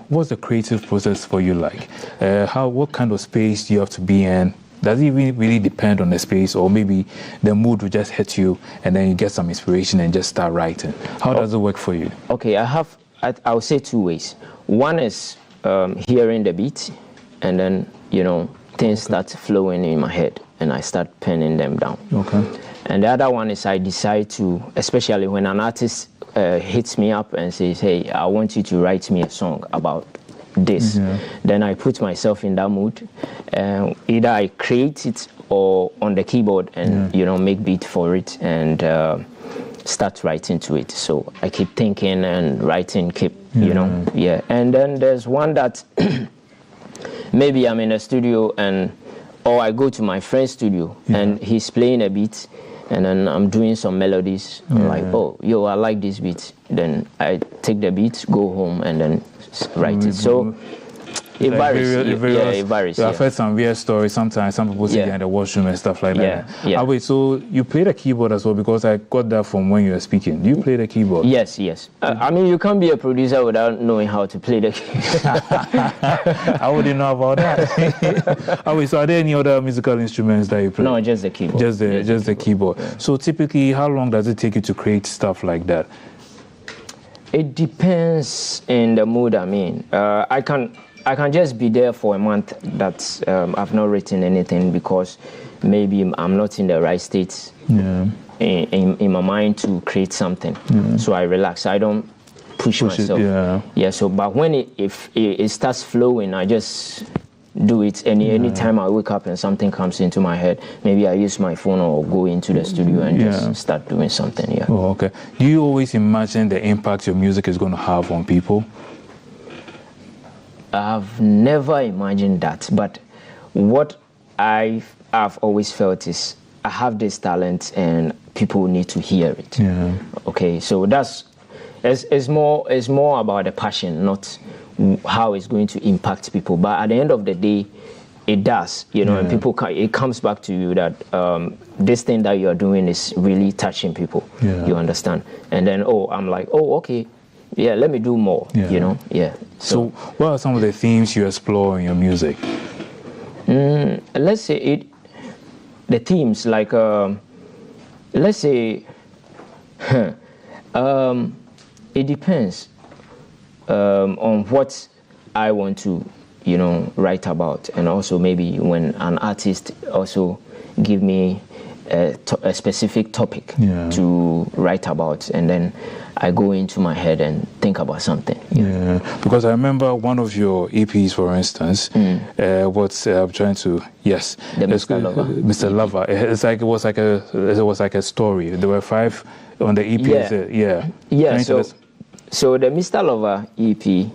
what's the creative process for you like? What kind of space do you have to be in? Does it really depend on the space, or maybe the mood will just hit you and then you get some inspiration and just start writing? How does it work for you? Okay, I would say two ways. One is hearing the beat, and then things start flowing in my head and I start penning them down. Okay. And the other one is I decide to, especially when an artist hits me up and says, hey, I want you to write me a song about this. Then I put myself in that mood. Either I create it or on the keyboard and make beat for it and start writing to it. So I keep thinking and writing, And then there's one that maybe I'm in a studio or I go to my friend's studio and he's playing a beat and then I'm doing some melodies. I'm like, I like this beat. Then I take the beat, go home and then write it. So it varies. It varies. I've heard some weird stories. Sometimes some people sit there in the washroom and stuff like that. Wait, so you play the keyboard as well, because I got that from when you were speaking. Do you play the keyboard? Yes. You can't be a producer without knowing how to play the keyboard. I wouldn't know about that. Wait, so are there any other musical instruments that you play? No, just the keyboard. Just the keyboard. Yeah. So typically, how long does it take you to create stuff like that? It depends in the mood I'm in. I can I can just be there for a month that I've not written anything because maybe I'm not in the right state in my mind to create something. So I relax. I don't push myself. So but when it starts flowing, I just do it. Any time I wake up and something comes into my head, maybe I use my phone or go into the studio and just start doing something. Oh, okay. Do you always imagine the impact your music is going to have on people? I've never imagined that, but what I've always felt is I have this talent and people need to hear it. Okay, so it's more about the passion, not how it's going to impact people. But at the end of the day, it does, and people it comes back to you that this thing that you are doing is really touching people. You understand? And then I'm like, okay. Yeah, let me do more, So what are some of the themes you explore in your music? Let's say the themes, like, let's say, it depends on what I want to, write about. And also maybe when an artist also give me a specific topic to write about, and then I go into my head and think about something. Because I remember one of your EPs, for instance, I'm trying to the Mr. Lover. Mr. Lover. It was like a story. There were 5 on the EP. So the Mr. Lover EP.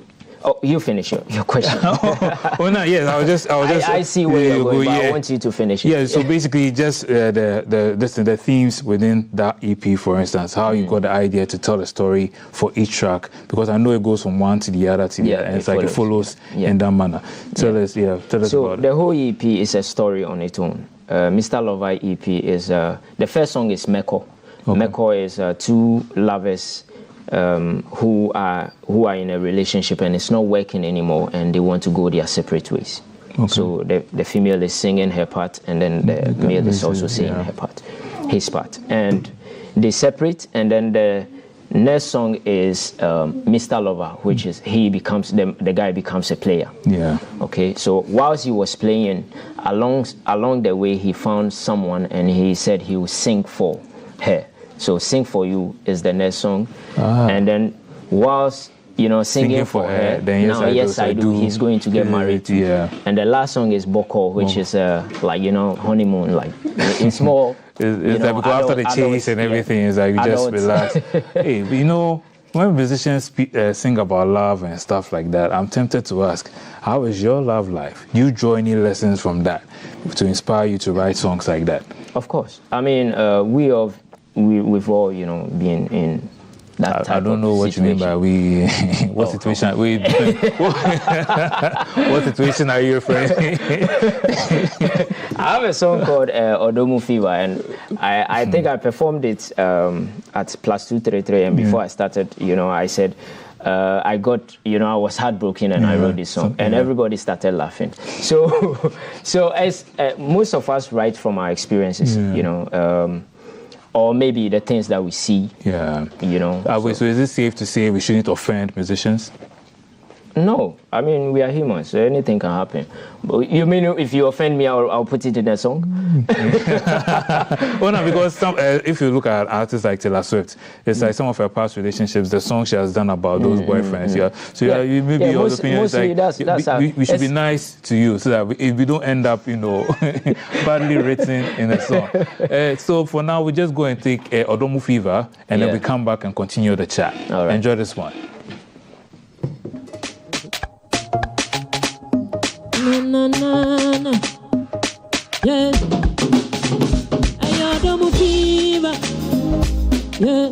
Oh, you finish your question. I see where you're going, but I want you to finish it. So basically just the themes within that EP, for instance, how you got the idea to tell a story for each track, because I know it goes from one to the other and it's like it follows in that manner. Tell us about it. So the whole EP is a story on its own. Mr. Lover EP is, the first song is Meko. Meko is 2 lovers who are in a relationship and it's not working anymore and they want to go their separate ways. So the female is singing her part and then the male is also singing his part. And they separate, and then the next song is Mr. Lover, which is the guy becomes a player. Okay, so whilst he was playing, along the way he found someone and he said he would sing for her. So Sing For You is the next song. And then whilst, singing for her, then Yes I Do, he's going to get married to. And the last song is Boko, which is honeymoon. Like, it's more... It's like because after the chase and everything, it's like you just relax. Hey, when musicians sing about love and stuff like that, I'm tempted to ask, how is your love life? Do you draw any lessons from that to inspire you to write songs like that? Of course. I mean, we've all, been in that type of I don't know what situation. you mean by we. What situation? What situation are you referring to? I have a song called Odomu Fever, and I think I performed it at Plus 233, and before I started, I said, I got, I was heartbroken and I wrote this song, and everybody started laughing. So as most of us write from our experiences, or maybe the things that we see. So is it safe to say we shouldn't offend musicians? No, I mean, we are humans, so anything can happen. But you mean if you offend me, I'll put it in a song? Well, no, because if you look at artists like Taylor Swift, it's like some of her past relationships, the songs she has done about those boyfriends. Maybe your opinion is like, we should be nice to you so that we don't end up, badly written in a song. So for now, we just go and take Odomu Fever, and then we come back and continue the chat. All right. Enjoy this one. Na na na, yeah. Ayodomu fever, yeah.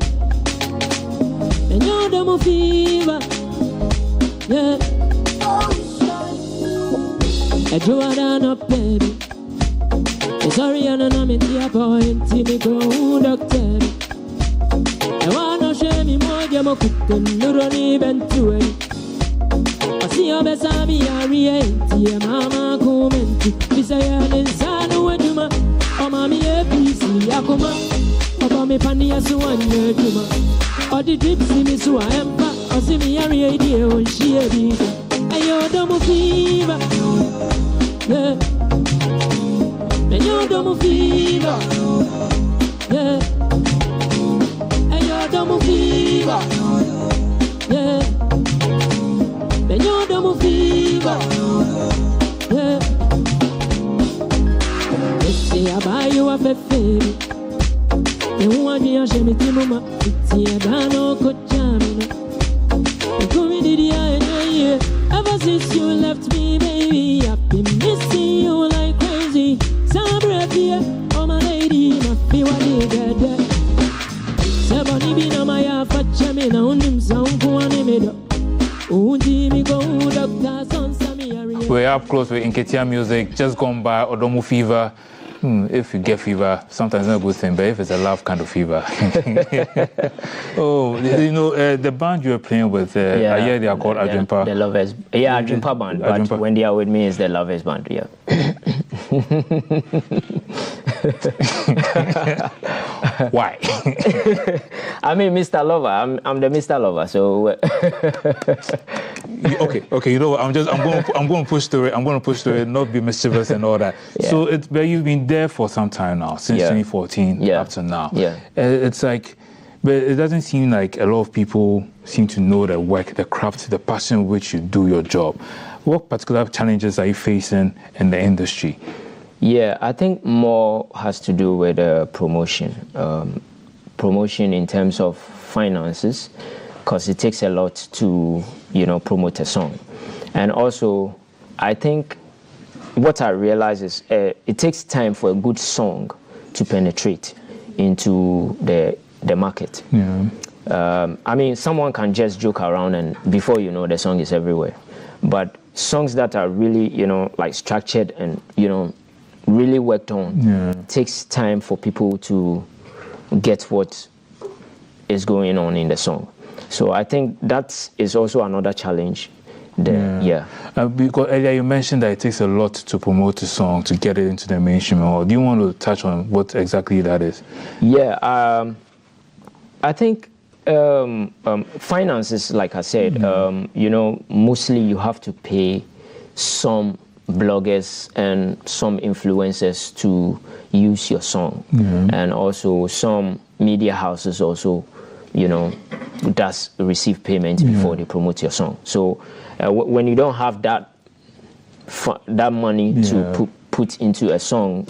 Ayodomu fever, yeah. I drew it down up, baby. Sorry, I'm not in the point. See me go, doctor. I wanna share me more, you're more cooking. You don't even do it. See your best of me, I react. Mama comment. This I am inside the Wajuma. Oh, mommy, APC, Yakuma. Oh, mommy, Pandia, so one year, Juma. Oh, the drip, see me, so I am back. Oh, see me, I react. Oh, she is. Ayo, your double fever. Yeah. And your double fever. Yeah. And your double fever. Yeah. And your double fever. Yeah. Let's say I buy you a fefe. And one day I shall meet you, mama. It's a gano kochamina. Ever since you left me, baby, I've been missing you like crazy. Sabrevia, oh my lady, my feel what you get there. Seboni bina maya fachamina unim sound kuanimido. Undimi go doctor son sami. We're up close with Nketia Music, just gone by Odomu Fever. If you get fever, sometimes it's not a good thing, but if it's a love kind of fever. Oh, you know, the band you were playing with, I hear they are called Adwempa. The Lovers. Yeah, Adwempa band, but Adwempa. when they are with me, it's the Lovers band, yeah. Why? I mean, Mr. Lover. I'm the Mr. Lover, so... Okay. You know what? I'm going to push through it. I'm going to push through it, not be mischievous and all that. Yeah. So but you've been there for some time now, since 2014 up to now. Yeah. It's like, but it doesn't seem like a lot of people seem to know the work, the craft, the passion with which you do your job. What particular challenges are you facing in the industry? Yeah, I think more has to do with promotion. Promotion in terms of finances, because it takes a lot to, promote a song. And also, I think what I realize is it takes time for a good song to penetrate into the market. Yeah. I mean, someone can just joke around and before you know, the song is everywhere. But songs that are really, like structured and, really worked on, takes time for people to get what is going on in the song. So I think that is also another challenge there. Yeah. Because earlier you mentioned that it takes a lot to promote a song, to get it into the mainstream. Or do you want to touch on what exactly that is? Yeah, I think finances, like I said, mostly you have to pay some bloggers and some influencers to use your song. And also some media houses also, does receive payment before they promote your song. So when you don't have that money to put into a song,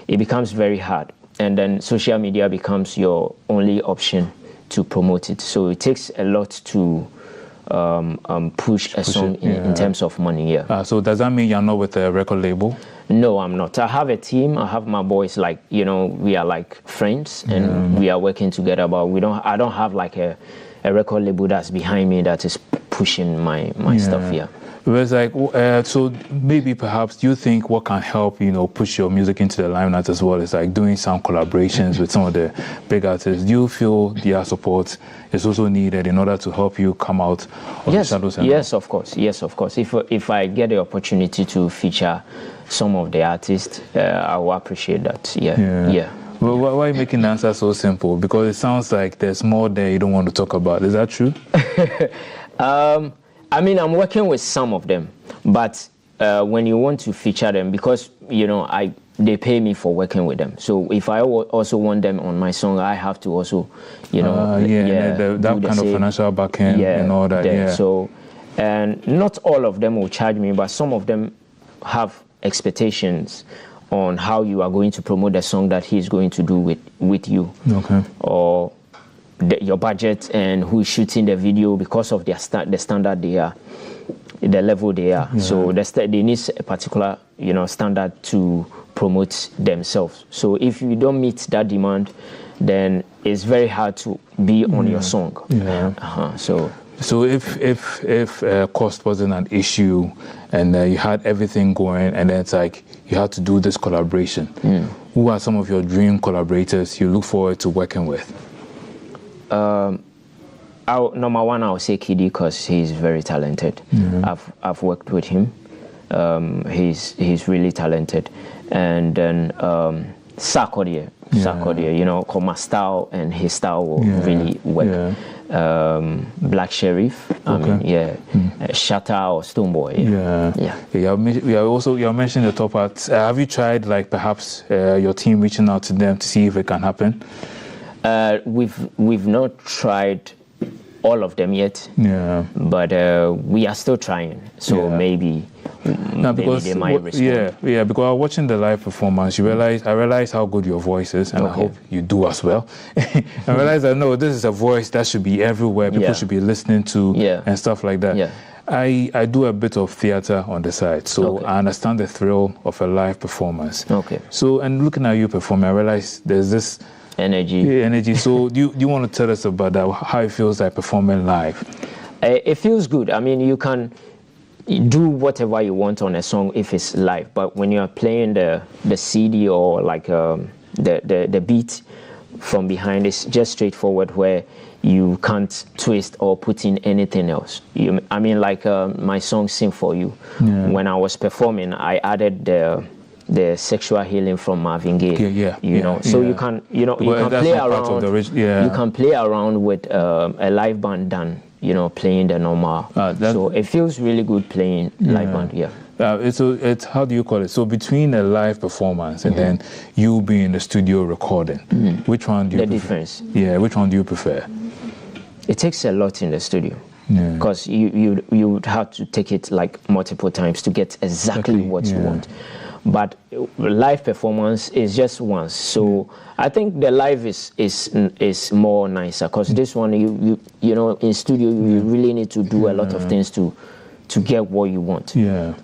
it becomes very hard. And then social media becomes your only option to promote it. So it takes a lot to push a song in terms of money. So does that mean you're not with a record label? No, I'm not. I have a team. I have my boys, like, we are like friends and we are working together, but I don't have like a record label that's behind me that is pushing my stuff. It was like, so maybe perhaps you think what can help, push your music into the limelight as well is like doing some collaborations with some of the big artists. Do you feel their support is also needed in order to help you come out of the shadows? Yes, of course. If I get the opportunity to feature some of the artists, I will appreciate that. Yeah. Well, why are you making the answer so simple? Because it sounds like there's more there you don't want to talk about. Is that true? I mean, I'm working with some of them, but when you want to feature them, because, they pay me for working with them. So if I also want them on my song, I have to also, that kind of financial backing and all that. So, and not all of them will charge me, but some of them have expectations on how you are going to promote the song that he's going to do with you. Okay. Or your budget and who is shooting the video because of the standard they are, the level they are. So they need a particular standard to promote themselves. So if you don't meet that demand, then it's very hard to be on your song. So if cost wasn't an issue and you had everything going and then it's like you had to do this collaboration, who are some of your dream collaborators you look forward to working with? Number one, I would say Kiddy, because he's very talented. I've worked with him. He's really talented. And then Sarkodie, my style and his style will really work. Black Sheriff. Shatta or Stonebwoy. You mentioned the top arts. Have you tried, like, perhaps your team reaching out to them to see if it can happen? We've not tried all of them yet. But we are still trying. So maybe they might respond. Because I was watching the live performance, I realized how good your voice is, and I hope you do as well. I realized that this is a voice that should be everywhere. People should be listening to and stuff like that. I do a bit of theater on the side, so I understand the thrill of a live performance. So, and looking at you performing, I realized there's this energy. So do you want to tell us about that, how it feels like performing live? It feels good. I mean, you can do whatever you want on a song if it's live, but when you're playing the CD or like the beat from behind, it's just straightforward where you can't twist or put in anything else. My song Sing For You, when I was performing, I added the sexual healing from Marvin Gaye. You can play around. You can play around with a live band than playing the normal. So it feels really good playing live band. It's how do you call it? So between a live performance and then you being in the studio recording, which one do you prefer? Difference? Which one do you prefer? It takes a lot in the studio. Because you would have to take it like multiple times to get exactly what you want. But live performance is just once, so I think the live is more nicer. Because this one, you in studio you really need to do a lot of things to get what you want.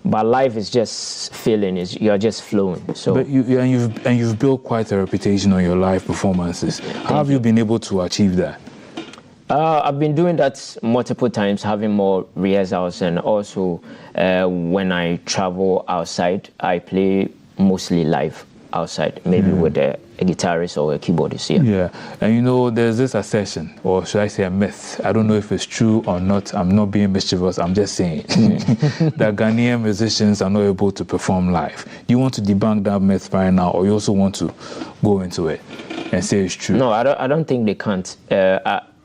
But live is just feeling, you're just flowing. So, but you've built quite a reputation on your live performances. How have you been able to achieve that? I've been doing that multiple times, having more rehearsals, and also when I travel outside, I play mostly live outside, maybe with a guitarist or a keyboardist. And there's this assertion, or should I say a myth, I don't know if it's true or not, I'm not being mischievous, I'm just saying that Ghanaian musicians are not able to perform live. Do you want to debunk that myth right now, or you also want to go into it and say it's true? No, I don't think they can't.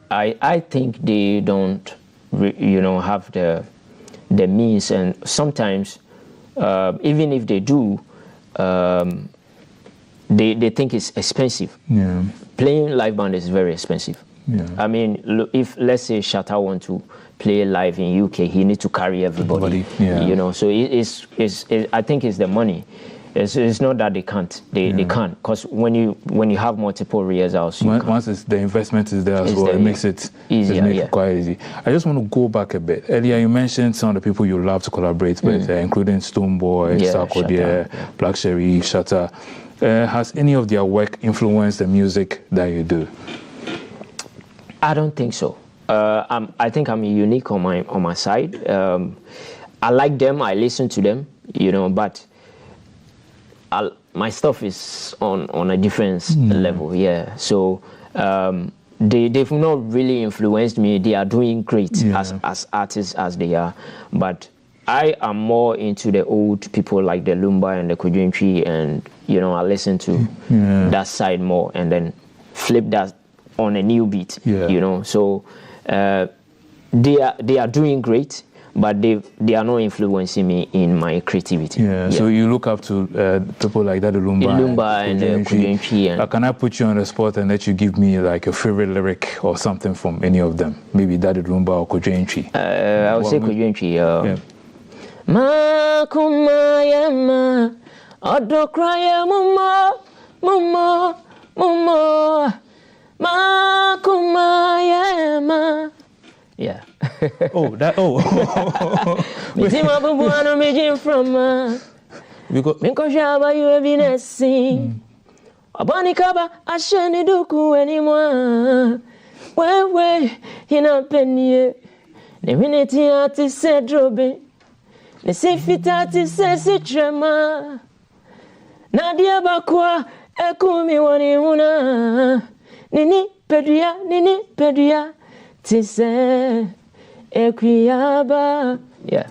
I think they don't, have the means, and sometimes, even if they do, they think it's expensive. Playing live band is very expensive. I mean, if let's say Shatta want to play live in UK, he need to carry everybody. So I think it's the money. It's not that they can't. They can't, because when you have multiple rehearsals, once the investment is there as well, it makes it easier. Quite easy. I just want to go back a bit. Earlier, you mentioned some of the people you love to collaborate with, including Stonebwoy, Sarkodie, Black Sheriff, Shatta. Has any of their work influenced the music that you do? I don't think so. I think I'm unique on my side. I like them. I listen to them. But my stuff is on a different level, So they've not really influenced me. They are doing great as artists as they are, but I am more into the old people like the Lumba and the Kojuntri, and I listen to that side more, and then flip that on a new beat. So they are doing great. But they are not influencing me in my creativity. So you look up to people like that, Lumba and Kojuntri. Can I put you on the spot and let you give me like a favorite lyric or something from any of them? Maybe Daddy Lumba or Kojuntri. I would say Kojuntri. Ma kumaya ma, odokraya mama, ma kumaya ma. Mitima bubuano mejin from Minkosha you have been seen. Abani kaba asheni duku anymore. Wewe hina penye. Nemineti ati se drobe. Nesifita ati se si trema. Nadia bakwa ekumi wani una. Nini pedia. Tise equiaba Yeah.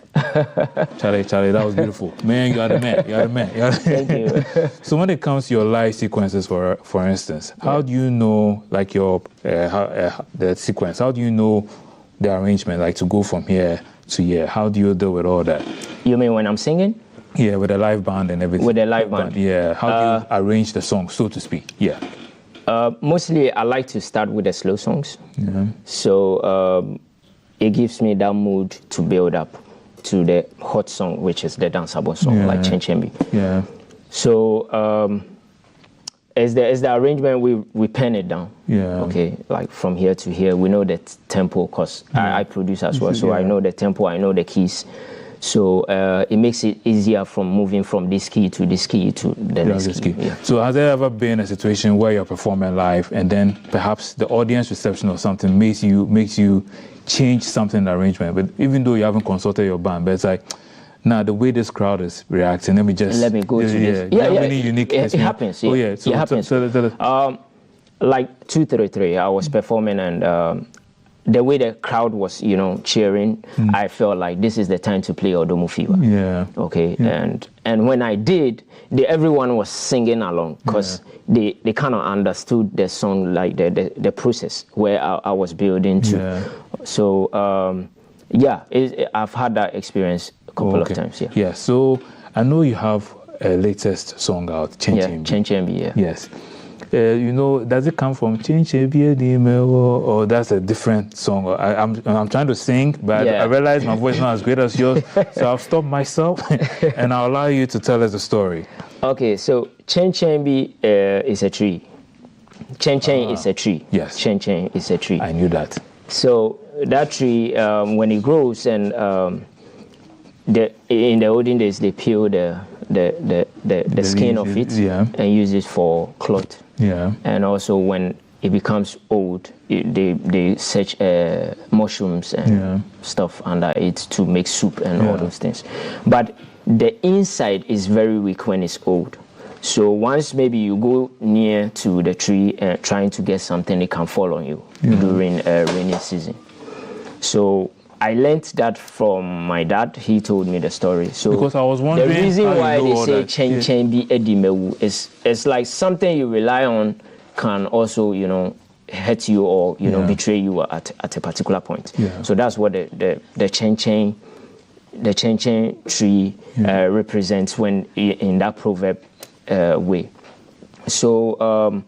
Charlie, that was beautiful. Man, you are the man. Thank you. So when it comes to your live sequences, for instance, how do you know, like your the sequence? How do you know the arrangement, like to go from here to here? How do you deal with all that? You mean when I'm singing? Yeah, with a live band and everything. With a live band. Yeah. How do you arrange the song, so to speak? Yeah. Mostly, I like to start with the slow songs. Yeah. So it gives me that mood to build up to the hot song, which is the danceable song, like Chen Chen Bi. Yeah. So as the arrangement, we pen it down. Yeah. Okay, like from here to here, we know the tempo, because I produce as well, so I know the tempo, I know the keys. So it makes it easier from moving from this key to this key to the next key. Yeah. So has there ever been a situation where you're performing live and then perhaps the audience reception or something makes you change something in the arrangement, but even though you haven't consulted your band, but it's like, nah, the way this crowd is reacting, let me go to this. Yeah, really unique. It happens. Oh yeah, so it happens. Like 233, I was performing, and the way the crowd was, cheering, I felt like this is the time to play Odomo Fever. Yeah. Okay. Yeah. And when I did, everyone was singing along, because they kind of understood the song, like the process where I was building to. Yeah. So I've had that experience a couple of times. Yeah. Yeah. So I know you have a latest song out, Chen Chen Bi. Chen Chen Bi. Yeah. Yes. Does it come from Chen Chen Bi or that's a different song? I'm trying to sing, but I realize my voice is not as great as yours, so I'll stop myself and I'll allow you to tell us the story. Okay, so Chen Chen Bi is a tree. Chen Chen is a tree. Yes. Chen Chen is a tree. I knew that. So that tree, when it grows, and in the olden days, they peel the skin of it and use it for cloth. Yeah. And also when it becomes old, they search mushrooms and stuff under it to make soup and all those things. But the inside is very weak when it's old. So once maybe you go near to the tree trying to get something, it can fall on you during rainy season. So I learned that from my dad. He told me the story. So because I was wondering, the reason why they say Chen Chen Bi Edimewu is it's like something you rely on can also, hurt you or betray you at a particular point. Yeah. So that's what the Chen Chen tree represents when in that proverb way. So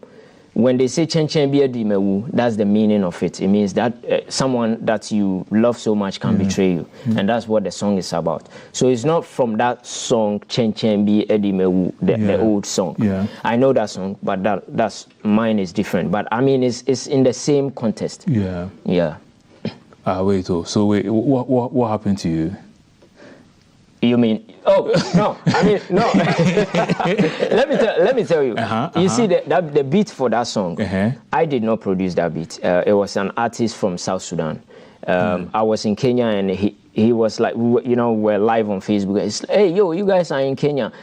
when they say Chen Chen Bi Edimewu, that's the meaning of it. It means that someone that you love so much can betray you. And that's what the song is about. So it's not from that song, Chen Chen Bi Edimewu, the old song. Yeah. I know that song, but that's mine is different. But I mean, it's in the same context. Yeah. Yeah. So what happened to you? You mean? Oh no! I mean no. let me tell you. You see the beat for that song. I did not produce that beat. It was an artist from South Sudan. I was in Kenya, and he was like, we're live on Facebook. It's like, hey, yo, you guys are in Kenya.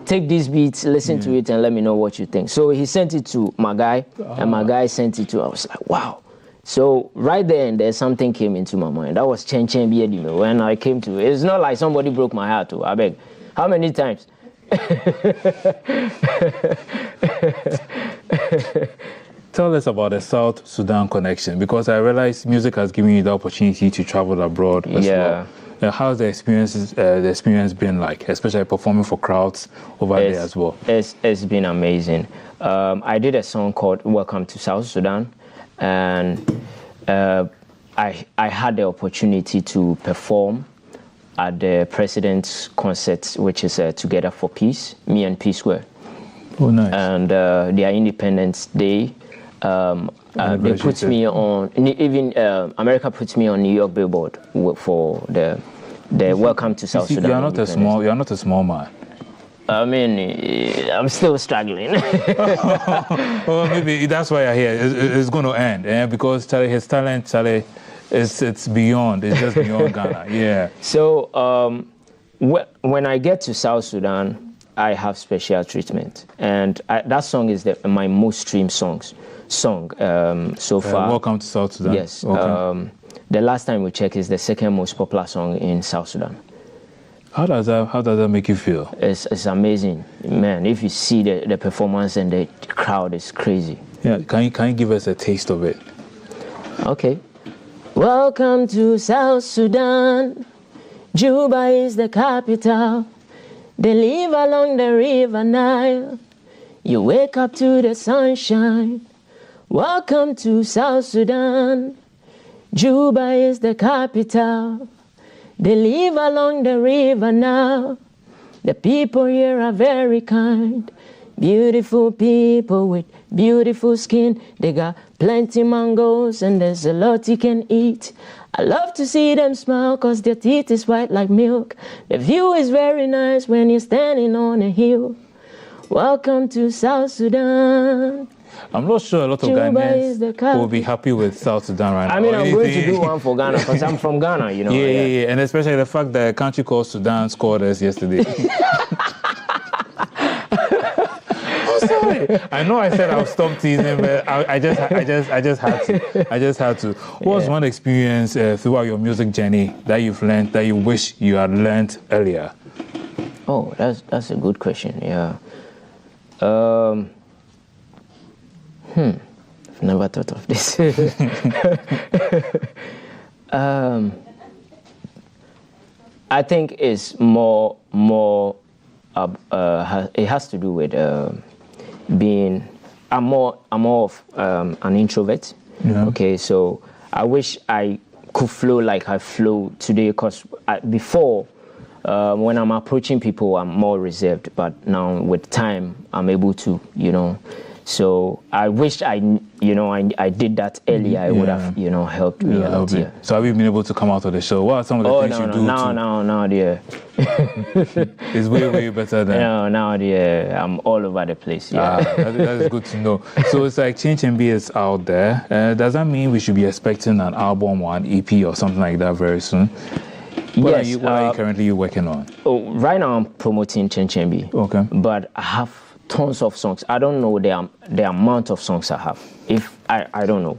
Take these beats, listen to it, and let me know what you think. So he sent it to my guy, and my guy sent it to. I was like, wow. So right there and there, something came into my mind. That was Chen Chen Bi Edimewu. When I came to it, it's not like somebody broke my heart. I beg. How many times? Tell us about the South Sudan connection, because I realize music has given you the opportunity to travel abroad as well. How's the experience been like, especially performing for crowds over there as well? It's been amazing. I did a song called Welcome to South Sudan. And I had the opportunity to perform at the President's concert, which is Together for Peace, me and P Square. Oh, nice. And their Independence Day, they put me on, even America puts me on New York Billboard for the Welcome to South Sudan. You're not a small man. I mean, I'm still struggling. Well, maybe that's why you're here. It's going to end, because his talent, it's beyond. It's just beyond Ghana. Yeah. So when I get to South Sudan, I have special treatment, and that song is my most streamed song so far. Welcome to South Sudan. Yes. Okay. the last time we checked, it's the second most popular song in South Sudan. How does that make you feel? It's amazing, man. If you see the performance and the crowd is crazy. Yeah, can you give us a taste of it? Okay. Welcome to South Sudan. Juba is the capital. They live along the river Nile. You wake up to the sunshine. Welcome to South Sudan. Juba is the capital. They live along the river Nile. The people here are very kind. Beautiful people with beautiful skin. They got plenty mangoes and there's a lot you can eat. I love to see them smile cause their teeth is white like milk. The view is very nice when you're standing on a hill. Welcome to South Sudan. I'm not sure a lot of Ghanaians will be happy with South Sudan right now. I mean, I'm going to do one for Ghana because I'm from Ghana, you know. Yeah, and especially the fact that a country called Sudan scored us yesterday. Sorry. I know I said I'll stop teasing, but I just had to. What was one experience throughout your music journey that you've learned that you wish you had learned earlier? Oh, that's a good question. Yeah. I've never thought of this. I think it's more. It has to do with being. I'm more of an introvert. Yeah. Okay, so I wish I could flow like I flow today. Because before, when I'm approaching people, I'm more reserved. But now with time, I'm able to, So I wish I did that earlier. It would have, helped me a lot. Yeah. So have you been able to come out of the show? What are some of the things you do? No, dear. It's way better than. No, dear. I'm all over the place. Yeah. That is good to know. So it's like Change MB is out there. Does that mean we should be expecting an album or an EP or something like that very soon? What are you currently working on? Oh, right now I'm promoting Change MB. Okay. But I have tons of songs. I don't know the amount of songs I have. If I don't know.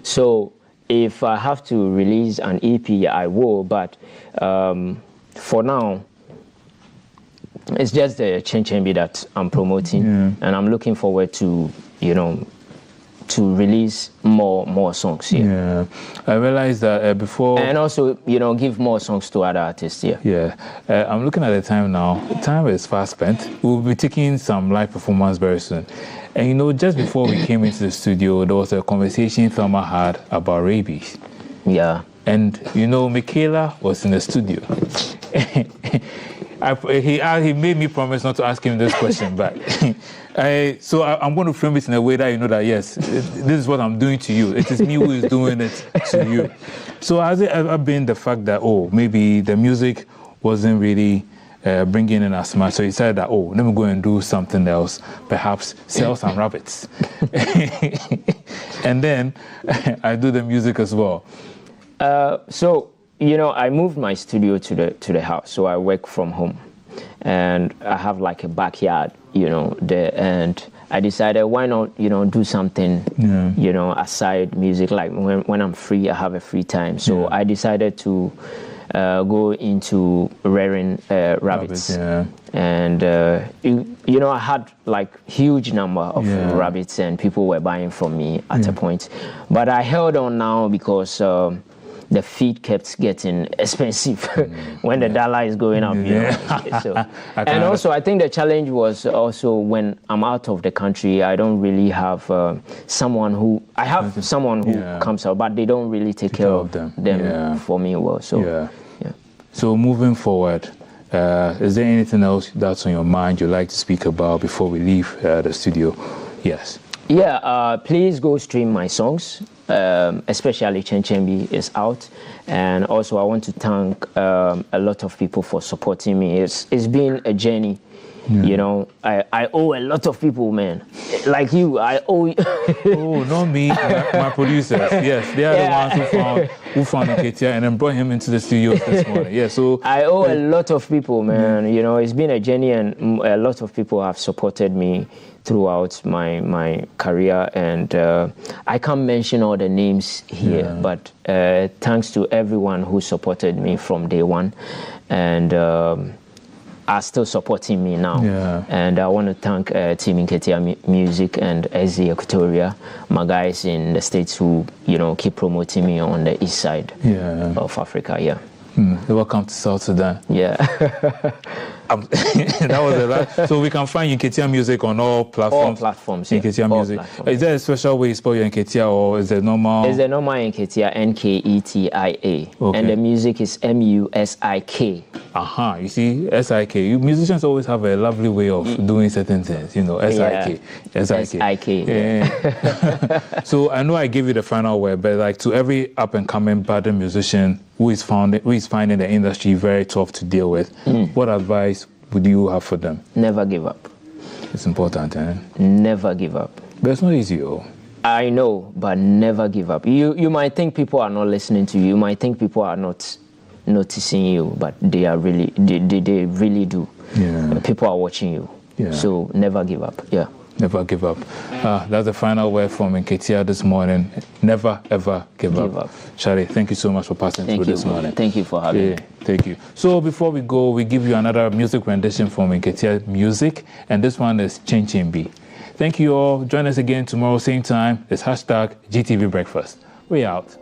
So if I have to release an EP, I will. But for now, it's just the Change MB that I'm promoting, and I'm looking forward to to release more songs. Yeah, I realized that before, and also give more songs to other artists. Yeah. I'm looking at the time now. Time is fast spent. We'll be taking some live performance very soon. And just before we came into the studio, there was a conversation Thelma had about rabies. Yeah. And Michaela was in the studio. He made me promise not to ask him this question back. So I'm going to frame it in a way that that yes, this is what I'm doing to you. It is me who is doing it to you. So has it ever been the fact that maybe the music wasn't really bringing in as much, so he said that let me go and do something else, perhaps sell some rabbits, and then I do the music as well. So I moved my studio to the house, so I work from home, and I have like a backyard, there, and I decided why not, do something, aside music, like when I'm free, I have a free time, so I decided to go into rearing rabbits. And I had like huge number of rabbits, and people were buying from me at a point, but I held on now because the feed kept getting expensive when the dollar is going up. So, and also, I think the challenge was also when I'm out of the country, I don't really have someone who comes out, but they don't really take care of them for me well. So, So moving forward, is there anything else that's on your mind you'd like to speak about before we leave the studio? Yes. Yeah, please go stream my songs. Especially Change MB is out, and also I want to thank a lot of people for supporting me. It's been a journey. I owe a lot of people, man. Like you, I owe you. Oh, not me, my producers. Yes, they are the ones who found Nketia and then brought him into the studio this morning. Yeah, so I owe a lot of people, man. It's been a journey, and a lot of people have supported me throughout my career, and I can't mention all the names here, but thanks to everyone who supported me from day one, and are still supporting me now. And I want to thank Team Nketia Music and SZ Equatoria, my guys in the States who, keep promoting me on the east side of Africa. Welcome to South Sudan. That was a lot. So we can find Nketia Music on all platforms. All platforms. Nketia Music. Platforms. Is there a special way you spell your Nketia, or is it normal? It's a normal Nketia, Nketia. Okay. And the music is MUSIK. You see, SIK. Musicians always have a lovely way of doing certain things. SIK. SIK. So I know I gave you the final word, but like to every up and coming budding musician who is finding the industry very tough to deal with, what advice would you have for them? Never give up. It's important, Never give up. But it's not easy, though. I know, but never give up. You might think people are not listening to you. You might think people are not noticing you, but they are really, they really do. People are watching you. So never give up. Never give up. That's the final word from Nketia this morning. Never, ever give up. Charlie, thank you so much for passing through this morning. Thank you for having me. Thank you. So before we go, we give you another music rendition from Nketia Music, and this one is Chin Chin B. Thank you all. Join us again tomorrow, same time. It's #GTV Breakfast. We out.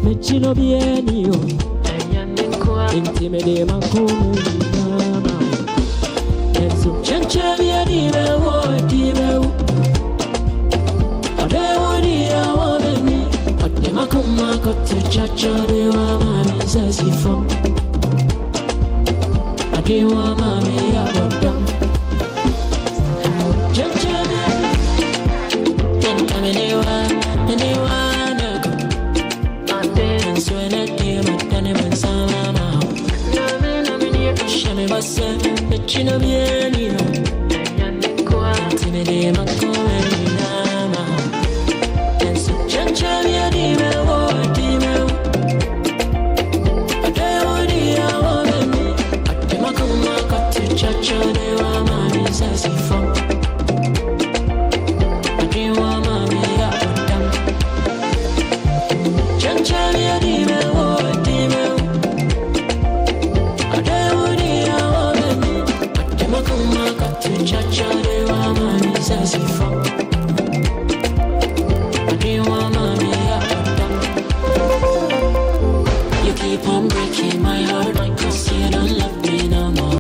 Mechino bienio intimide makomo mama enso chancha biani bewo dibewo adewo ni awoni ade makoma kote chacha de wa mami sasi fom ade wa mami abodam chancha biani anyone Chino bienio timide makome nama enso chancha biani bewo dimewo adewo ni awoni ade makoma kote chacha de wa mami sasi fom ade wa mami abodam chancha biani bewo dimewo adewo ni awoni chacha de wa mani sasi fo